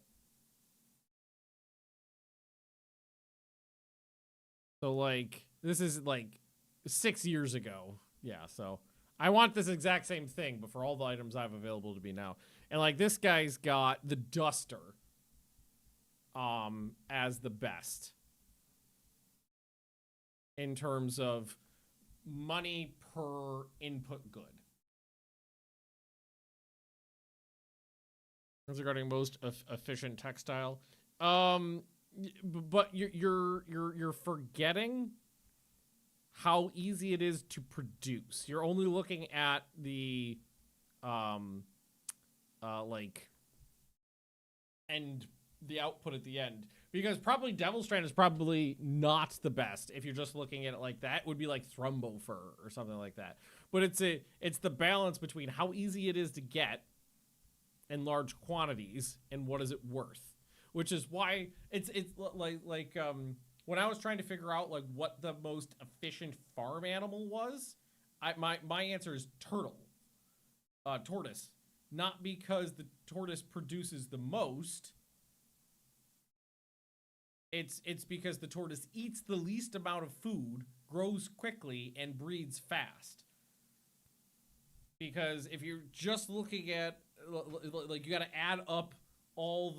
So, like, this is, like, 6 years ago. Yeah, so I want this exact same thing, but for all the items I have available to me now. And, like, this guy's got the duster as the best in terms of money per input good. As regarding most efficient textile. But you're forgetting how easy it is to produce. You're only looking at the like and the output at the end, because probably Devil Strand is probably not the best if you're just looking at it like that. It would be like Thrumbo fur or something like that. But it's the balance between how easy it is to get in large quantities and what is it worth. Which is why it's like when I was trying to figure out like what the most efficient farm animal was, my answer is tortoise. Not because the tortoise produces the most. It's because the tortoise eats the least amount of food, grows quickly, and breeds fast. Because if you're just looking at, like, you got to add up all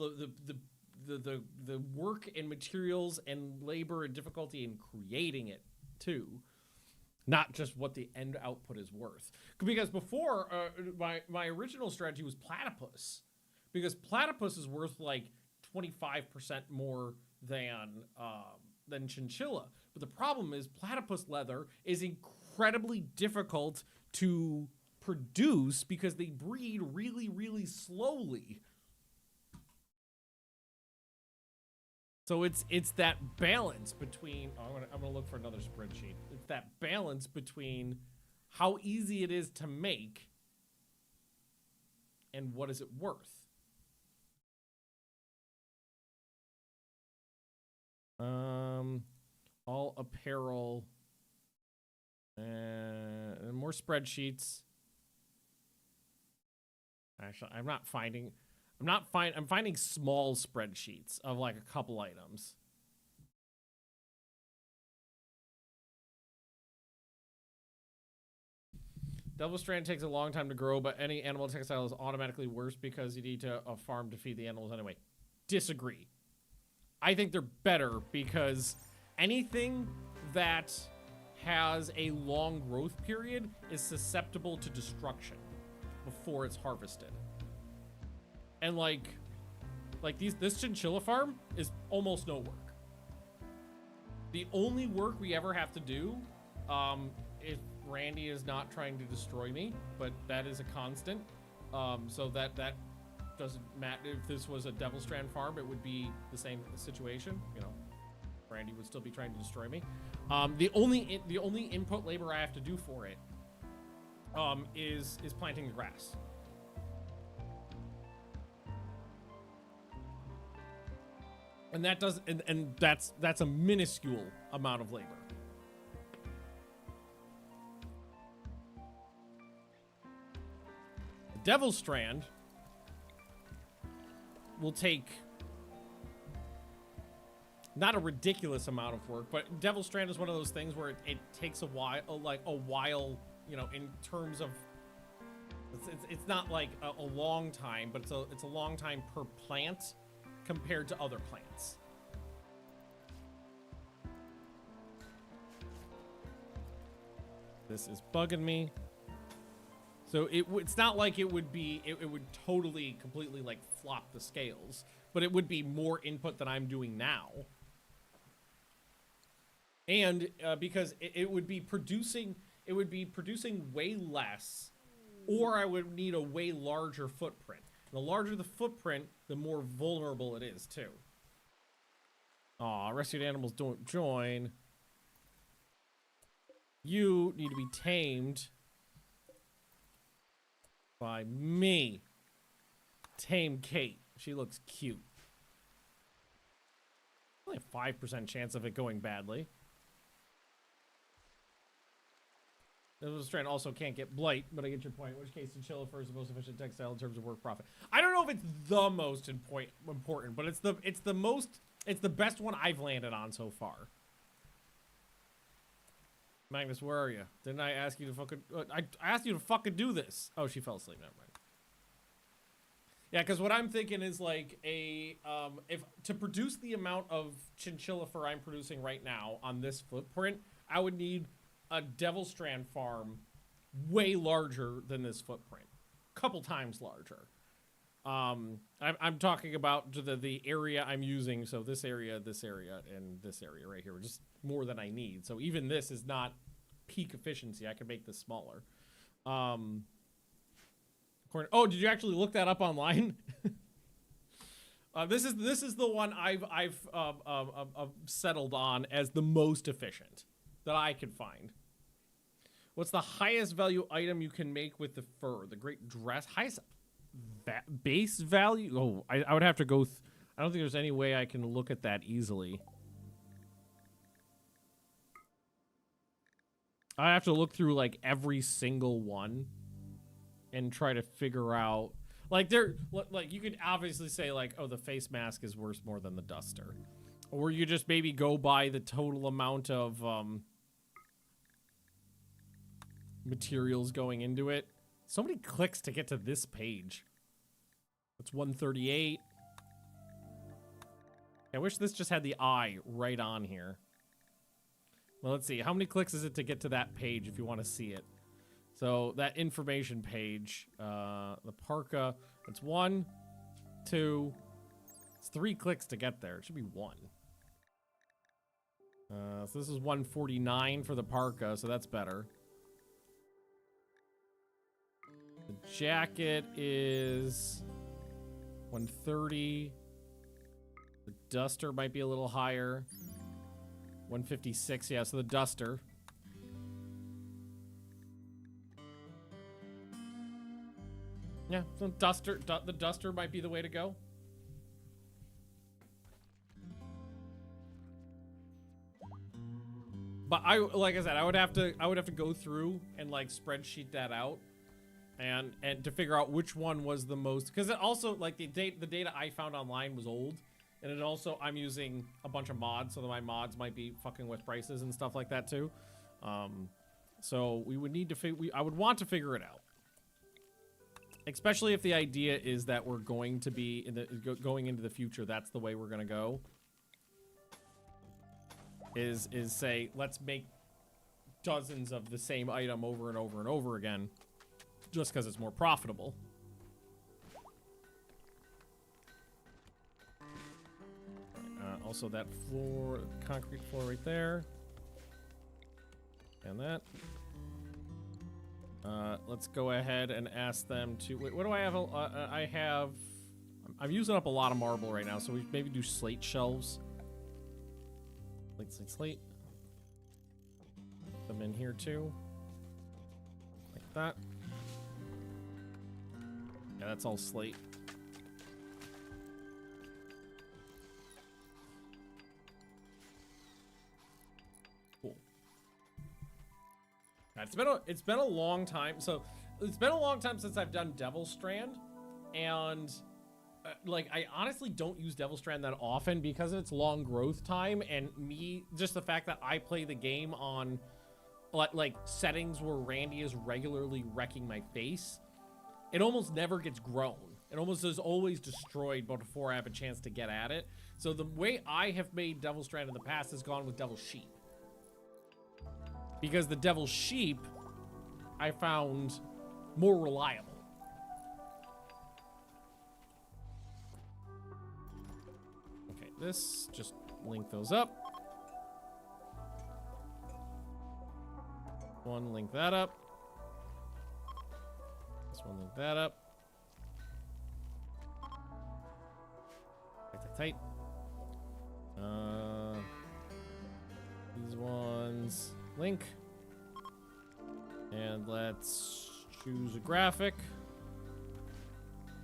the work and materials and labor and difficulty in creating it too, not just what the end output is worth. Because before, my original strategy was platypus, because platypus is worth like 25% more than chinchilla. But the problem is platypus leather is incredibly difficult to produce because they breed really, really slowly. So it's that balance between, I'm gonna look for another spreadsheet. It's that balance between how easy it is to make and what is it worth. All apparel and more spreadsheets. Actually, I'm finding small spreadsheets of like a couple items. Double strand takes a long time to grow, but any animal textile is automatically worse because you need to farm to feed the animals anyway. Disagree. I think they're better because anything that has a long growth period is susceptible to destruction before it's harvested. And like this chinchilla farm is almost no work. The only work we ever have to do, if Randy is not trying to destroy me, but that is a constant. So that doesn't matter. If this was a Devil Strand farm, it would be the same situation. You know, Randy would still be trying to destroy me. The only input labor I have to do for it is planting the grass. And that does, and that's a minuscule amount of labor. The Devil Strand will take not a ridiculous amount of work, but Devil Strand is one of those things where it takes a while, you know, in terms of it's not like a long time, but it's a long time per plant compared to other plants. This is bugging me. So it's not like it would totally, completely like flop the scales, but it would be more input than I'm doing now. And because it would be producing way less, or I would need a way larger footprint. The larger the footprint, the more vulnerable it is too. Aw, rescued animals don't join. You need to be tamed by me. Tame Kate. She looks cute. Only a 5% chance of it going badly. This strand also can't get blight, but I get your point. In which case, chinchilla fur is the most efficient textile in terms of work profit. I don't know if it's the most important, but it's the best one I've landed on so far. Magnus, where are you? Didn't I ask you to fucking... I asked you to fucking do this. Oh, she fell asleep. Never mind. Yeah, because what I'm thinking is like if to produce the amount of chinchilla fur I'm producing right now on this footprint, I would need a Devil Strand farm way larger than this footprint. Couple times larger. I'm talking about the area I'm using, so this area, and this area right here, just more than I need. So even this is not peak efficiency. I can make this smaller. Oh, did you actually look that up online? This is the one I've settled on as the most efficient that I could find. What's the highest value item you can make with the fur? The great dress. Highest base value? Oh, I would have to go. I don't think there's any way I can look at that easily. I have to look through like every single one and try to figure out like you could obviously say like, oh, the face mask is worth more than the duster, or you just maybe go by the total amount of materials going into it. So many clicks to get to this page. It's 138. I wish this just had the eye right on here. Well, let's see. How many clicks is it to get to that page if you want to see it? So that information page, the parka, it's 1, 2, it's 3 clicks to get there. It should be 1. So this is 149 for the parka, so that's better. The jacket is 130. The duster might be a little higher. 156, yeah, so the duster. Yeah, so the duster might be the way to go. But like I said, I would have to go through and like spreadsheet that out. And to figure out which one was the most, because it also like the data I found online was old, and it also I'm using a bunch of mods, so that my mods might be fucking with prices and stuff like that too. So we would need to I would want to figure it out, especially if the idea is that we're going to be going into the future. That's the way we're gonna go. Is say let's make dozens of the same item over and over and over again. Just because it's more profitable. Also that floor, concrete floor right there. And that. Let's go ahead and ask them to... Wait, what do I have? I'm using up a lot of marble right now, so we maybe do slate shelves. Slate. Put them in here too. Like that. Yeah, that's all slate. Cool. It's been a long time. So it's been a long time since I've done Devil Strand, and like I honestly don't use Devil Strand that often because of its long growth time, and just the fact that I play the game on like settings where Randy is regularly wrecking my face. It almost never gets grown. It almost is always destroyed before I have a chance to get at it. So the way I have made Devil Strand in the past has gone with Devil Sheep. Because the Devil Sheep, I found more reliable. Okay, this, just link those up. One, link that up. One, link that up. Tight. These ones link. And let's choose a graphic.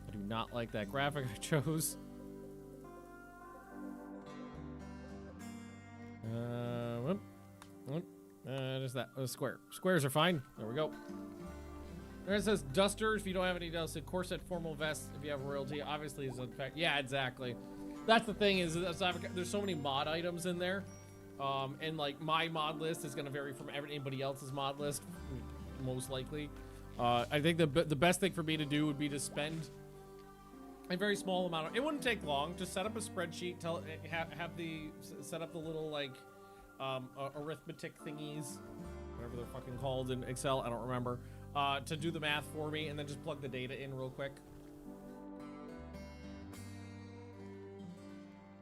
I do not like that graphic I chose. Just that. Square. Squares are fine. There we go. There it says duster if you don't have any else. Corset, formal vest if you have royalty. Obviously, is in fact. Yeah, exactly. That's the thing is there's so many mod items in there, and like my mod list is gonna vary from anybody else's mod list, most likely. I think the best thing for me to do would be to spend a very small amount of. It wouldn't take long. Just set up a spreadsheet. Set up the little like arithmetic thingies, whatever they're fucking called in Excel. I don't remember. To do the math for me, and then just plug the data in real quick.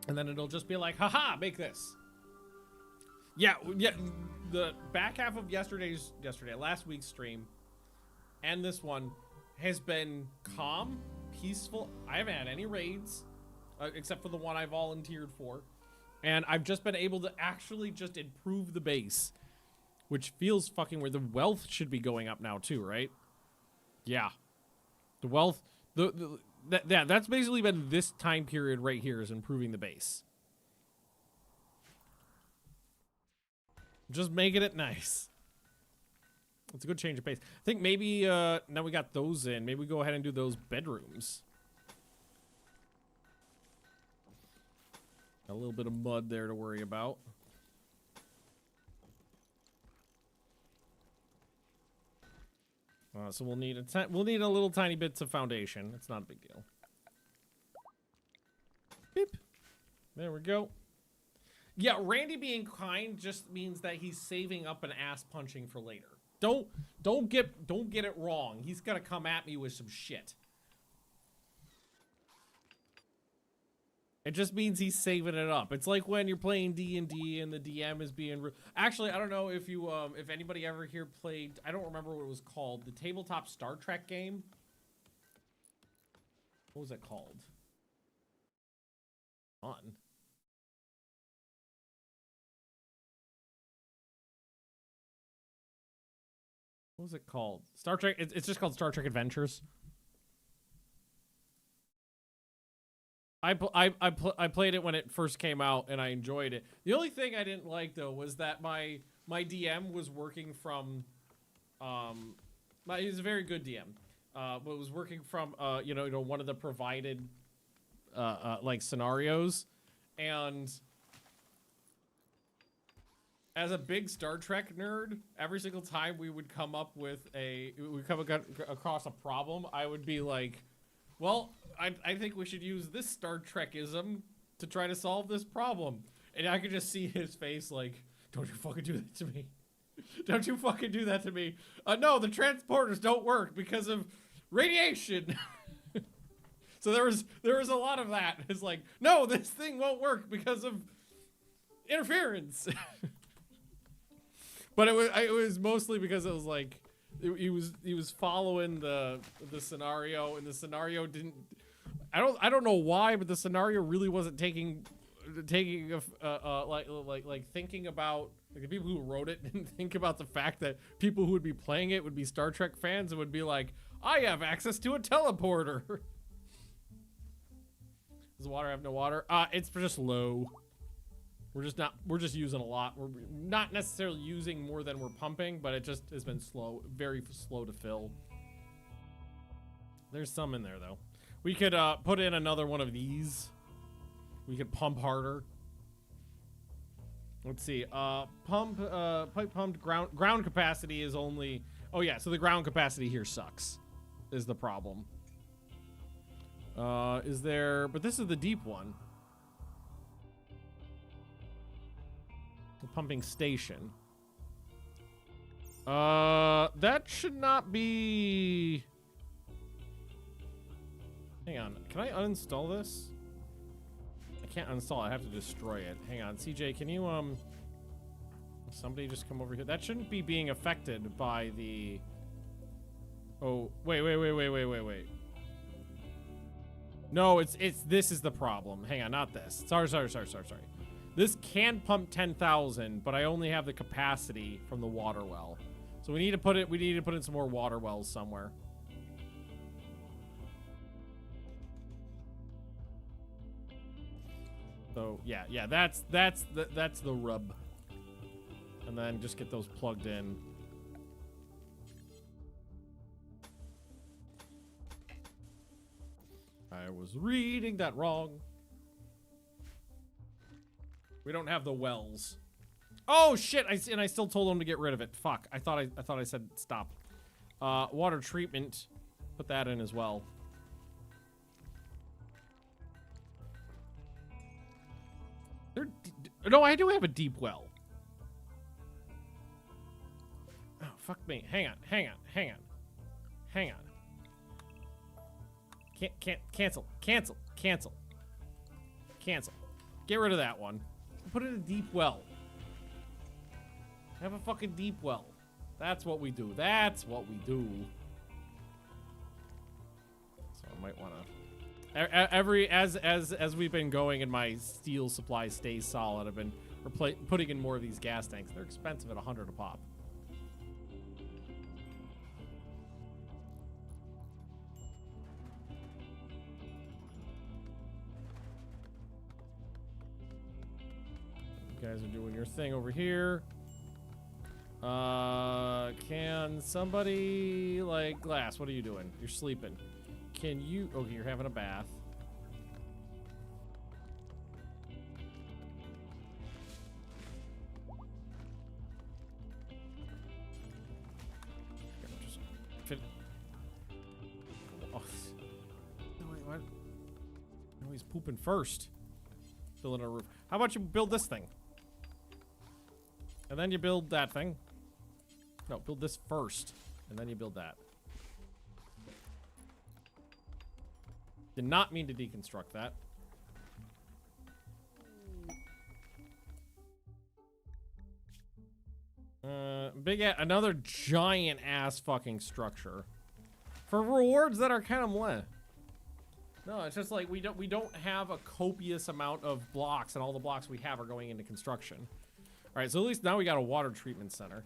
And then it'll just be like, haha, make this. Yeah, the back half of last week's stream, and this one has been calm, peaceful. I haven't had any raids, except for the one I volunteered for. And I've just been able to actually just improve the base. Which feels fucking weird. The wealth should be going up now too, right? Yeah. The wealth, that's basically been this time period right here is improving the base. Just making it nice. It's a good change of pace. I think maybe now we got those in. Maybe we go ahead and do those bedrooms. A little bit of mud there to worry about. So we'll need a little tiny bits of foundation. It's not a big deal. Beep. There we go. Yeah, Randy being kind just means that he's saving up an ass punching for later. Don't get it wrong. He's gonna come at me with some shit. It just means he's saving it up. It's like when you're playing D&D and the DM is being actually, I don't know if you if anybody ever here played, I don't remember what it was called, the tabletop Star Trek game. What was it called? Fun. What was it called? Star Trek. It's just called Star Trek Adventures. I played it when it first came out and I enjoyed it. The only thing I didn't like though was that my DM was working from he's a very good DM, but was working from you know one of the provided like scenarios, and as a big Star Trek nerd, every single time we would come up with across a problem, I would be like, well, I think we should use this Star Trekism to try to solve this problem. And I could just see his face like, don't you fucking do that to me. Don't you fucking do that to me. No, the transporters don't work because of radiation. So there was a lot of that. It's like, no, this thing won't work because of interference. But it was mostly because it was like he was following the scenario, and the scenario didn't. I don't know why, but the scenario really wasn't taking like thinking about, like, the people who wrote it didn't think about the fact that people who would be playing it would be Star Trek fans and would be like, I have access to a teleporter. Does the water have no water? It's just low. We're just using a lot. We're not necessarily using more than we're pumping, but it just has been slow, very slow to fill. There's some in there though. We could put in another one of these. We could pump harder. Let's see. Pipe pumped ground capacity is only. Oh yeah, so the ground capacity here sucks, is the problem. Is there? But this is the deep one. The pumping station. That should not be. Hang on. Can I uninstall this? I can't uninstall it. I have to destroy it. Hang on. CJ, can you, somebody just come over here? That shouldn't be being affected by the... Oh, wait. No, this is the problem. Hang on, not this. Sorry. This can pump 10,000, but I only have the capacity from the water well. So we need to put in some more water wells somewhere. So yeah, that's the rub. And then just get those plugged in. I was reading that wrong. We don't have the wells. Oh shit! I still told them to get rid of it. Fuck! I thought I said stop. Water treatment. Put that in as well. No, I do have a deep well. Oh, fuck me. Hang on. Cancel. Get rid of that one. Put in a deep well. Have a fucking deep well. That's what we do. So I might want to... As we've been going and my steel supply stays solid, I've been putting in more of these gas tanks. They're expensive at 100 a pop. You guys are doing your thing over here. Can somebody, like, Glass, what are you doing? You're sleeping. Can you, okay, you're having a bath. Just fit. Oh. No, wait, what? No, he's pooping first. Building a roof. How about you build this thing? And then you build that thing. No, build this first. And then you build that. Did not mean to deconstruct that. Another giant ass fucking structure. For rewards that are kind of meh. No, it's just like we don't have a copious amount of blocks, and all the blocks we have are going into construction. All right, so at least now we got a water treatment center.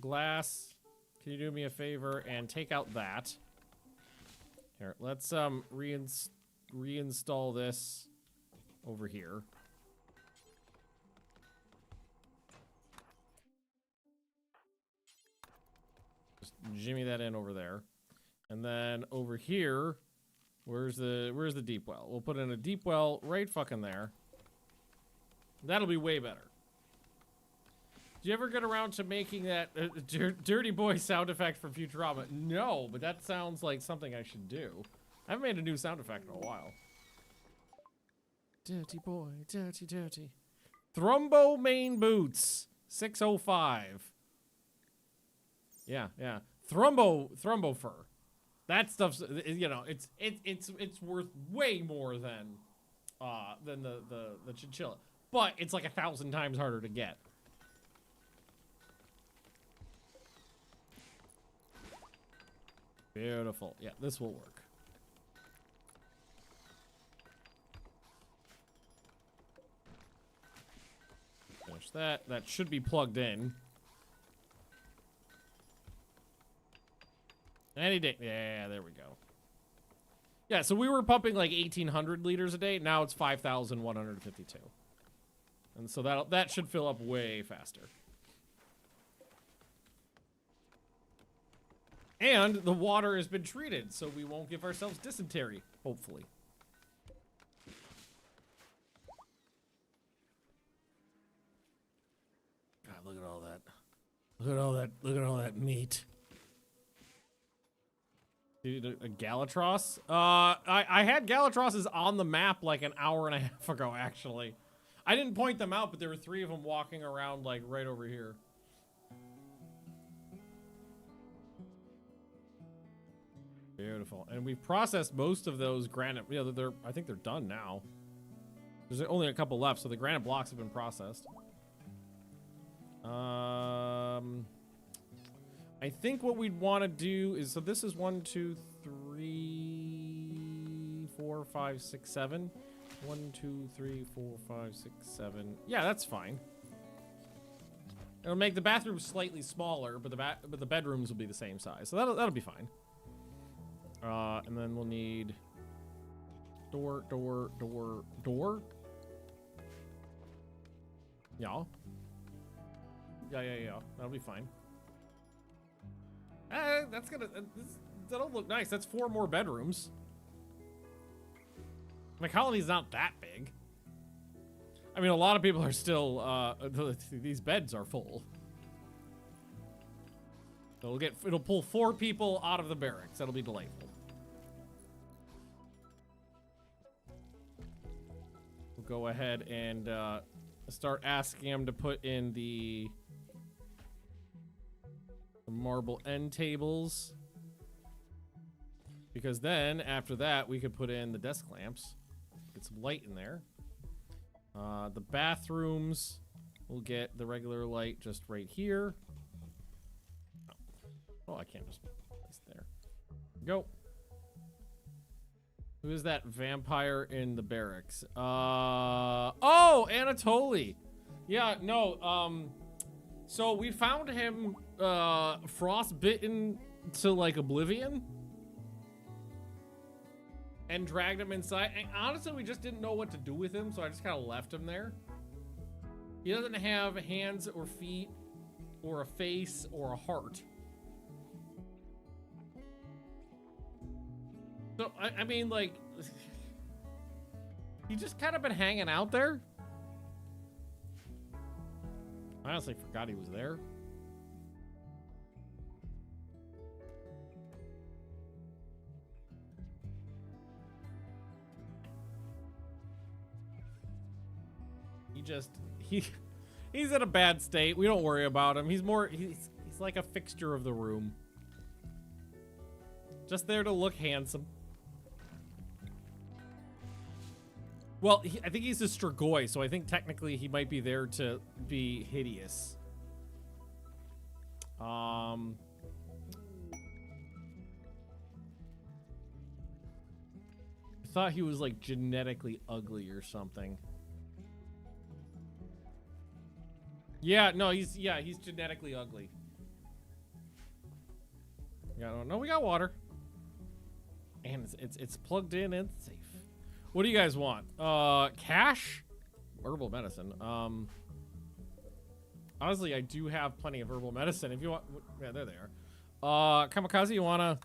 Glass, can you do me a favor and take out that? Here, let's reinstall this over here. Just jimmy that in over there. And then over here, where's the deep well? We'll put in a deep well right fucking there. That'll be way better. Did you ever get around to making that dirty boy sound effect for Futurama? No, but that sounds like something I should do. I haven't made a new sound effect in a while. Dirty boy, dirty, dirty. Thrumbo main boots, 605. Yeah. Thrumbo fur. That stuff's, you know, it's worth way more than the chinchilla, but it's like 1,000 times harder to get. Beautiful. Yeah, this will work. Finish that. That should be plugged in. Any day. Yeah, there we go. Yeah, so we were pumping like 1,800 liters a day. Now it's 5,152. And so that should fill up way faster. And the water has been treated, so we won't give ourselves dysentery, hopefully. God, look at all that. Look at all that. Look at all that meat. Dude, a Galatros? I had Galatros's on the map like an hour and a half ago, actually. I didn't point them out, but there were 3 of them walking around like right over here. Beautiful. And we've processed most of those granite. Yeah, I think they're done now. There's only a couple left, so the granite blocks have been processed. I think what we'd want to do is, so this is 1, 2, 3, 4, 5, 6, 7. 1, 2, 3, 4, 5, 6, 7. Yeah, that's fine. It'll make the bathrooms slightly smaller, but the bedrooms will be the same size. So that'll be fine. And then we'll need door. Yeah. Yeah. That'll be fine. That'll look nice. That's 4 more bedrooms. My colony's not that big. I mean, a lot of people are still, these beds are full. It'll pull 4 people out of the barracks. That'll be delightful. We'll go ahead and start asking him to put in the marble end tables, because then after that we could put in the desk lamps, get some light in there. The bathrooms, we'll get the regular light just right here. Oh, I can't just place there. Go. Who is that vampire in the barracks? Oh, Anatoly. Yeah, no, so we found him frostbitten to like oblivion and dragged him inside, and honestly we just didn't know what to do with him, so I just kind of left him there. He doesn't have hands or feet or a face or a heart. So, I mean, like, he just kind of been hanging out there. I honestly forgot he was there. He's in a bad state. We don't worry about him. He's like a fixture of the room. Just there to look handsome. Well, I think he's a Strigoi, so I think technically he might be there to be hideous. I thought he was like genetically ugly or something. Yeah, no, he's genetically ugly. Yeah, no, we got water. And it's plugged in and safe. What do you guys want? Cash? Herbal medicine. Honestly, I do have plenty of herbal medicine. If you want, yeah, there they are. Kamikaze, you wanna?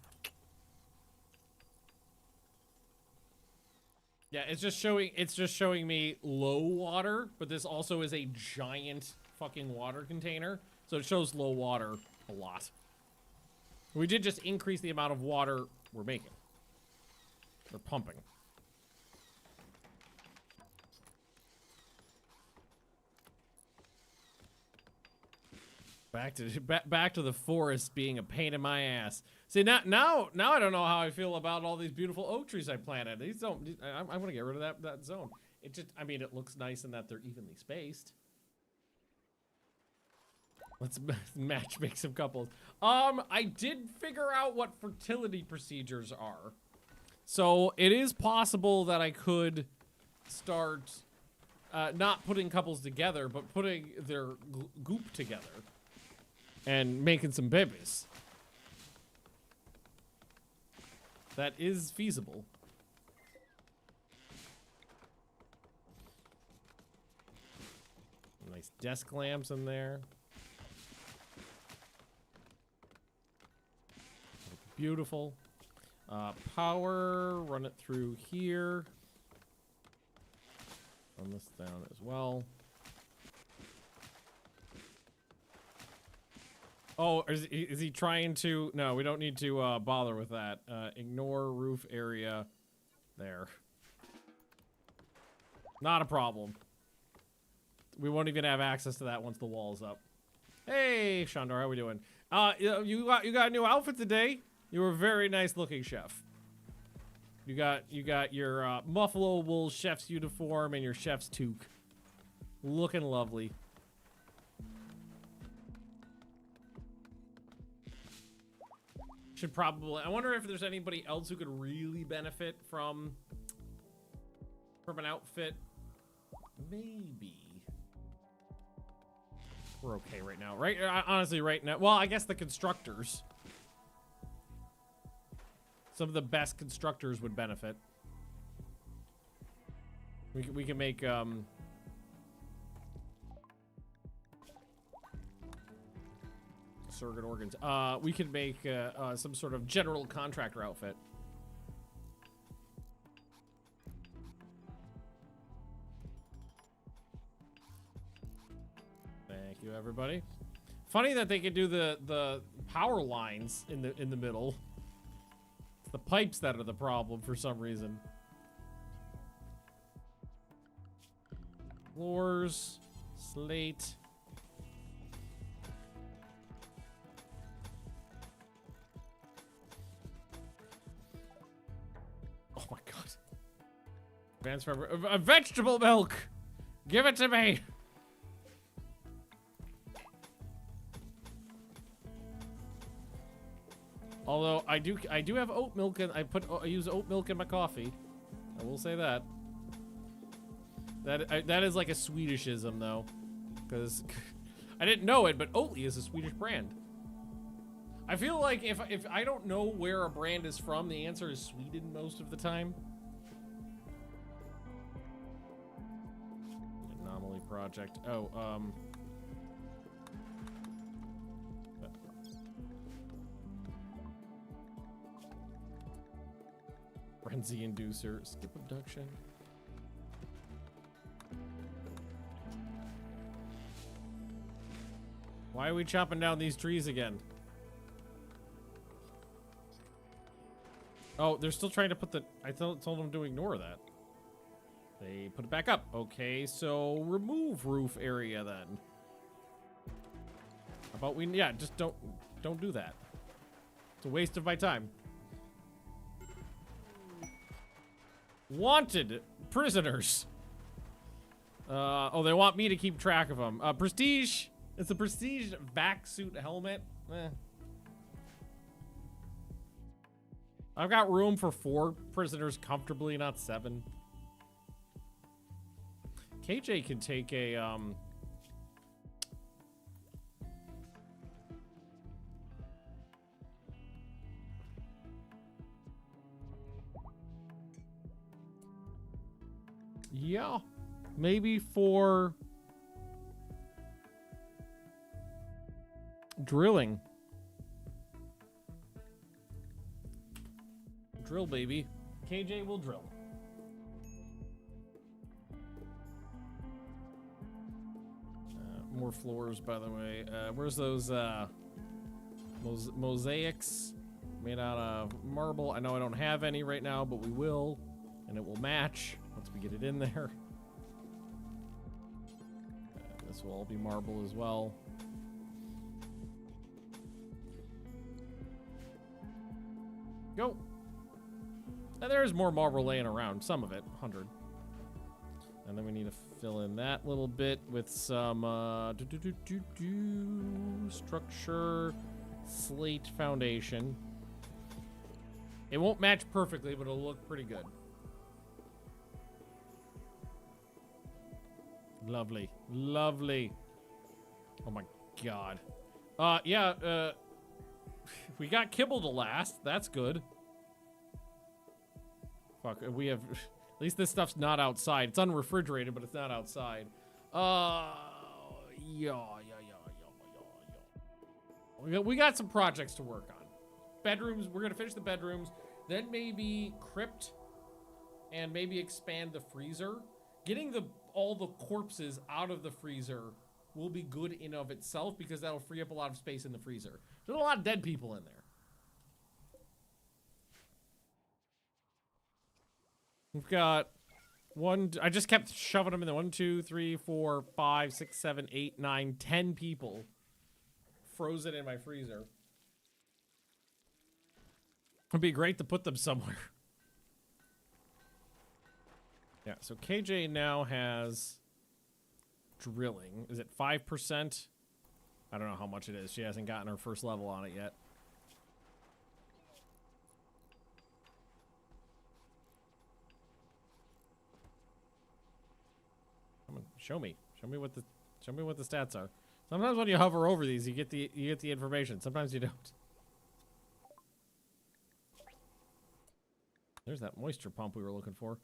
Yeah, it's just showing me low water, but this also is a giant fucking water container, so it shows low water a lot. We did just increase the amount of water we're making. We're pumping. Back to the forest being a pain in my ass. See, now I don't know how I feel about all these beautiful oak trees I planted. These don't. I'm gonna get rid of that zone. It just, I mean, it looks nice in that they're evenly spaced. Let's make some couples. I did figure out what fertility procedures are. So it is possible that I could start not putting couples together, but putting their goop together and making some babies. That is feasible. Nice desk lamps in there. Beautiful. Power, run it through here. Run this down as well. Oh, is he trying to? No, we don't need to bother with that. Ignore roof area. There. Not a problem. We won't even have access to that once the wall's up. Hey, Shandor, how we doing? You got a new outfit today. You were a very nice looking, chef. You got your buffalo wool chef's uniform and your chef's toque. Looking lovely. Should probably. I wonder if there's anybody else who could really benefit from an outfit. Maybe. We're okay right now, right? Honestly, right now. Well, I guess the constructors. Some of the best constructors would benefit. We can make surrogate organs. We could make some sort of general contractor outfit. Thank you, everybody. Funny that they could do the power lines in the middle. It's the pipes that are the problem for some reason. Floors, slate. Oh my god. Advanced vegetable milk. Give it to me. Although I do have oat milk, and I use oat milk in my coffee. I will say that. That is like a Swedishism though, because I didn't know it, but Oatly is a Swedish brand. I feel like if I don't know where a brand is from, the answer is Sweden most of the time. Anomaly project. Oh, frenzy inducer. Skip abduction. Why are we chopping down these trees again? Oh, they're still trying to put the... I told them to ignore that. They put it back up. Okay, so remove roof area then. How about we... Yeah, just don't do that. It's a waste of my time. Wanted prisoners. Oh, they want me to keep track of them. Prestige. It's a prestige vac suit helmet. I've got room for 4 prisoners comfortably, not 7. KJ can take a, yeah, maybe for drilling. Drill, baby. KJ will drill. More floors, by the way. Where's those mosaics made out of marble? I know I don't have any right now, but we will, and it will match once we get it in there. This will all be marble as well. Go. And there's more marble laying around, some of it, 100. And then we need to fill in that little bit with some structure, slate foundation. It won't match perfectly, but it'll look pretty good. Lovely, lovely. Oh my god. Yeah, we got kibble to last. That's good. Fuck, we have... At least this stuff's not outside. It's unrefrigerated, but it's not outside. We got some projects to work on. Bedrooms, we're gonna finish the bedrooms. Then maybe crypt. And maybe expand the freezer. Getting all the corpses out of the freezer will be good in of itself because that'll free up a lot of space in the freezer. There's a lot of dead people in there. We've got I just kept shoving them in there. 1, 2, 3, 4, 5, 6, 7, 8, 9, 10 people frozen in my freezer. It'd be great to put them somewhere. Yeah, so KJ now has drilling. Is it 5%? I don't know how much it is. She hasn't gotten her first level on it yet. Come on, show me what the stats are. Sometimes when you hover over these, you get the information. Sometimes you don't. There's that moisture pump we were looking for.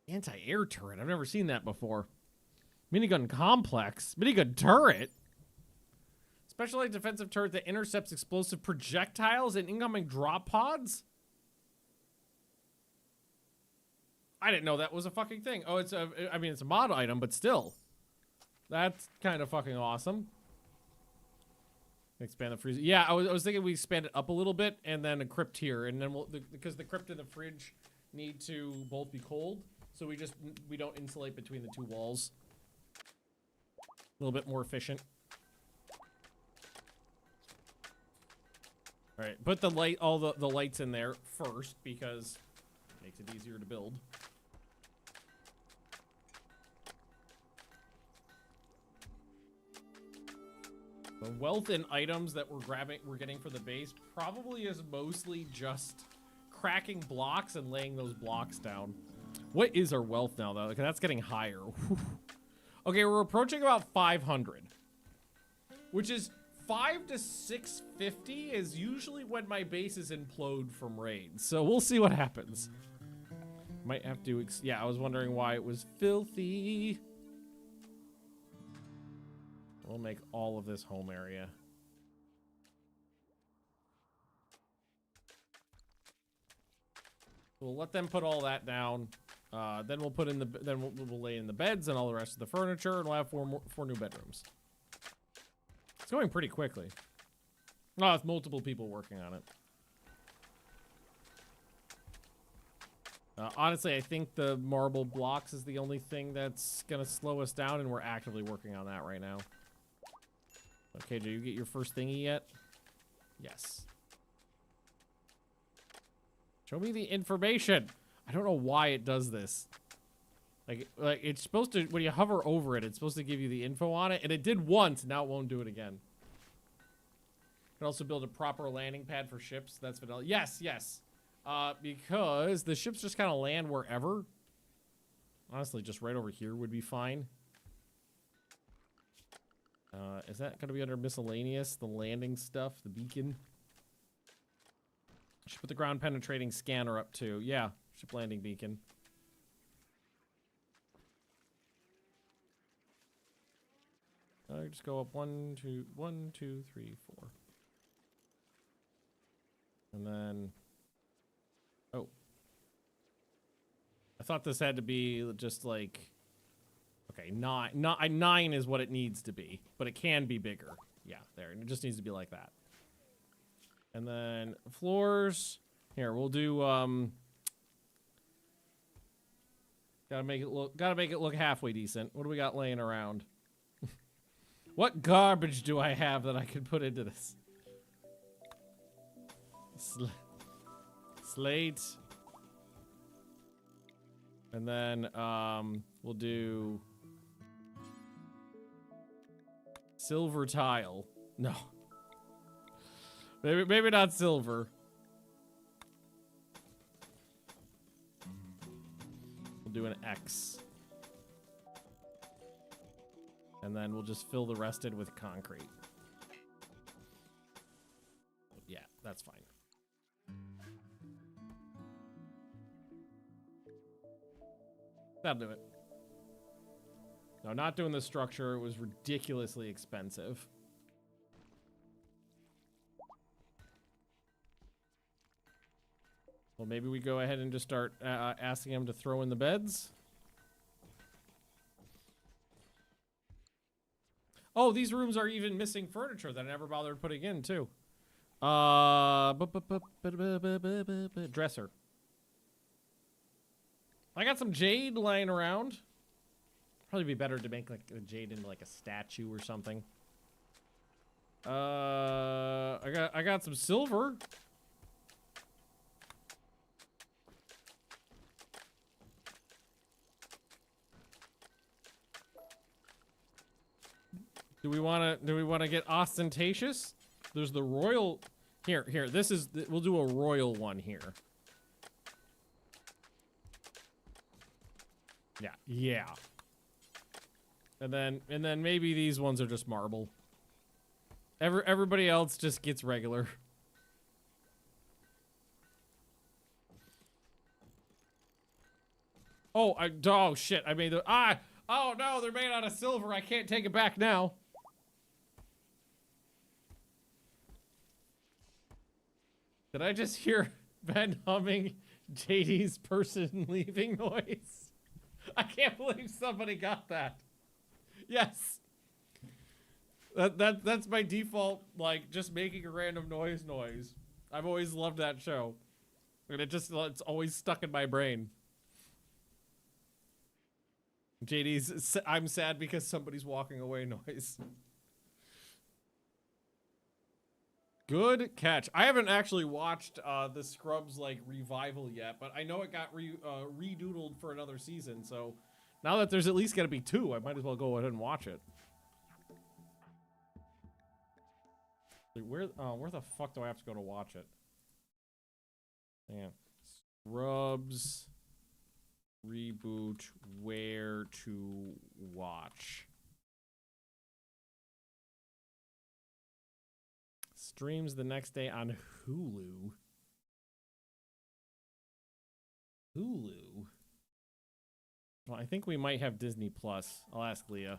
Anti-air turret. I've never seen that before. Minigun complex. Minigun turret. Specialized defensive turret that intercepts explosive projectiles and incoming drop pods. I didn't know that was a fucking thing. Oh, it's I mean, it's a mod item, but still. That's kind of fucking awesome. Expand the freezer. Yeah, I was thinking we expand it up a little bit and then a crypt here. And then because the crypt and the fridge need to both be cold. So we don't insulate between the two walls. A little bit more efficient. All right, put the lights in there first because it makes it easier to build. The wealth in items that we're getting for the base probably is mostly just cracking blocks and laying those blocks down. What is our wealth now, though? Because that's getting higher. Okay, we're approaching about 500. Which is 5 to 650 is usually when my bases implode from raids. So we'll see what happens. Might have to... yeah, I was wondering why it was filthy. We'll make all of this home area. We'll let them put all that down. Then we'll put in the we'll lay in the beds and all the rest of the furniture, and we'll have four new bedrooms. It's going pretty quickly. Oh, it's multiple people working on it. Honestly, I think the marble blocks is the only thing that's gonna slow us down, and we're actively working on that right now. Okay, do you get your first thingy yet? Yes. Show me the information. I don't know why it does this. Like it's supposed to, when you hover over it, it's supposed to give you the info on it, and it did once, now it won't do it again. You can also build a proper landing pad for ships. That's vanilla. Yes, yes. Because the ships just kind of land wherever. Honestly, just right over here would be fine. Is that going to be under miscellaneous? The landing stuff, the beacon? Should put the ground penetrating scanner up too. Yeah, ship landing beacon. Just go up 1, 2, 1, 2, 3, 4. And then, oh, I thought this had to be just like, okay, 9 is what it needs to be, but it can be bigger. Yeah, there, it just needs to be like that. And then floors. Here, we'll do gotta make it look halfway decent. What do we got laying around? What garbage do I have that I could put into this? Slate. And then we'll do silver tile. No. Maybe not silver. We'll do an X. And then we'll just fill the rest in with concrete. Yeah, that's fine. That'll do it. No, not doing the structure. It was ridiculously expensive. Well, maybe we go ahead and just start asking him to throw in the beds. Oh, these rooms are even missing furniture that I never bothered putting in, too. Dresser. I got some jade lying around. Probably be better to make like a jade into like a statue or something. I got some silver. Do we want to get ostentatious? There's the royal here. This is we'll do a royal one here. Yeah. And then maybe these ones are just marble. Everybody else just gets regular. Oh shit, I made the oh no, they're made out of silver. I can't take it back now. Did I just hear Ben humming JD's person leaving noise? I can't believe somebody got that. Yes. That's my default, like, just making a random noise. I've always loved that show. And it's always stuck in my brain. JD's I'm sad because somebody's walking away noise. Good catch. I haven't actually watched the Scrubs like revival yet, but I know it got redoodled for another season. So now that there's at least got to be 2, I might as well go ahead and watch it. Wait, where the fuck do I have to go to watch it? Yeah, Scrubs reboot. Where to watch? Streams the next day on Hulu. Well, I think we might have Disney Plus. I'll ask Leah.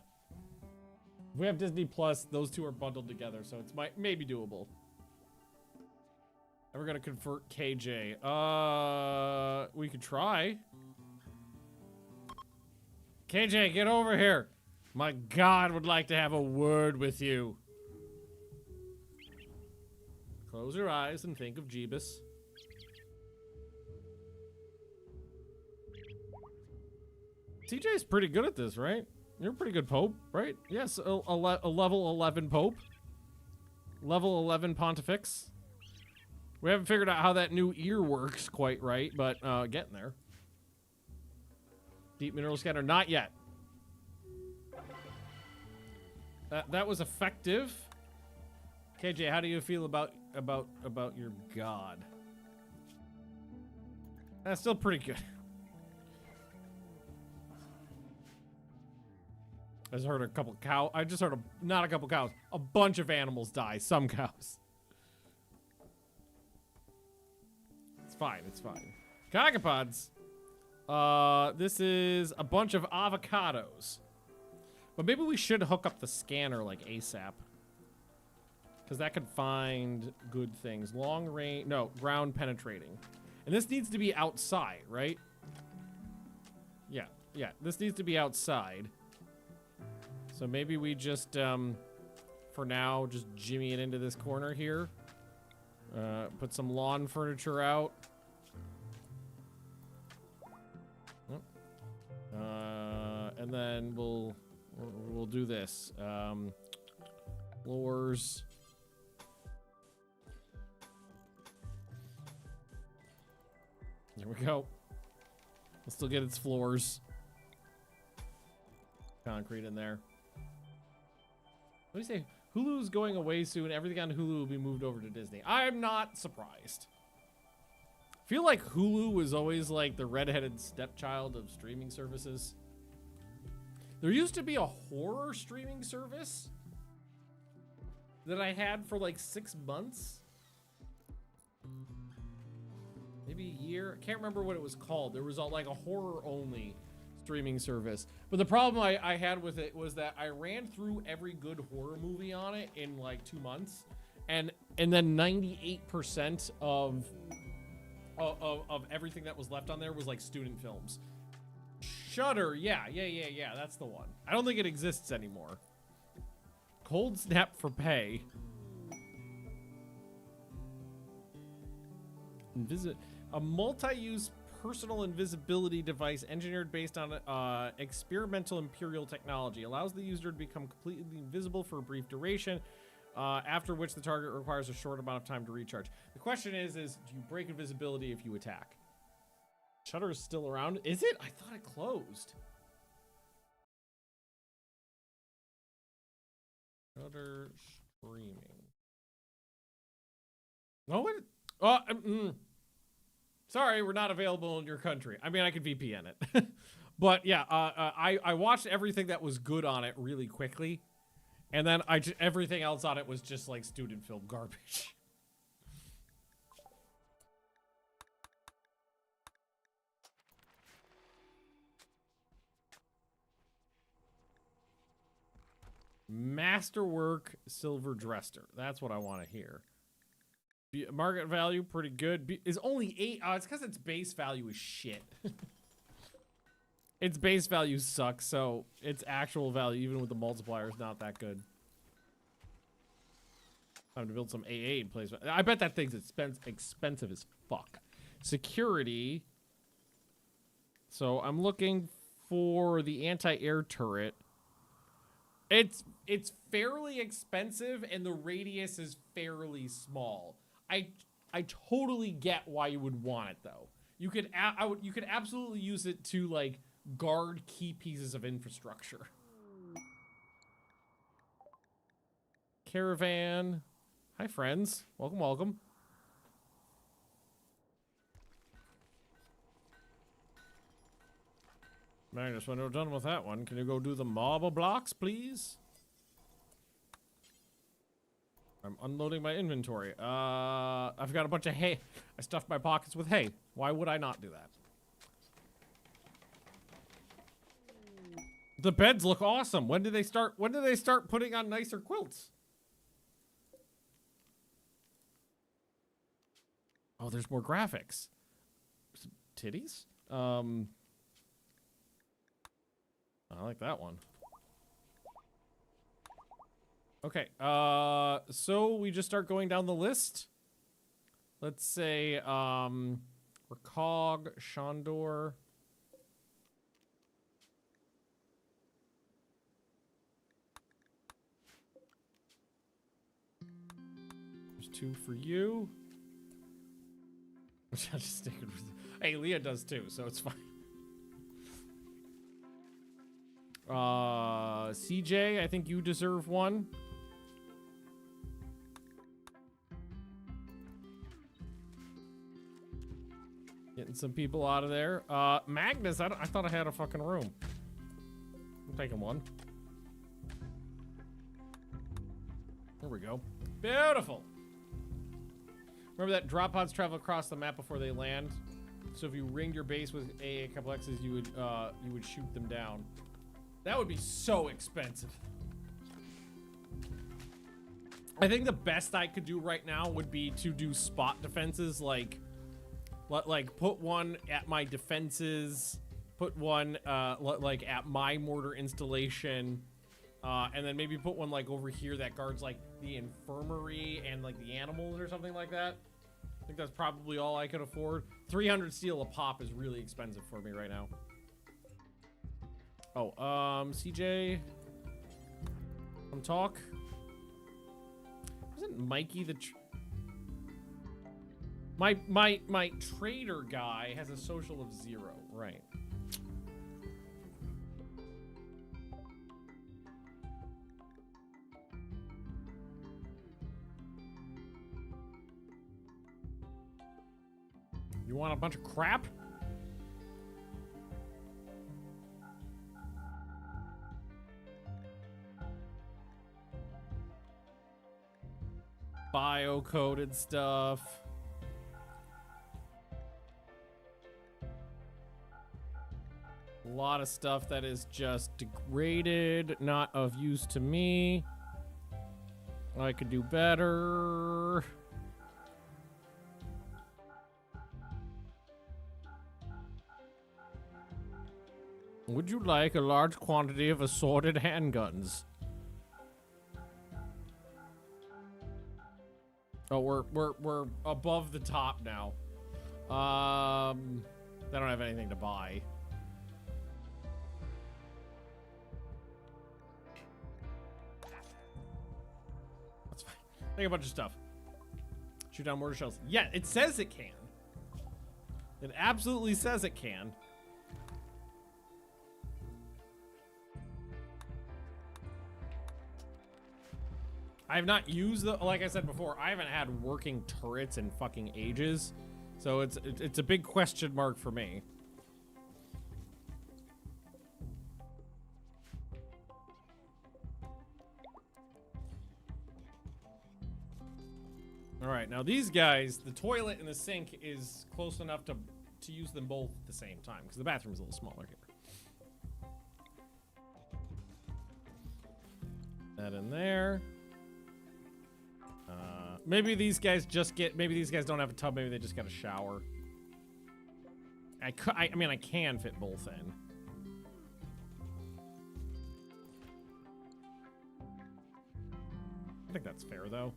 If we have Disney Plus, those two are bundled together, so it's maybe doable. And we're gonna convert KJ. We could try. KJ, get over here. My God would like to have a word with you. Close your eyes and think of Jeebus. TJ's pretty good at this, right? You're a pretty good Pope, right? Yes, a level 11 Pope. Level 11 Pontifex. We haven't figured out how that new ear works quite right, but getting there. Deep mineral scanner, not yet. That was effective. KJ, how do you feel about your god? That's still pretty good. I just heard a couple cows. I just heard not a couple cows. A bunch of animals die. Some cows. It's fine. It's fine. Cogopods. This is a bunch of avocados. But maybe we should hook up the scanner like ASAP. Because that could find good things. Long range. No, ground penetrating. And this needs to be outside, right? Yeah. Yeah. This needs to be outside. So maybe we just, for now, just jimmy it into this corner here. Put some lawn furniture out. And then we'll do this. Floors. There we go. We'll still get its floors. Concrete in there. What do you say? Hulu's going away soon. Everything on Hulu will be moved over to Disney. I'm not surprised. I feel like Hulu was always like the redheaded stepchild of streaming services. There used to be a horror streaming service that I had for like 6 months. Maybe a year. I can't remember what it was called. There was like a horror only streaming service. But the problem I had with it was that I ran through every good horror movie on it in like 2 months. And then 98% of everything that was left on there was like student films. Shudder, yeah, that's the one. I don't think it exists anymore. Cold Snap for pay. A multi-use personal invisibility device engineered based on experimental imperial technology allows the user to become completely invisible for a brief duration, after which the target requires a short amount of time to recharge. The question is do you break invisibility if you attack? Shudder is still around. Is it? I thought it closed. Shudder streaming. No, it. Sorry, we're not available in your country. I mean, I could VPN it. But yeah, I watched everything that was good on it really quickly. And then everything else on it was just like student film garbage. Masterwork silver dresser. That's what I want to hear. Market value, pretty good. Is only 8. Oh, it's because its base value is shit. Its base value sucks, so its actual value, even with the multiplier, is not that good. Time to build some AA placement. I bet that thing's expensive as fuck. Security. So I'm looking for the anti-air turret. It's fairly expensive, and the radius is fairly small. I totally get why you would want it though. You could absolutely use it to like guard key pieces of infrastructure. Caravan. Hi friends. Welcome, welcome. Magnus, when you're done with that one, can you go do the marble blocks, please? I'm unloading my inventory. I've got a bunch of hay. I stuffed my pockets with hay. Why would I not do that? The beds look awesome. When did they start putting on nicer quilts? Oh, there's more graphics. Some titties? I like that one. Okay, so we just start going down the list. Let's say, Rakog, Shandor. There's 2 for you. Hey, Leah does too, so it's fine. CJ, I think you deserve 1. Getting some people out of there. Magnus, I thought I had a fucking room. I'm taking 1. There we go. Beautiful. Remember that drop pods travel across the map before they land? So if you ringed your base with a couple X's, you would shoot them down. That would be so expensive. I think the best I could do right now would be to do spot defenses, like put one at my defenses, put one like at my mortar installation, and then maybe put one like over here that guards like the infirmary and like the animals or something like that. I think that's probably all I could afford. 300 steel a pop is really expensive for me right now. Oh, CJ, come talk. Isn't Mikey the my trader guy has a social of 0, right? You want a bunch of crap? Bio-coded stuff. A lot of stuff that is just degraded, not of use to me. I could do better. Would you like a large quantity of assorted handguns? Oh, we're above the top now. They don't have anything to buy. That's fine. Think a bunch of stuff. Shoot down mortar shells. Yeah, it says it can. It absolutely says it can. I have not used the, like I said before, I haven't had working turrets in fucking ages. So it's a big question mark for me. All right, now these guys, the toilet and the sink is close enough to use them both at the same time because the bathroom's a little smaller here. That in there. Maybe these guys just get, maybe these guys don't have a tub, maybe they just got a shower. I mean, I can fit both in. I think that's fair, though.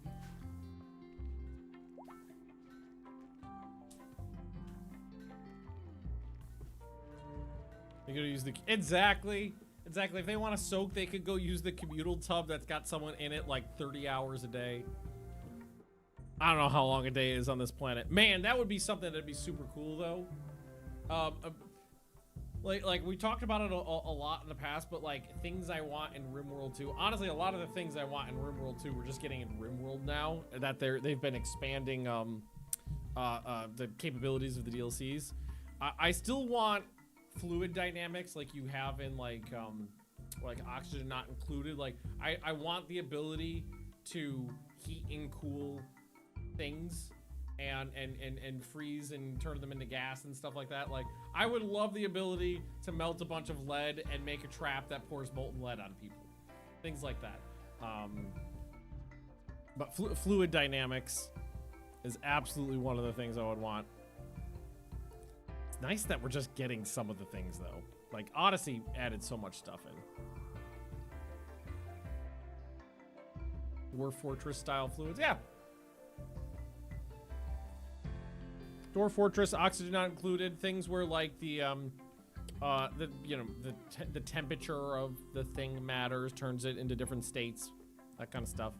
They're gonna use the, exactly. If they want to soak, they could go use the communal tub that's got someone in it like 30 hours a day. I don't know how long a day is on this planet. Man, that would be something that'd be super cool, though. Like we talked about it a lot in the past, but like things I want in Rimworld 2. Honestly, a lot of the things I want in Rimworld 2, we're just getting in Rimworld now. That they've been expanding the capabilities of the DLCs. I still want fluid dynamics like you have in like oxygen not included. Like I want the ability to heat and cool things and freeze and turn them into gas and stuff like that. Like I would love the ability to melt a bunch of lead and make a trap that pours molten lead on people, things like that. But fluid dynamics is absolutely one of the things I would want. It's nice that we're just getting some of the things, though. Like, Odyssey added so much stuff in. Dwarf Fortress style fluids. Yeah. Dwarf Fortress, oxygen not included. Things where, like, the temperature of the thing matters, turns it into different states. That kind of stuff.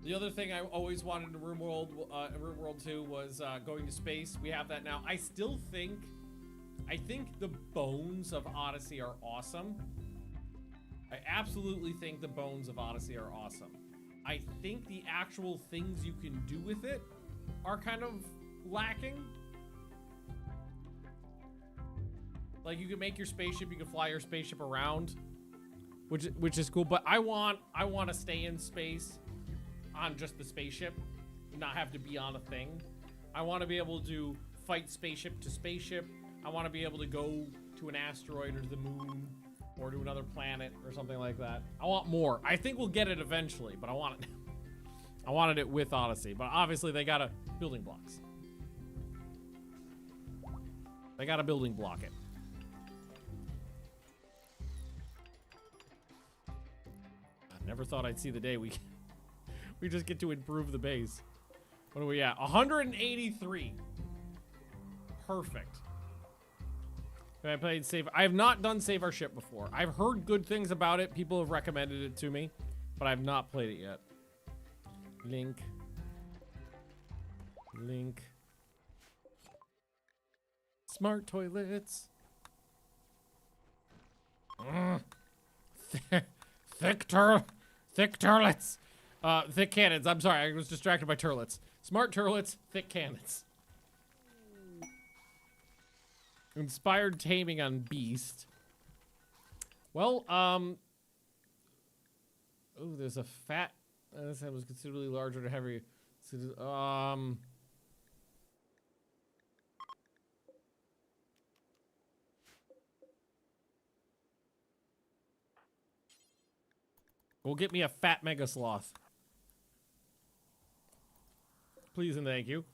The other thing I always wanted in Rimworld 2 was going to space. We have that now. I think the bones of Odyssey are awesome. I absolutely think the bones of Odyssey are awesome. I think the actual things you can do with it are kind of lacking. Like, you can make your spaceship, you can fly your spaceship around, which is cool. But I want to stay in space on just the spaceship, not have to be on a thing. I want to be able to fight spaceship to spaceship. I want to be able to go to an asteroid or to the moon or to another planet or something like that. I want more. I think we'll get it eventually, but I want it. I wanted it with Odyssey, but obviously they gotta building blocks. They gotta building block it. I never thought I'd see the day we just get to improve the base. What are we at? 183. Perfect. I played Save. I have not done Save Our Ship before. I've heard good things about it. People have recommended it to me, but I've not played it yet. Link. Smart toilets. Thick turlets. Thick cannons. I'm sorry, I was distracted by turlets. Smart turlets, thick cannons. Inspired taming on beast. Well, oh, there's a fat. This head was considerably larger and heavier. Well, get me a fat mega sloth. Please and thank you.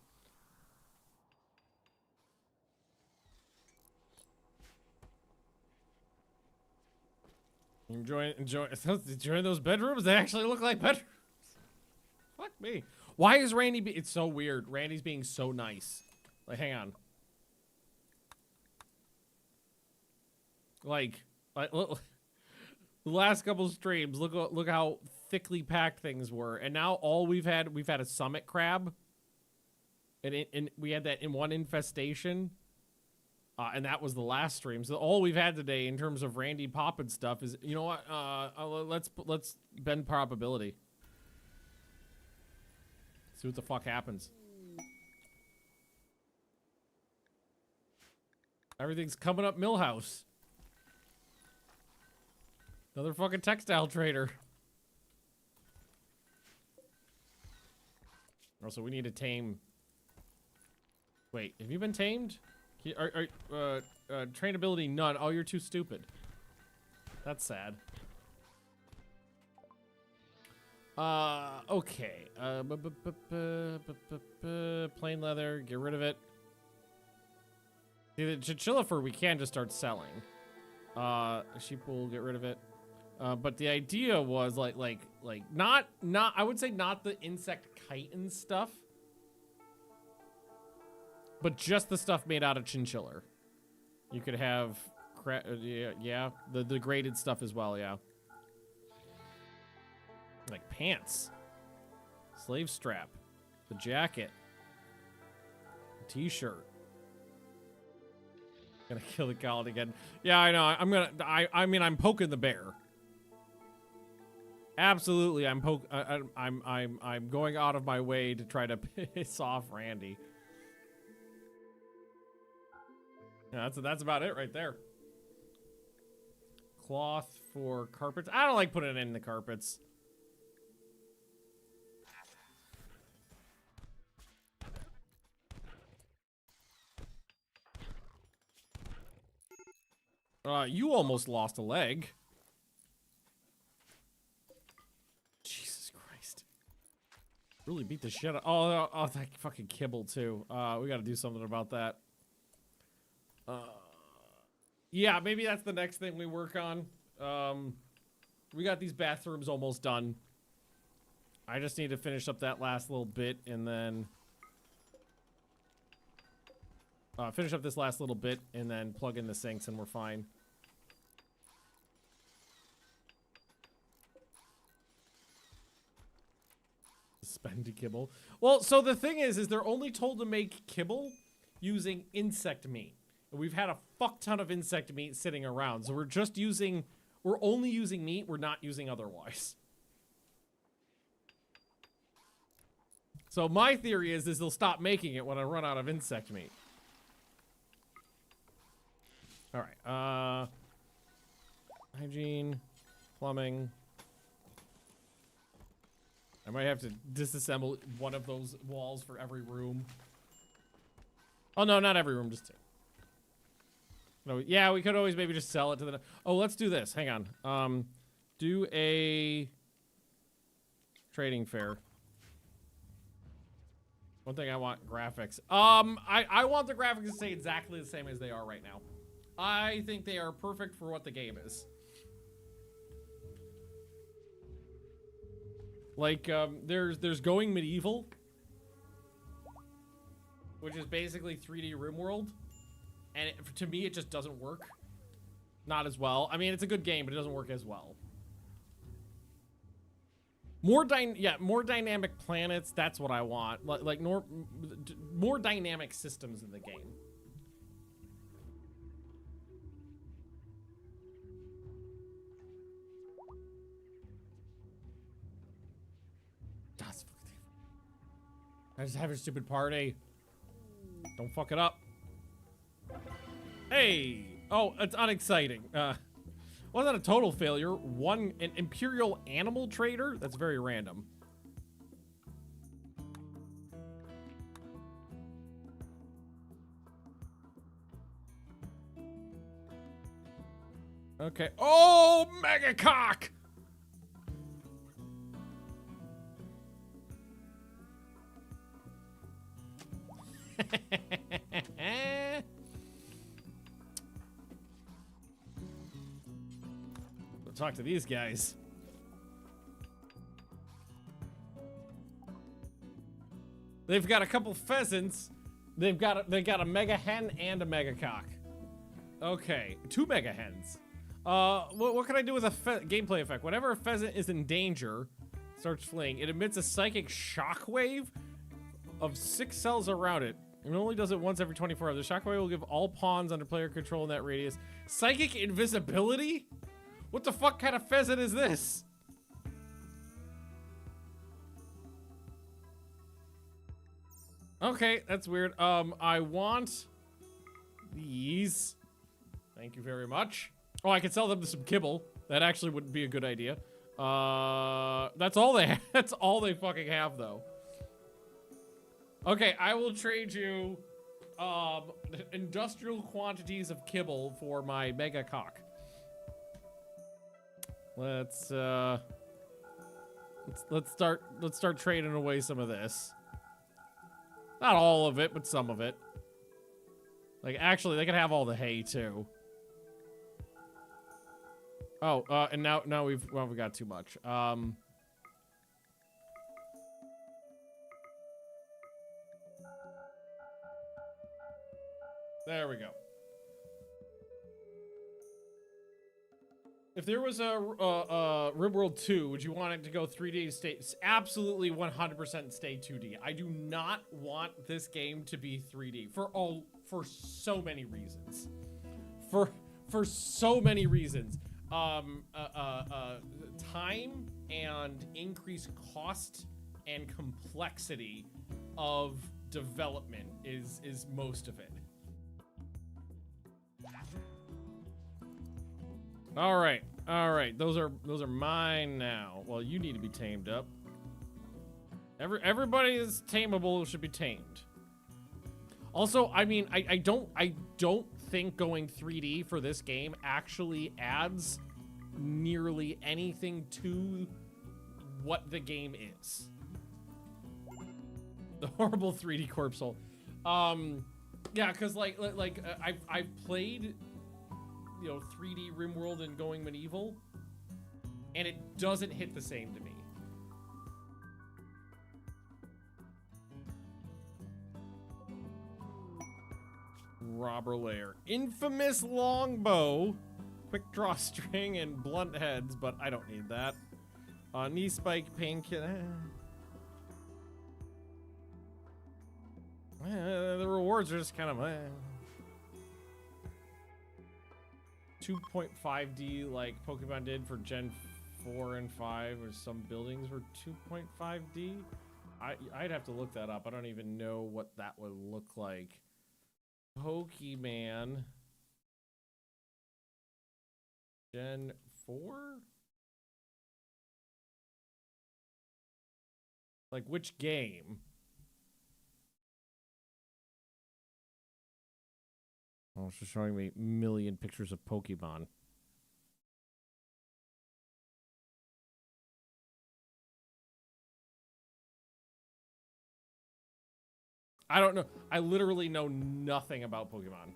Enjoy those bedrooms. They actually look like bedrooms. Fuck me. Why is Randy it's so weird. Randy's being so nice. Like, hang on. Like look, the last couple streams, look how thickly packed things were. And now all we've had a summit crab. And we had that in one infestation. And that was the last stream. So all we've had today in terms of Randy popping stuff is, you know what? Let's bend probability. See what the fuck happens. Everything's coming up Millhouse. Another fucking textile trader. Also, we need to tame. Wait, have you been tamed? Trainability none. Oh, you're too stupid. That's sad. Okay. Plain leather. Get rid of it. See, the chinchilla fur we can just start selling. Sheep wool. Get rid of it. But the idea was like not I would say not the insect chitin stuff. But just the stuff made out of chinchilla. You could have, yeah, the degraded stuff as well, yeah. Like pants, slave strap, the jacket, the t-shirt. Gonna kill the cow again. Yeah, I know. I mean, I'm poking the bear. Absolutely, I'm going out of my way to try to piss off Randy. Yeah, that's about it right there. Cloth for carpets. I don't like putting it in the carpets. You almost lost a leg. Really beat the shit out. Oh, that fucking kibble too. We gotta do something about that. Yeah, maybe that's the next thing we work on. We got these bathrooms almost done. I just need to finish up that last little bit and then finish up this last little bit and then plug in the sinks and we're fine. Spend kibble. Well, so the thing is they're only told to make kibble using insect meat. And we've had a fuck ton of insect meat sitting around. So we're only using meat, we're not using otherwise. So my theory is they'll stop making it when I run out of insect meat. Alright, hygiene, plumbing. I might have to disassemble one of those walls for every room. Oh no, not every room, just 2. No, yeah, we could always maybe just sell it to the... Oh, let's do this. Hang on. Do a trading fair. One thing I want, graphics. I want the graphics to stay exactly the same as they are right now. I think they are perfect for what the game is. Like, there's Going Medieval, which is basically 3D Rimworld, and to me, it just doesn't work. Not as well. I mean, it's a good game, but it doesn't work as well. More dynamic planets, that's what I want. Like more dynamic systems in the game. I just have a stupid party. Don't fuck it up. Hey! Oh, it's unexciting. Wasn't a total failure. An Imperial Animal Trader? That's very random. Okay. Oh, Mega Cock! We'll talk to these guys. They've got a couple pheasants. They got a mega hen and a mega cock. Okay, 2 mega hens. What can I do with a gameplay effect? Whenever a pheasant is in danger, starts fleeing, it emits a psychic shockwave of 6 cells around it. It only does it once every 24 hours. The shockwave will give all pawns under player control in that radius. Psychic invisibility? What the fuck kind of pheasant is this? Okay, that's weird. I want these. Thank you very much. Oh, I could sell them to some kibble. That actually wouldn't be a good idea. That's all they have. That's all they fucking have, though. Okay, I will trade you industrial quantities of kibble for my mega cock. Let's start trading away some of this. Not all of it, but some of it. Like, actually, they can have all the hay too. Oh, and now we got too much. There we go. If there was a Rimworld 2, would you want it to go 3D to stay? Absolutely 100% stay 2D. I do not want this game to be 3D for so many reasons. For so many reasons. Time and increased cost and complexity of development is most of it. All right. Those are mine now. Well, you need to be tamed up. Everybody that's tameable should be tamed. Also, I mean, I don't think going 3D for this game actually adds nearly anything to what the game is. The horrible 3D corpse hole. Yeah, because I've played, you know, 3D Rimworld and Going Medieval, and it doesn't hit the same to me. Robber lair. Infamous longbow. Quick draw string and blunt heads, but I don't need that. Knee spike, painkiller. The rewards are just kind of 2.5D like Pokemon did for Gen 4 and 5, or some buildings were 2.5D. I'd have to look that up. I don't even know what that would look like. Pokemon Gen 4? Like which game? Oh, it's just showing me a million pictures of Pokemon. I don't know. I literally know nothing about Pokemon.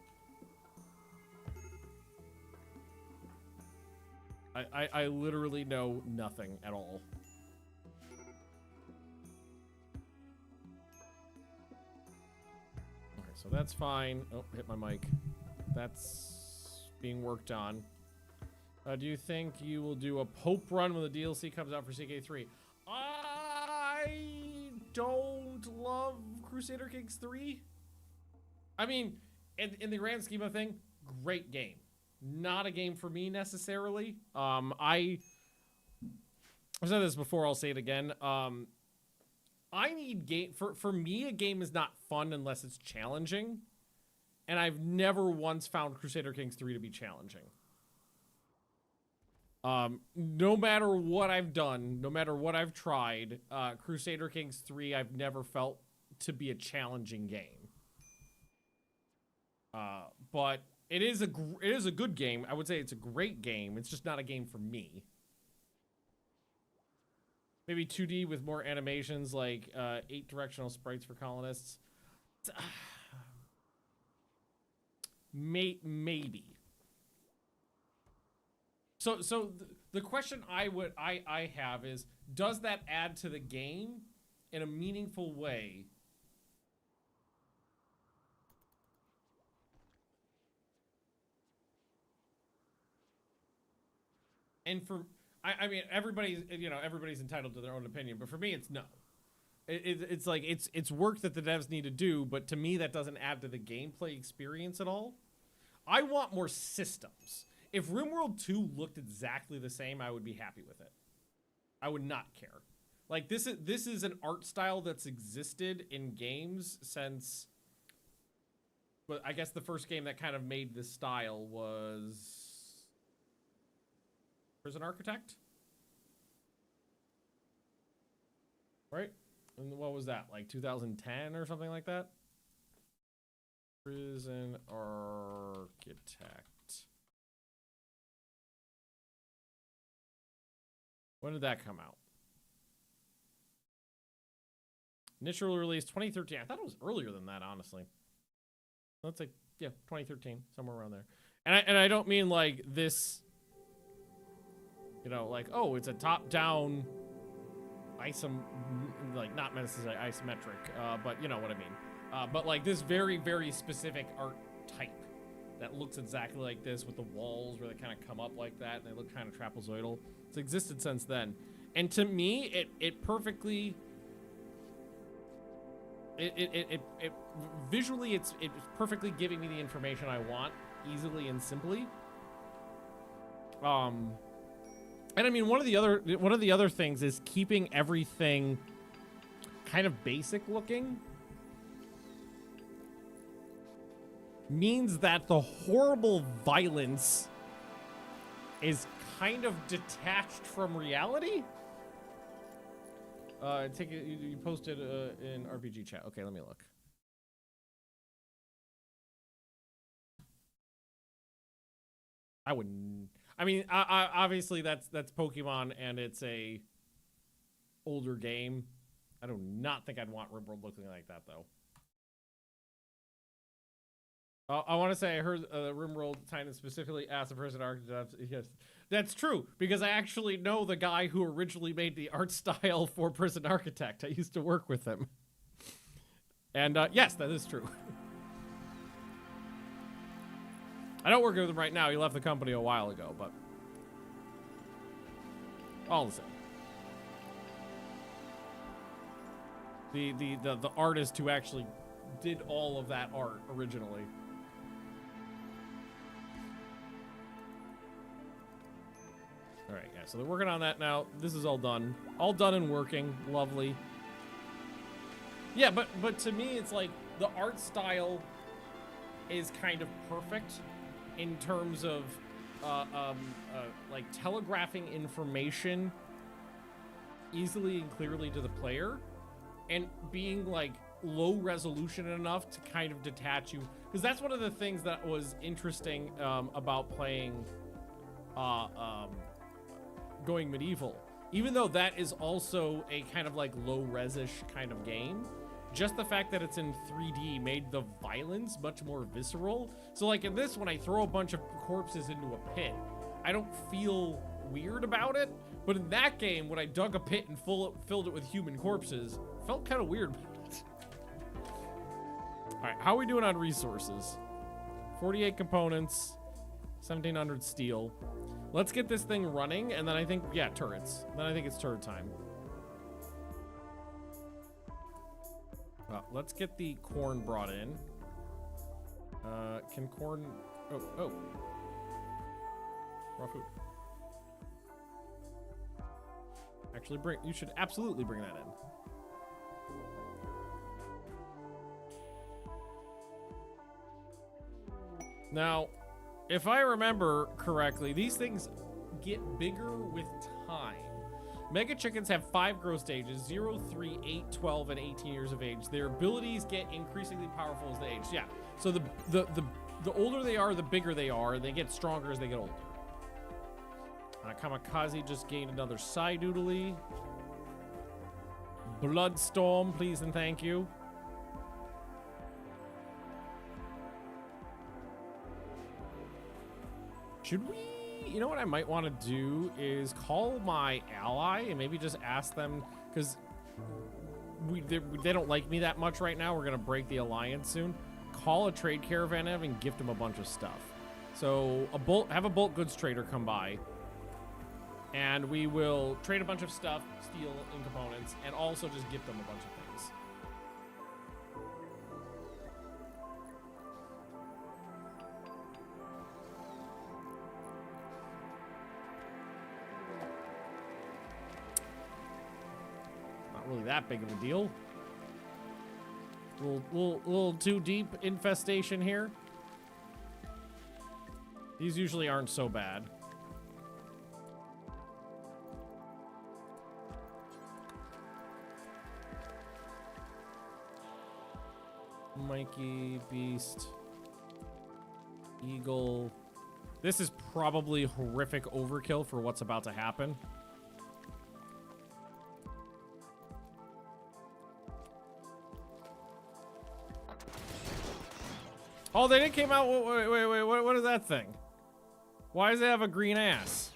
I literally know nothing at all. Okay, so that's fine. Oh, hit my mic. That's being worked on. Do you think you will do a Pope run when the DLC comes out for CK3? I don't love Crusader Kings 3. I mean, in the grand scheme of thing, great game. Not a game for me necessarily. I've said this before, I'll say it again. I need game for me, a game is not fun unless it's challenging. And I've never once found Crusader Kings 3 to be challenging. No matter what I've done, no matter what I've tried, Crusader Kings 3 I've never felt to be a challenging game. But it is a good game. I would say it's a great game. It's just not a game for me. Maybe 2D with more animations, like 8-directional sprites for colonists. Maybe. So the question I have is, does that add to the game in a meaningful way? And for, I mean, everybody's entitled to their own opinion, but for me, it's no. It's like, it's work that the devs need to do, but to me, that doesn't add to the gameplay experience at all. I want more systems. If Rimworld 2 looked exactly the same, I would be happy with it. I would not care. Like, this is an art style that's existed in games since, well, I guess the first game that kind of made this style was Prison Architect? Right? And what was that? Like 2010 or something like that? Prison Architect. When did that come out? Initial release 2013. I thought it was earlier than that, honestly. Let's say, yeah, 2013, somewhere around there. And I don't mean like this, you know, like, oh, it's a top-down like not necessarily isometric, but you know what I mean. But like this very, very specific art type that looks exactly like this, with the walls where they kind of come up like that and they look kind of trapezoidal. It's existed since then. And to me, it perfectly, visually, it's perfectly giving me the information I want, easily and simply. And I mean, one of the other things is keeping everything kind of basic looking. Means that the horrible violence is kind of detached from reality. You posted in RPG chat. Okay, let me look. I wouldn't. I mean, obviously that's Pokemon, and it's a older game. I do not think I'd want Rimworld looking like that, though. I want to say I heard Rimworld Titan specifically asked the person architect. Yes, that's true, because I actually know the guy who originally made the art style for Prison Architect. I used to work with him. And yes, that is true. I don't work with him right now. He left the company a while ago, but all the same. The artist who actually did all of that art originally. All right, yeah, so they're working on that now. This is all done. All done and working. Lovely. Yeah, but to me, it's like the art style is kind of perfect in terms of like telegraphing information easily and clearly to the player, and being like low resolution enough to kind of detach you, because that's one of the things that was interesting about playing going medieval. Even though that is also a kind of like low res-ish kind of game, just the fact that it's in 3D made the violence much more visceral. So like in this, when I throw a bunch of corpses into a pit, I don't feel weird about it. But in that game, when I dug a pit and filled it with human corpses, it felt kind of weird about it. All right, how are we doing on resources? 48 components, 1,700 steel. Let's get this thing running, and then I think, yeah, turrets. Then I think it's turret time. Well, let's get the corn brought in. Can corn... Oh. Raw food. Actually, you should absolutely bring that in. Now, if I remember correctly, these things get bigger with time. Mega chickens have 5 growth stages: 0, 3, 8, 12, and 18 years of age. Their abilities get increasingly powerful as they age. Yeah, so the older they are, the bigger they are, and they get stronger as they get older. Kamikaze just gained another Psydoodly. Bloodstorm, please and thank you. Should we, you know what I might want to do is call my ally and maybe just ask them, because they don't like me that much right now. We're going to break the alliance soon. Call a trade caravan and gift them a bunch of stuff. So have a bulk goods trader come by, and we will trade a bunch of stuff, steel and components, and also just gift them a bunch of things. Really that big of a deal. Little too deep infestation here. These usually aren't so bad. Mikey, Beast, Eagle. This is probably horrific overkill for what's about to happen. Oh, they didn't came out. Wait. What is that thing? Why does it have a green ass?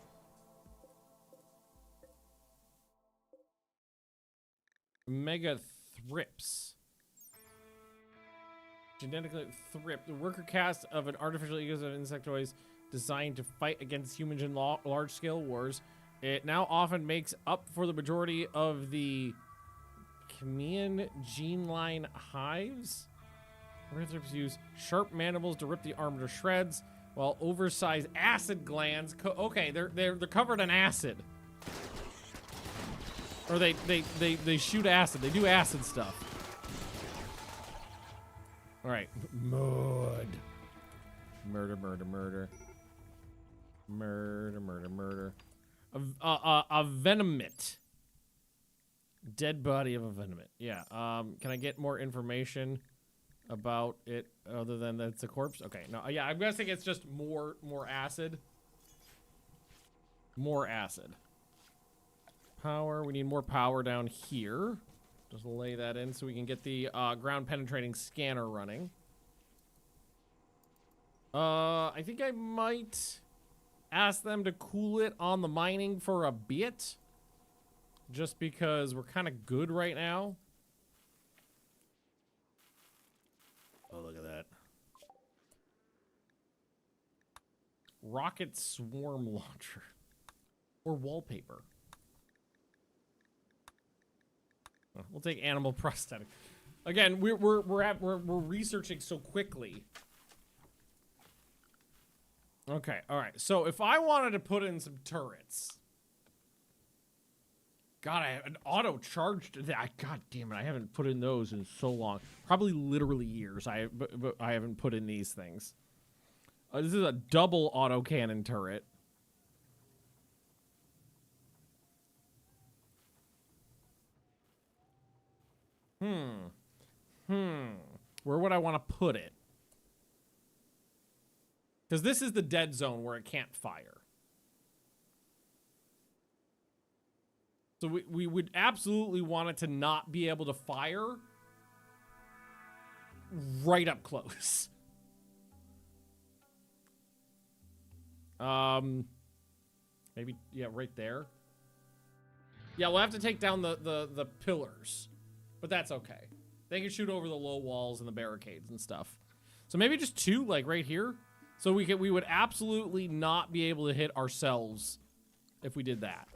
Mega thrips. Genetically thrip. The worker cast of an artificial ecosystem of insectoids designed to fight against humans in large-scale wars. It now often makes up for the majority of the Crimean gene line hives. Thrips use sharp mandibles to rip the armor to shreds, while oversized acid glands. Okay, they're covered in acid, or they shoot acid. They do acid stuff. All right, murder. A venomite. Dead body of a venomite. Yeah. Can I get more information about it other than that it's a corpse? Okay, no, yeah, I'm guessing it's just more acid. More acid. Power, we need more power down here. Just lay that in so we can get the ground penetrating scanner running. I think I might ask them to cool it on the mining for a bit. Just because we're kind of good right now. Oh, look at that. Rocket swarm launcher. Or wallpaper. Oh, we'll take animal prosthetic. Again, we're researching so quickly. Okay, all right. So if I wanted to put in some turrets, God, I have an auto charge to that. God damn it, I haven't put in those in so long. Probably literally years. But I haven't put in these things. This is a double autocannon turret. Where would I want to put it? Because this is the dead zone where it can't fire. So we would absolutely want it to not be able to fire right up close. Maybe, yeah, right there. Yeah, we'll have to take down the pillars. But that's okay. They can shoot over the low walls and the barricades and stuff. So maybe just two, like right here. So we would absolutely not be able to hit ourselves if we did that.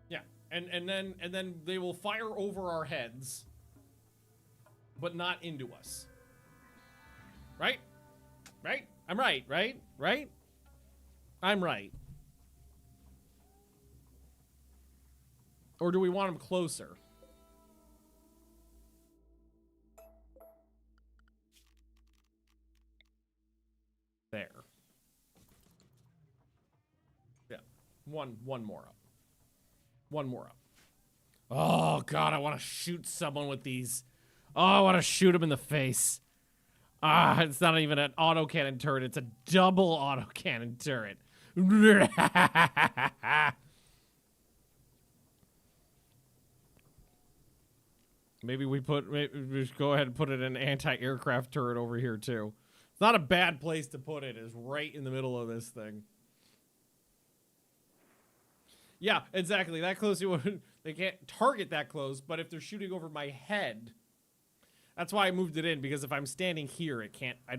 Yeah, and then they will fire over our heads, but not into us. Right? Right? I'm right, right? Right? I'm right. Or do we want them closer? There. Yeah. One more up. One more up. Oh, God, I want to shoot someone with these. Oh, I want to shoot him in the face. Ah, it's not even an autocannon turret. It's a double autocannon turret. Maybe we just go ahead and put it in an anti-aircraft turret over here too. It's not a bad place to put it. It's right in the middle of this thing. Yeah, exactly. That close, they can't target that close. But if they're shooting over my head, that's why I moved it in. Because if I'm standing here, it can't. I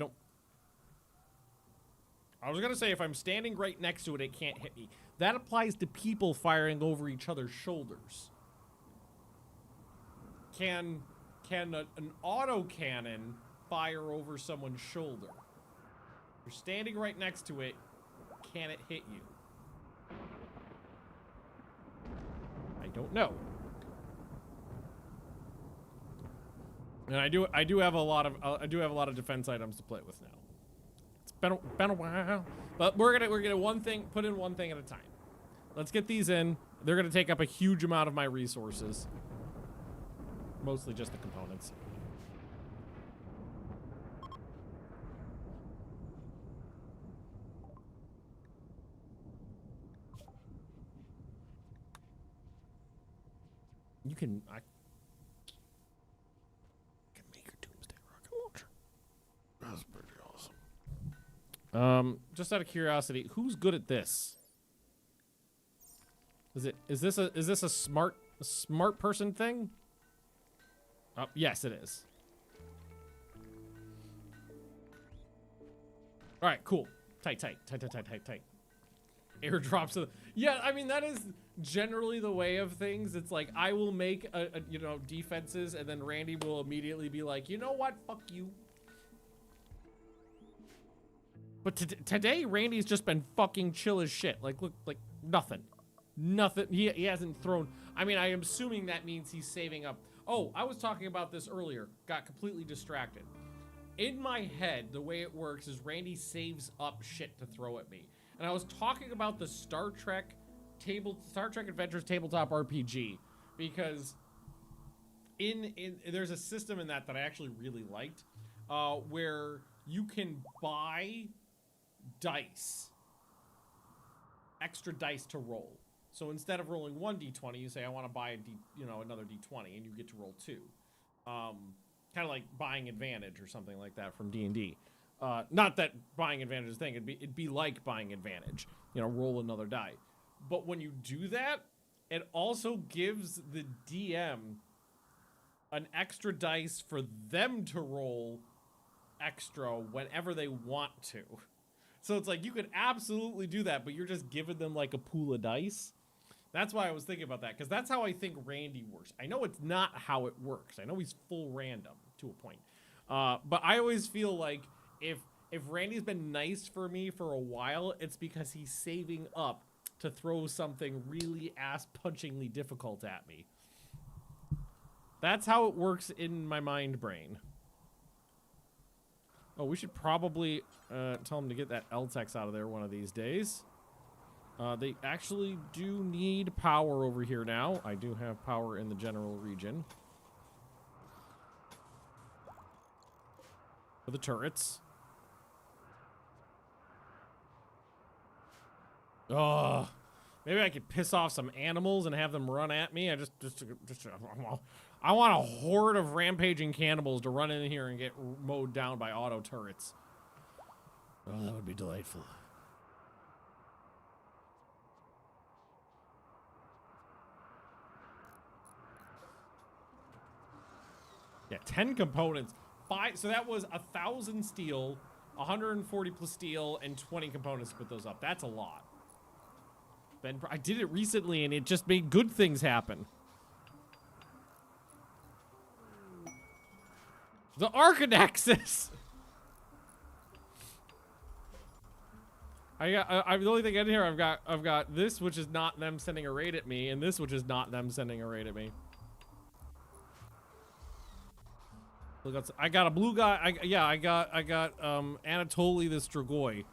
was gonna say if I'm standing right next to it, it can't hit me. That applies to people firing over each other's shoulders. Can an autocannon fire over someone's shoulder? You're standing right next to it. Can it hit you? I don't know. And I do have a lot of defense items to play with now. It's been a while, but we're gonna put in one thing at a time. Let's get these in. They're gonna take up a huge amount of my resources. Mostly just the components. You can make a doomsday rocket launcher. That's pretty awesome. Just out of curiosity, who's good at this? Is this a smart person thing? Oh, yes, it is. All right, cool. Tight. Airdrops of yeah, I mean that is generally the way of things. It's like I will make defenses, and then Randy will immediately be like, you know what, fuck you. But today, Randy's just been fucking chill as shit. Like, look, like nothing. He hasn't thrown. I mean, I'm assuming that means he's saving up. Oh, I was talking about this earlier. Got completely distracted. In my head, the way it works is Randy saves up shit to throw at me. And I was talking about the Star Trek Adventures tabletop RPG because there's a system in that I actually really liked where you can buy dice extra dice to roll. So instead of rolling 1d20, you say, I want to buy another d20, and you get to roll 2. Kind of like buying advantage or something like that from D&D. Not that buying advantage is a thing. It'd be like buying advantage. Roll another die. But when you do that, it also gives the DM an extra dice for them to roll extra whenever they want to. So it's like you could absolutely do that, but you're just giving them like a pool of dice. That's why I was thinking about that, because that's how I think Randy works. I know it's not how it works. I know he's full random to a point. But I always feel like if Randy's been nice for me for a while, it's because he's saving up to throw something really ass-punchingly difficult at me. That's how it works in my mind brain. Oh, we should probably tell him to get that LTEX out of there one of these days. They actually do need power over here now. I do have power in the general region. For the turrets. Oh, maybe I could piss off some animals and have them run at me. I want a horde of rampaging cannibals to run in here and get mowed down by auto turrets. Oh, that would be delightful. Yeah, 10 components. 5. So that was 1,000 steel, 140 plus steel, and 20 components to put those up. That's a lot. I did it recently, and it just made good things happen. The Arcanexus. The only thing in here I've got this, which is not them sending a raid at me, and this, which is not them sending a raid at me. Look, I got a blue guy. I got Anatoly the Strigoi.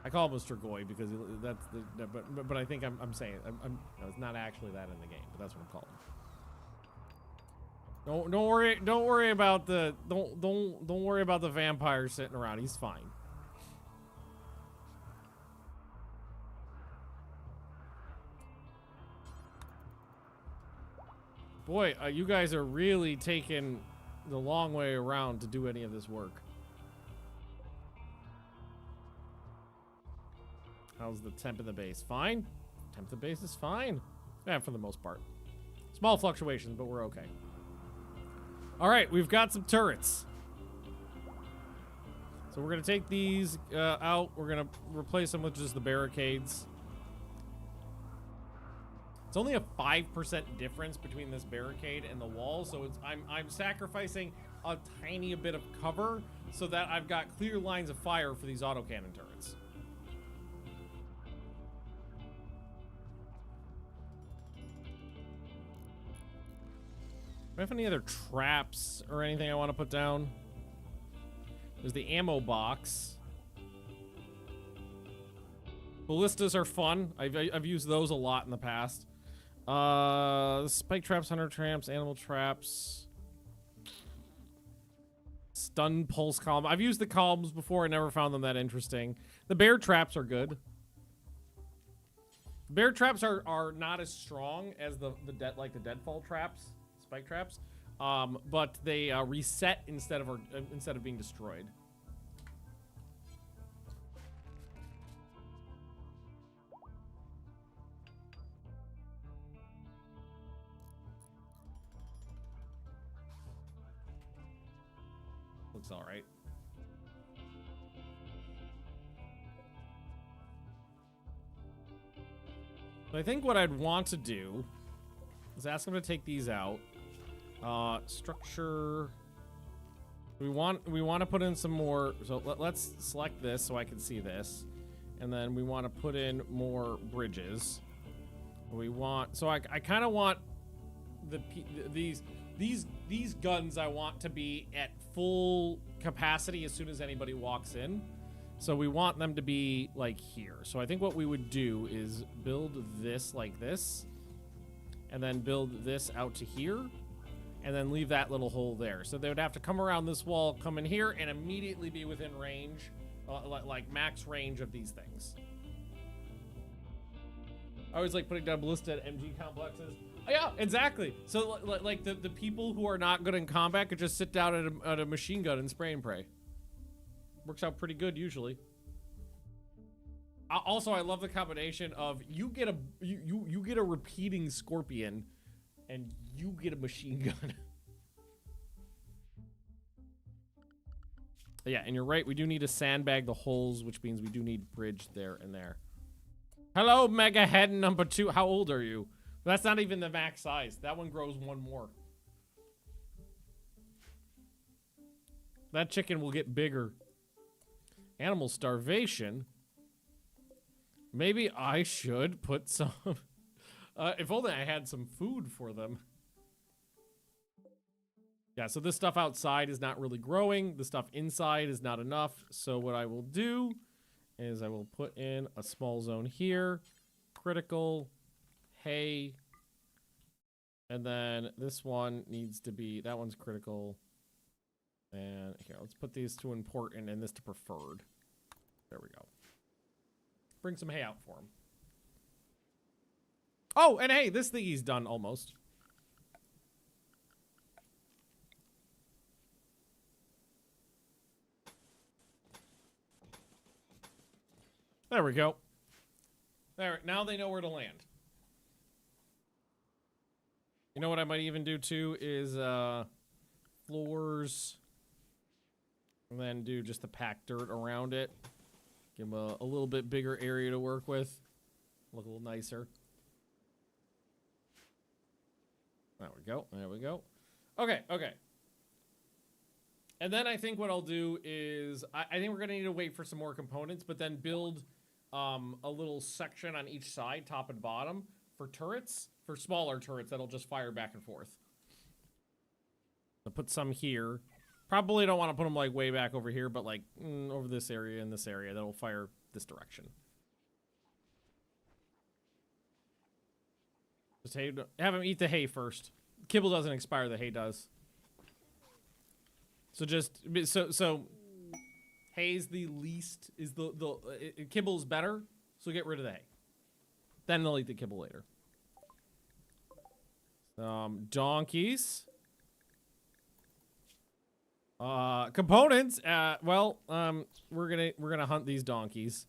I call him a Strigoi because that's the but I think I'm saying no, it's not actually that in the game, but that's what I'm calling him. Don't worry about the don't worry about the vampire sitting around. He's fine. Boy, you guys are really taking the long way around to do any of this work. How's the temp in the base? Fine. Temp in the base is fine. Yeah, for the most part. Small fluctuations, but we're okay. All right, we've got some turrets. So we're going to take these out. We're going to replace them with just the barricades. It's only a 5% difference between this barricade and the wall, so I'm sacrificing a tiny bit of cover so that I've got clear lines of fire for these autocannon turrets. Do I have any other traps or anything I want to put down? There's the ammo box. Ballistas are fun. I've used those a lot in the past. Spike traps, hunter traps, animal traps. Stun pulse column. I've used the columns before. I never found them that interesting. The bear traps are good. Bear traps are not as strong as the deadfall traps, spike traps, but they reset instead of being destroyed. Looks all right. So I think what I'd want to do is ask them to take these out. Structure. We want to put in some more. So let's select this so I can see this, and then we want to put in more bridges. We want. So I kind of want these guns. I want to be at full capacity as soon as anybody walks in. So we want them to be like here. So I think what we would do is build this like this, and then build this out to here, and then leave that little hole there. So they would have to come around this wall, come in here, and immediately be within range like max range of these things. I always like putting down ballista at MG complexes. Oh, yeah, exactly. So like the people who are not good in combat could just sit down at a machine gun and spray and pray. Works out pretty good usually. Also, I love the combination of you get a repeating scorpion, and you get a machine gun. Yeah, and you're right. We do need to sandbag the holes, which means we do need bridge there and there. Hello, Mega Head number 2. How old are you? That's not even the max size. That one grows one more. That chicken will get bigger. Animal starvation. Maybe I should put some... if only I had some food for them. Yeah, so this stuff outside is not really growing. The stuff inside is not enough. So what I will do is I will put in a small zone here. Critical. Hay. And then this one needs to be... That one's critical. And here, let's put these to important and this to preferred. There we go. Bring some hay out for him. Oh, and hey, this thingy's done almost. There we go. There, now they know where to land. You know what I might even do too is floors. And then do just the packed dirt around it. Give them a little bit bigger area to work with. Look a little nicer. There we go. There we go. Okay, okay. And then I think what I'll do is... I think we're going to need to wait for some more components, but then build a little section on each side, top and bottom, for turrets. For smaller turrets that'll just fire back and forth. I'll put some here. Probably don't want to put them like way back over here, but like over this area and this area that'll fire this direction. Just hay, have them eat the hay first. Kibble doesn't expire, the hay does. So just so hay's the least is kibble's better, so get rid of the hay. Then they'll eat the kibble later. Donkeys. Components. Well, we're gonna hunt these donkeys.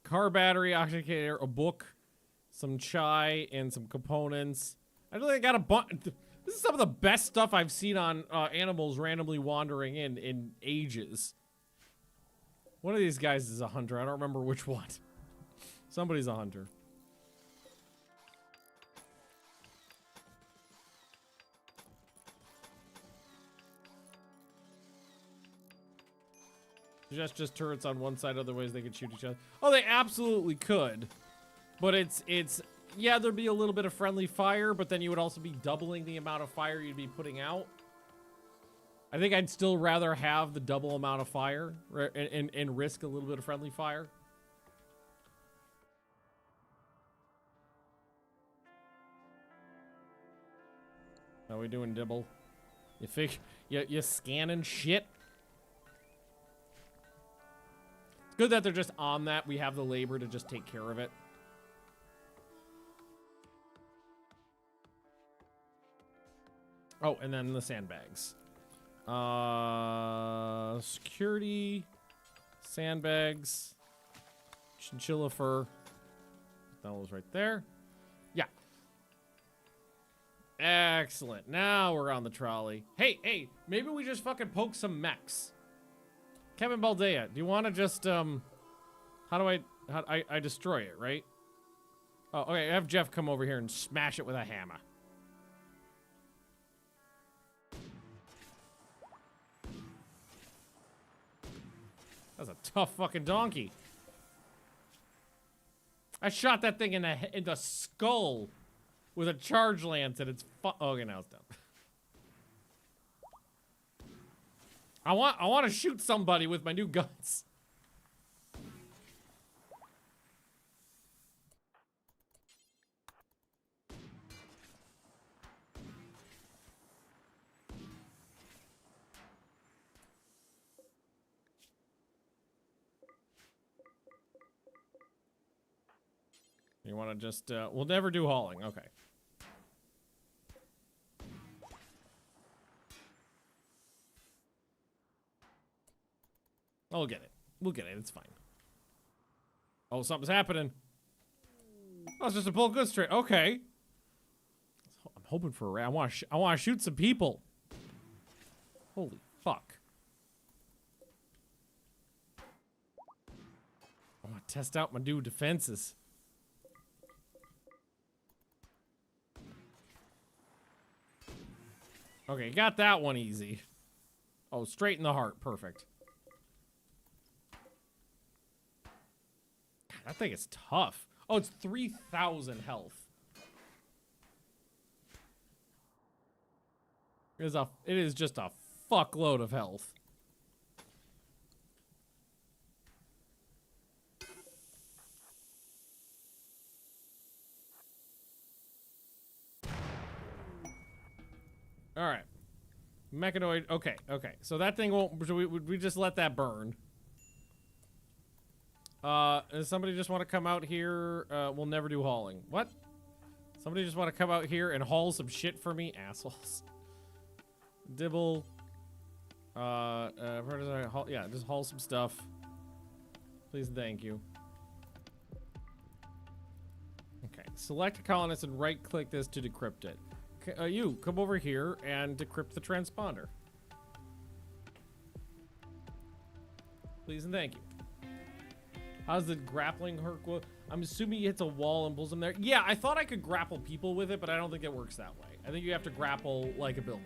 Car battery, oxygenator, a book, some chai, and some components. I really got a bunch. This is some of the best stuff I've seen on animals randomly wandering in ages. One of these guys is a hunter. I don't remember which one. Somebody's a hunter. Just turrets on one side, other ways they could shoot each other. Oh, they absolutely could. But it's yeah, there'd be a little bit of friendly fire, but then you would also be doubling the amount of fire you'd be putting out. I think I'd still rather have the double amount of fire and risk a little bit of friendly fire. How we doing, Dibble? You scanning shit? Good that they're just on that. We have the labor to just take care of it. Oh, and then the sandbags. Security. Sandbags. Chinchilla fur. That was right there. Yeah. Excellent. Now we're on the trolley. Hey, maybe we just fucking poke some mechs. Kevin Baldea, do you want to just, how do I destroy it, right? Oh, okay, have Jeff come over here and smash it with a hammer. That's a tough fucking donkey. I shot that thing in the skull with a charge lance and it's okay, now it's done. I want to shoot somebody with my new guns. You want to just, we'll never do hauling. Okay. I'll get it. We'll get it. It's fine. Oh, something's happening. Oh, it's just a bulk goods trade. Okay. I'm hoping for a rat. I want to shoot some people. Holy fuck. I want to test out my new defenses. Okay, got that one easy. Oh, straight in the heart. Perfect. God, that thing is tough. Oh, it's 3,000 health. It is just a fuckload of health. All right. Mechanoid. Okay, okay. So that thing won't. So we just let that burn. Does somebody just want to come out here? We'll never do hauling. What? Somebody just want to come out here and haul some shit for me? Assholes. Dibble. Where does I haul? Yeah, just haul some stuff. Please and thank you. Okay. Select a colonist and right-click this to decrypt it. You, come over here and decrypt the transponder. Please and thank you. How's the grappling hook? I'm assuming he hits a wall and pulls them there. Yeah, I thought I could grapple people with it, but I don't think it works that way. I think you have to grapple like a building.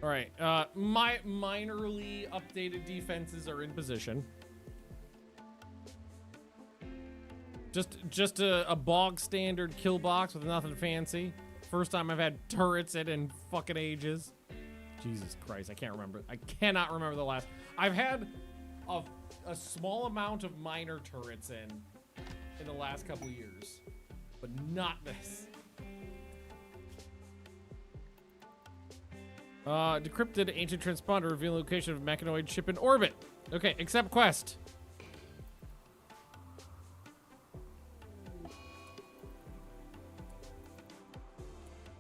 All right, my minorly updated defenses are in position. Just a bog standard kill box with nothing fancy. First time I've had turrets in fucking ages. Jesus Christ, I can't remember. I cannot remember the last. I've had a small amount of minor turrets in the last couple years, but not this. Decrypted ancient transponder revealing location of mechanoid ship in orbit. Okay, accept quest.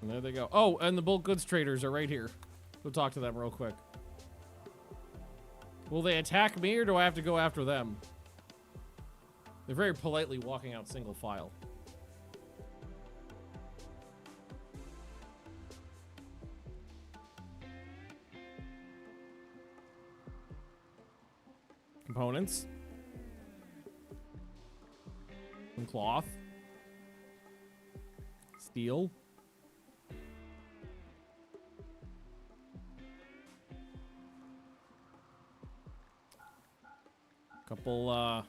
And there they go. Oh, and the bulk goods traders are right here. Go talk to them real quick. Will they attack me or do I have to go after them? They're very politely walking out single file. Components. Some cloth. Steel. Couple,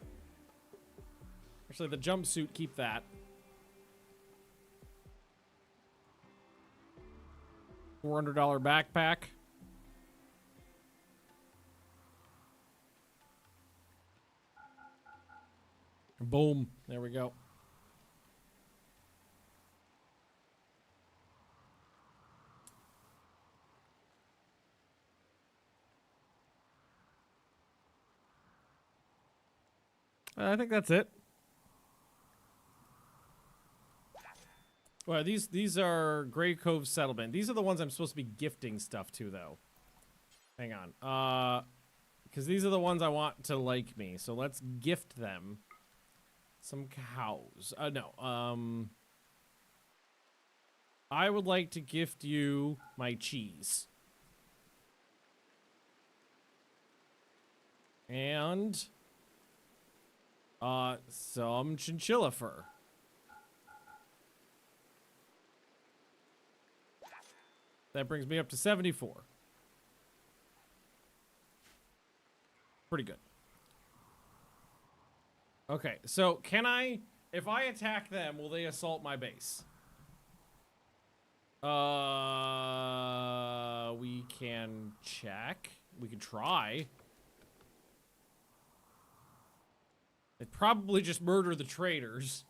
actually the jumpsuit, keep that. $400 backpack. Boom. There we go. I think that's it. Well, these are Grey Cove Settlement. These are the ones I'm supposed to be gifting stuff to, though. Hang on. Because these are the ones I want to like me. So let's gift them some cows. No. I would like to gift you my cheese. And some chinchilla fur. That brings me up to 74. Pretty good. Okay, so can I, if I attack them, will they assault my base? We can check. We can try. They'd probably just murder the traitors.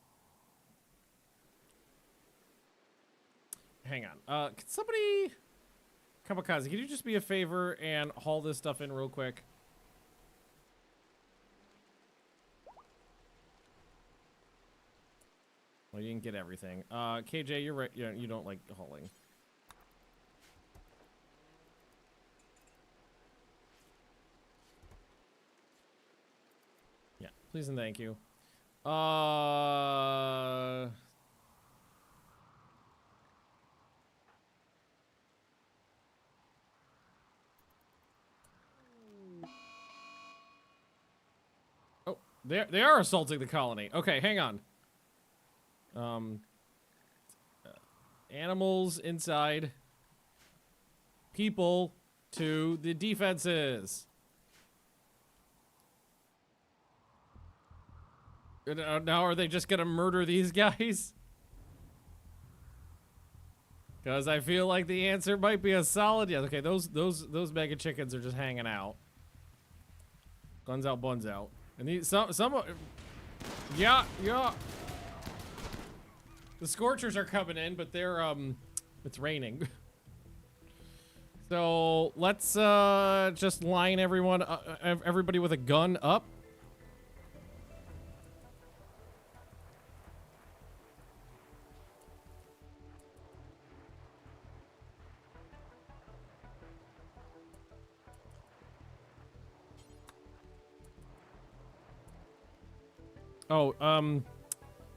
Hang on. Can somebody... Kamikaze, can you just be a favor and haul this stuff in real quick? Well, you didn't get everything. KJ, you're right. You don't like hauling. Yeah, please and thank you. Oh, they are assaulting the colony. Okay, hang on. Animals inside. People to the defenses. Now are they just gonna murder these guys? Because I feel like the answer might be a solid yes. Okay, those mega chickens are just hanging out. Guns out, buns out. And these some yeah. The Scorchers are coming in, but they're it's raining. So let's just line everybody with a gun up. Oh,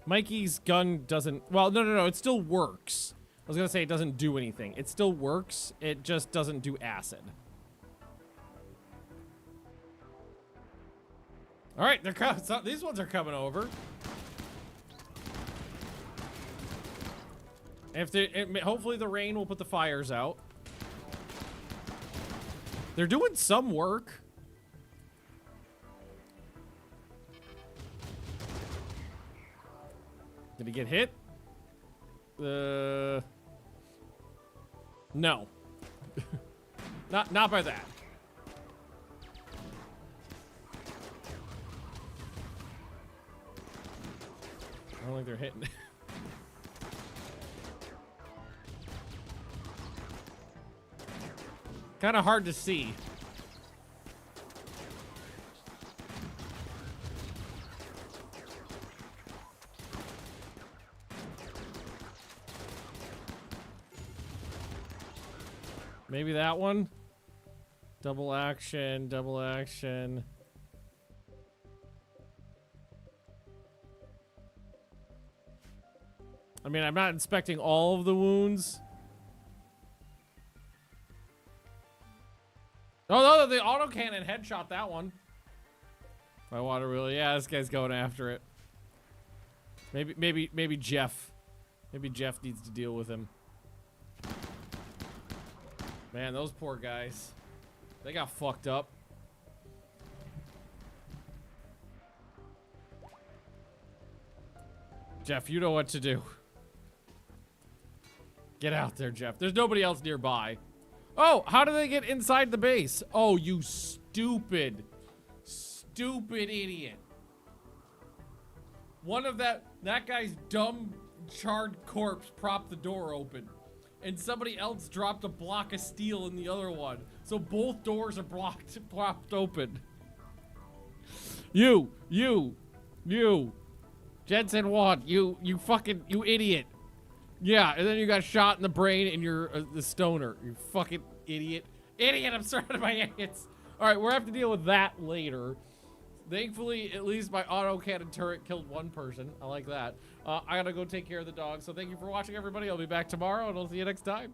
Mikey's gun doesn't... Well, no, it still works. I was gonna say it doesn't do anything. It still works, it just doesn't do acid. Alright, they're coming. So these ones are coming over. Hopefully the rain will put the fires out. They're doing some work. Did he get hit? No. Not by that. I don't think they're hitting. Kind of hard to see. Maybe that one? Double action, double action. I mean, I'm not inspecting all of the wounds. Oh, no, the autocannon headshot that one. My water wheel. Yeah, this guy's going after it. Maybe Jeff. Maybe Jeff needs to deal with him. Man, those poor guys. They got fucked up. Jeff, you know what to do. Get out there, Jeff. There's nobody else nearby. Oh, how do they get inside the base? Oh, you stupid idiot. One of that guy's dumb charred corpse propped the door open. And somebody else dropped a block of steel in the other one. So both doors are propped open. You. Jensen 1, you idiot. Yeah, and then you got shot in the brain and you're the stoner. You fucking idiot. Idiot, I'm surrounded by idiots. All right, we're gonna have to deal with that later. Thankfully, at least my autocannon turret killed one person. I like that. I gotta go take care of the dog. So thank you for watching, everybody. I'll be back tomorrow, and I'll see you next time.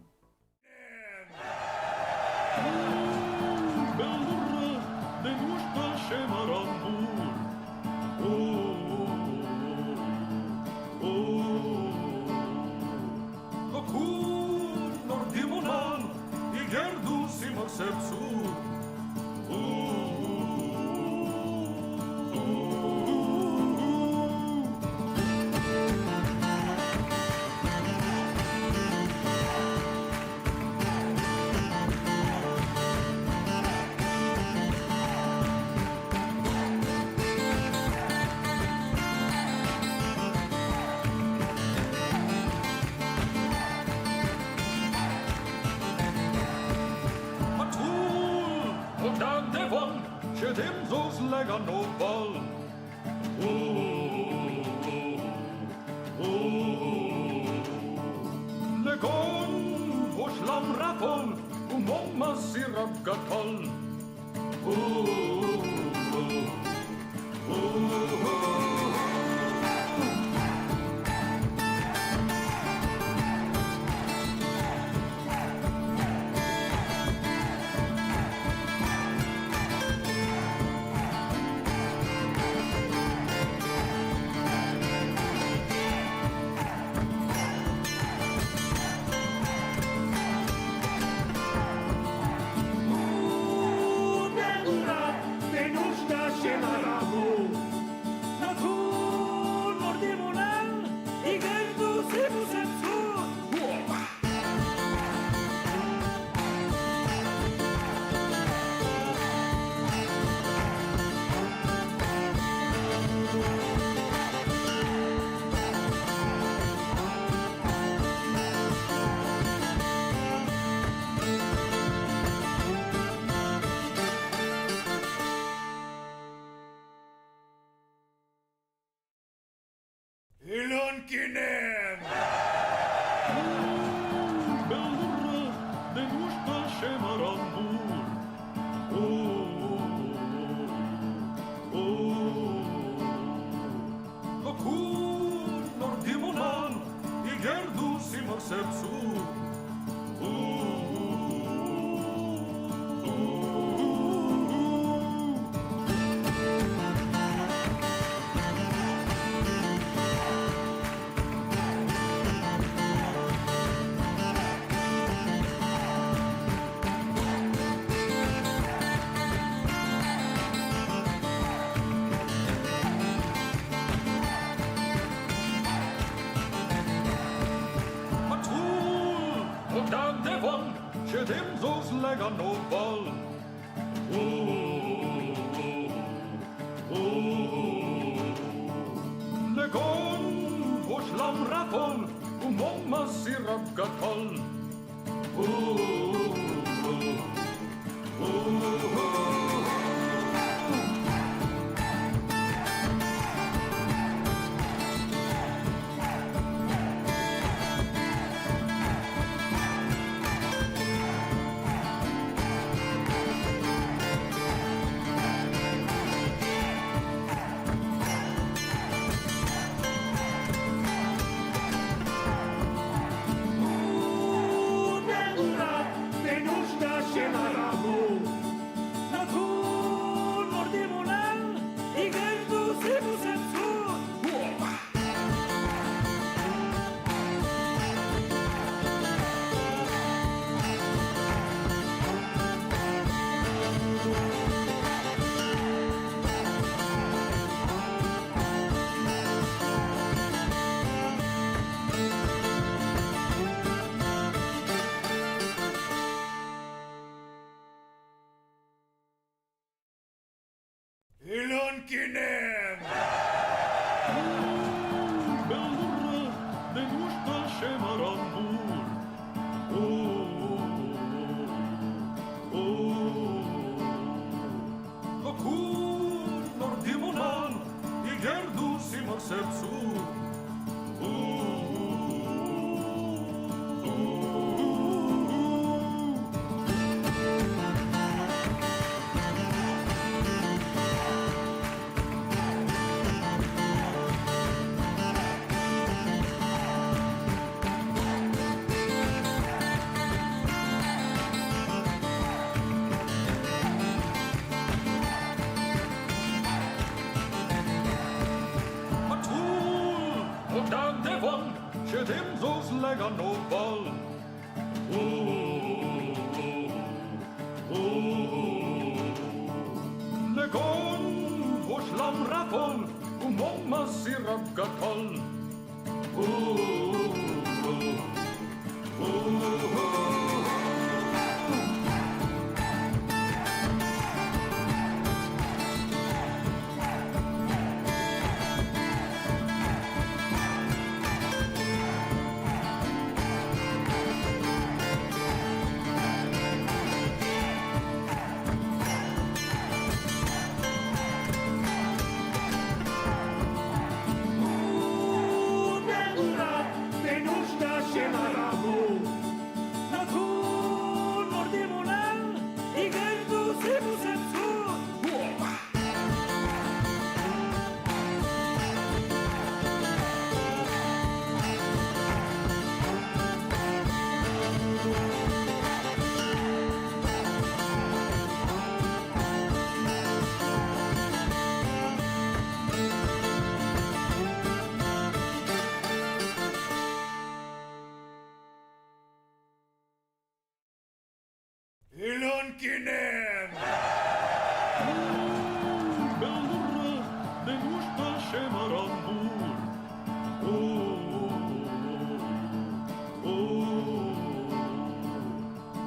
lägga nå ball. Lägg on vår slamrafoll och mamma sirapgatall. Ilonkinen! Belurra, de nușta șemarambur. Locur nordimonan, igerdu simar sepsur. Dem zos lägga nå ball. Lägg on vår slamrafoll och mamma sirapgatall. Ilonkinen! Belurra, de nușta șemarambur. Locur nordimonan, igerdu simar sepsur. Dem zos lägga nå ball. Lägg on vår slamrafoll och mamma sirapgatall. Ilonkinen! Bellurra, den usta shemarambur.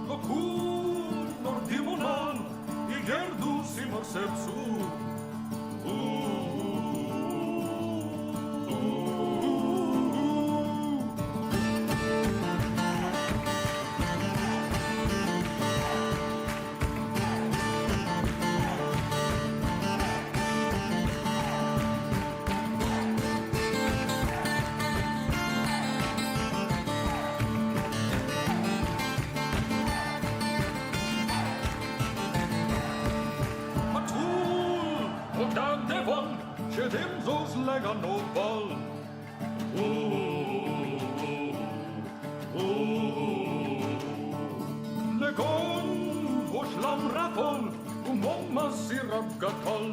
Locur nordimonal, igerdus imarsepsur. Dem zos lega no ball. Legon hoshlam rapol momma sirap gatol.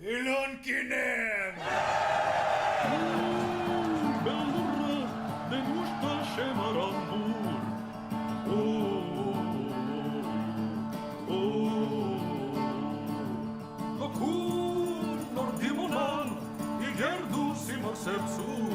Ilonkinen! Bellurra, den usta shemarambur. Locur nordimonal, igerdus imarsepsur.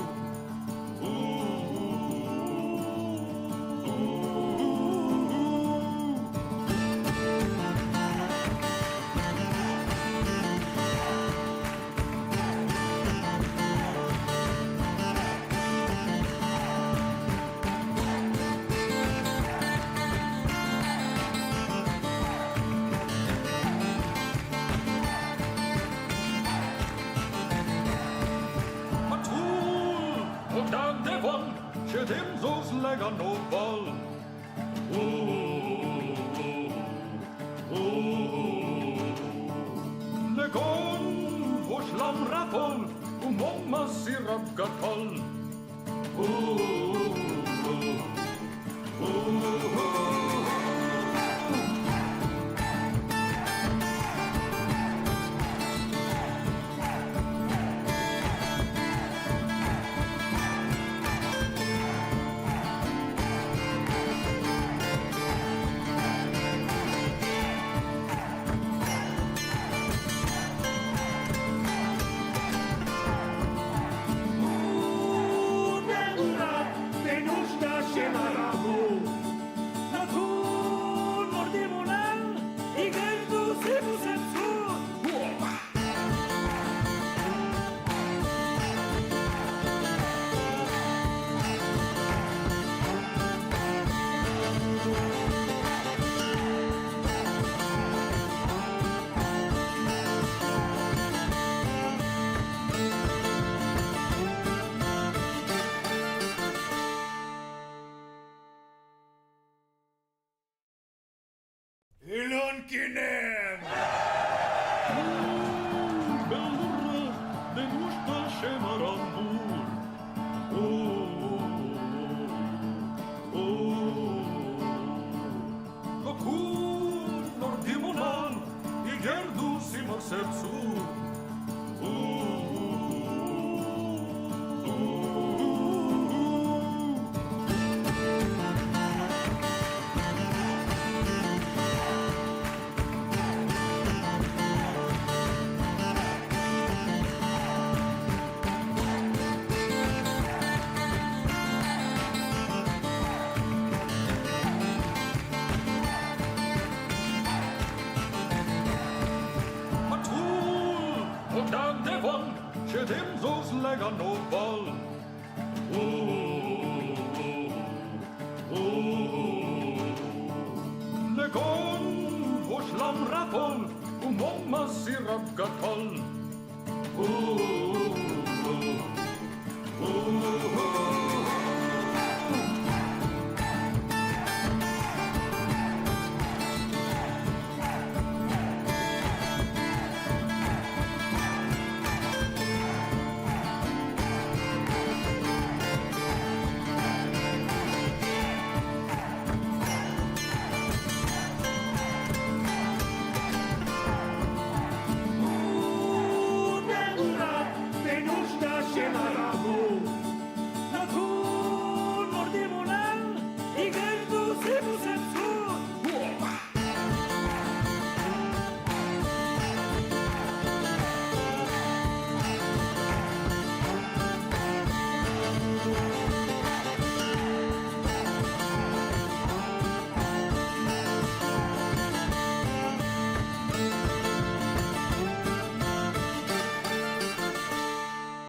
Dem zos lega no ball. Legon hoshlam rapol momma sirap gatol. Ilonkinen! Bellurra, den usta shemarambur. Locur nordimonal, igerdus imarsepsur. ce demzos lega noval. Legon voșlam rapol, umoma sirap gatal.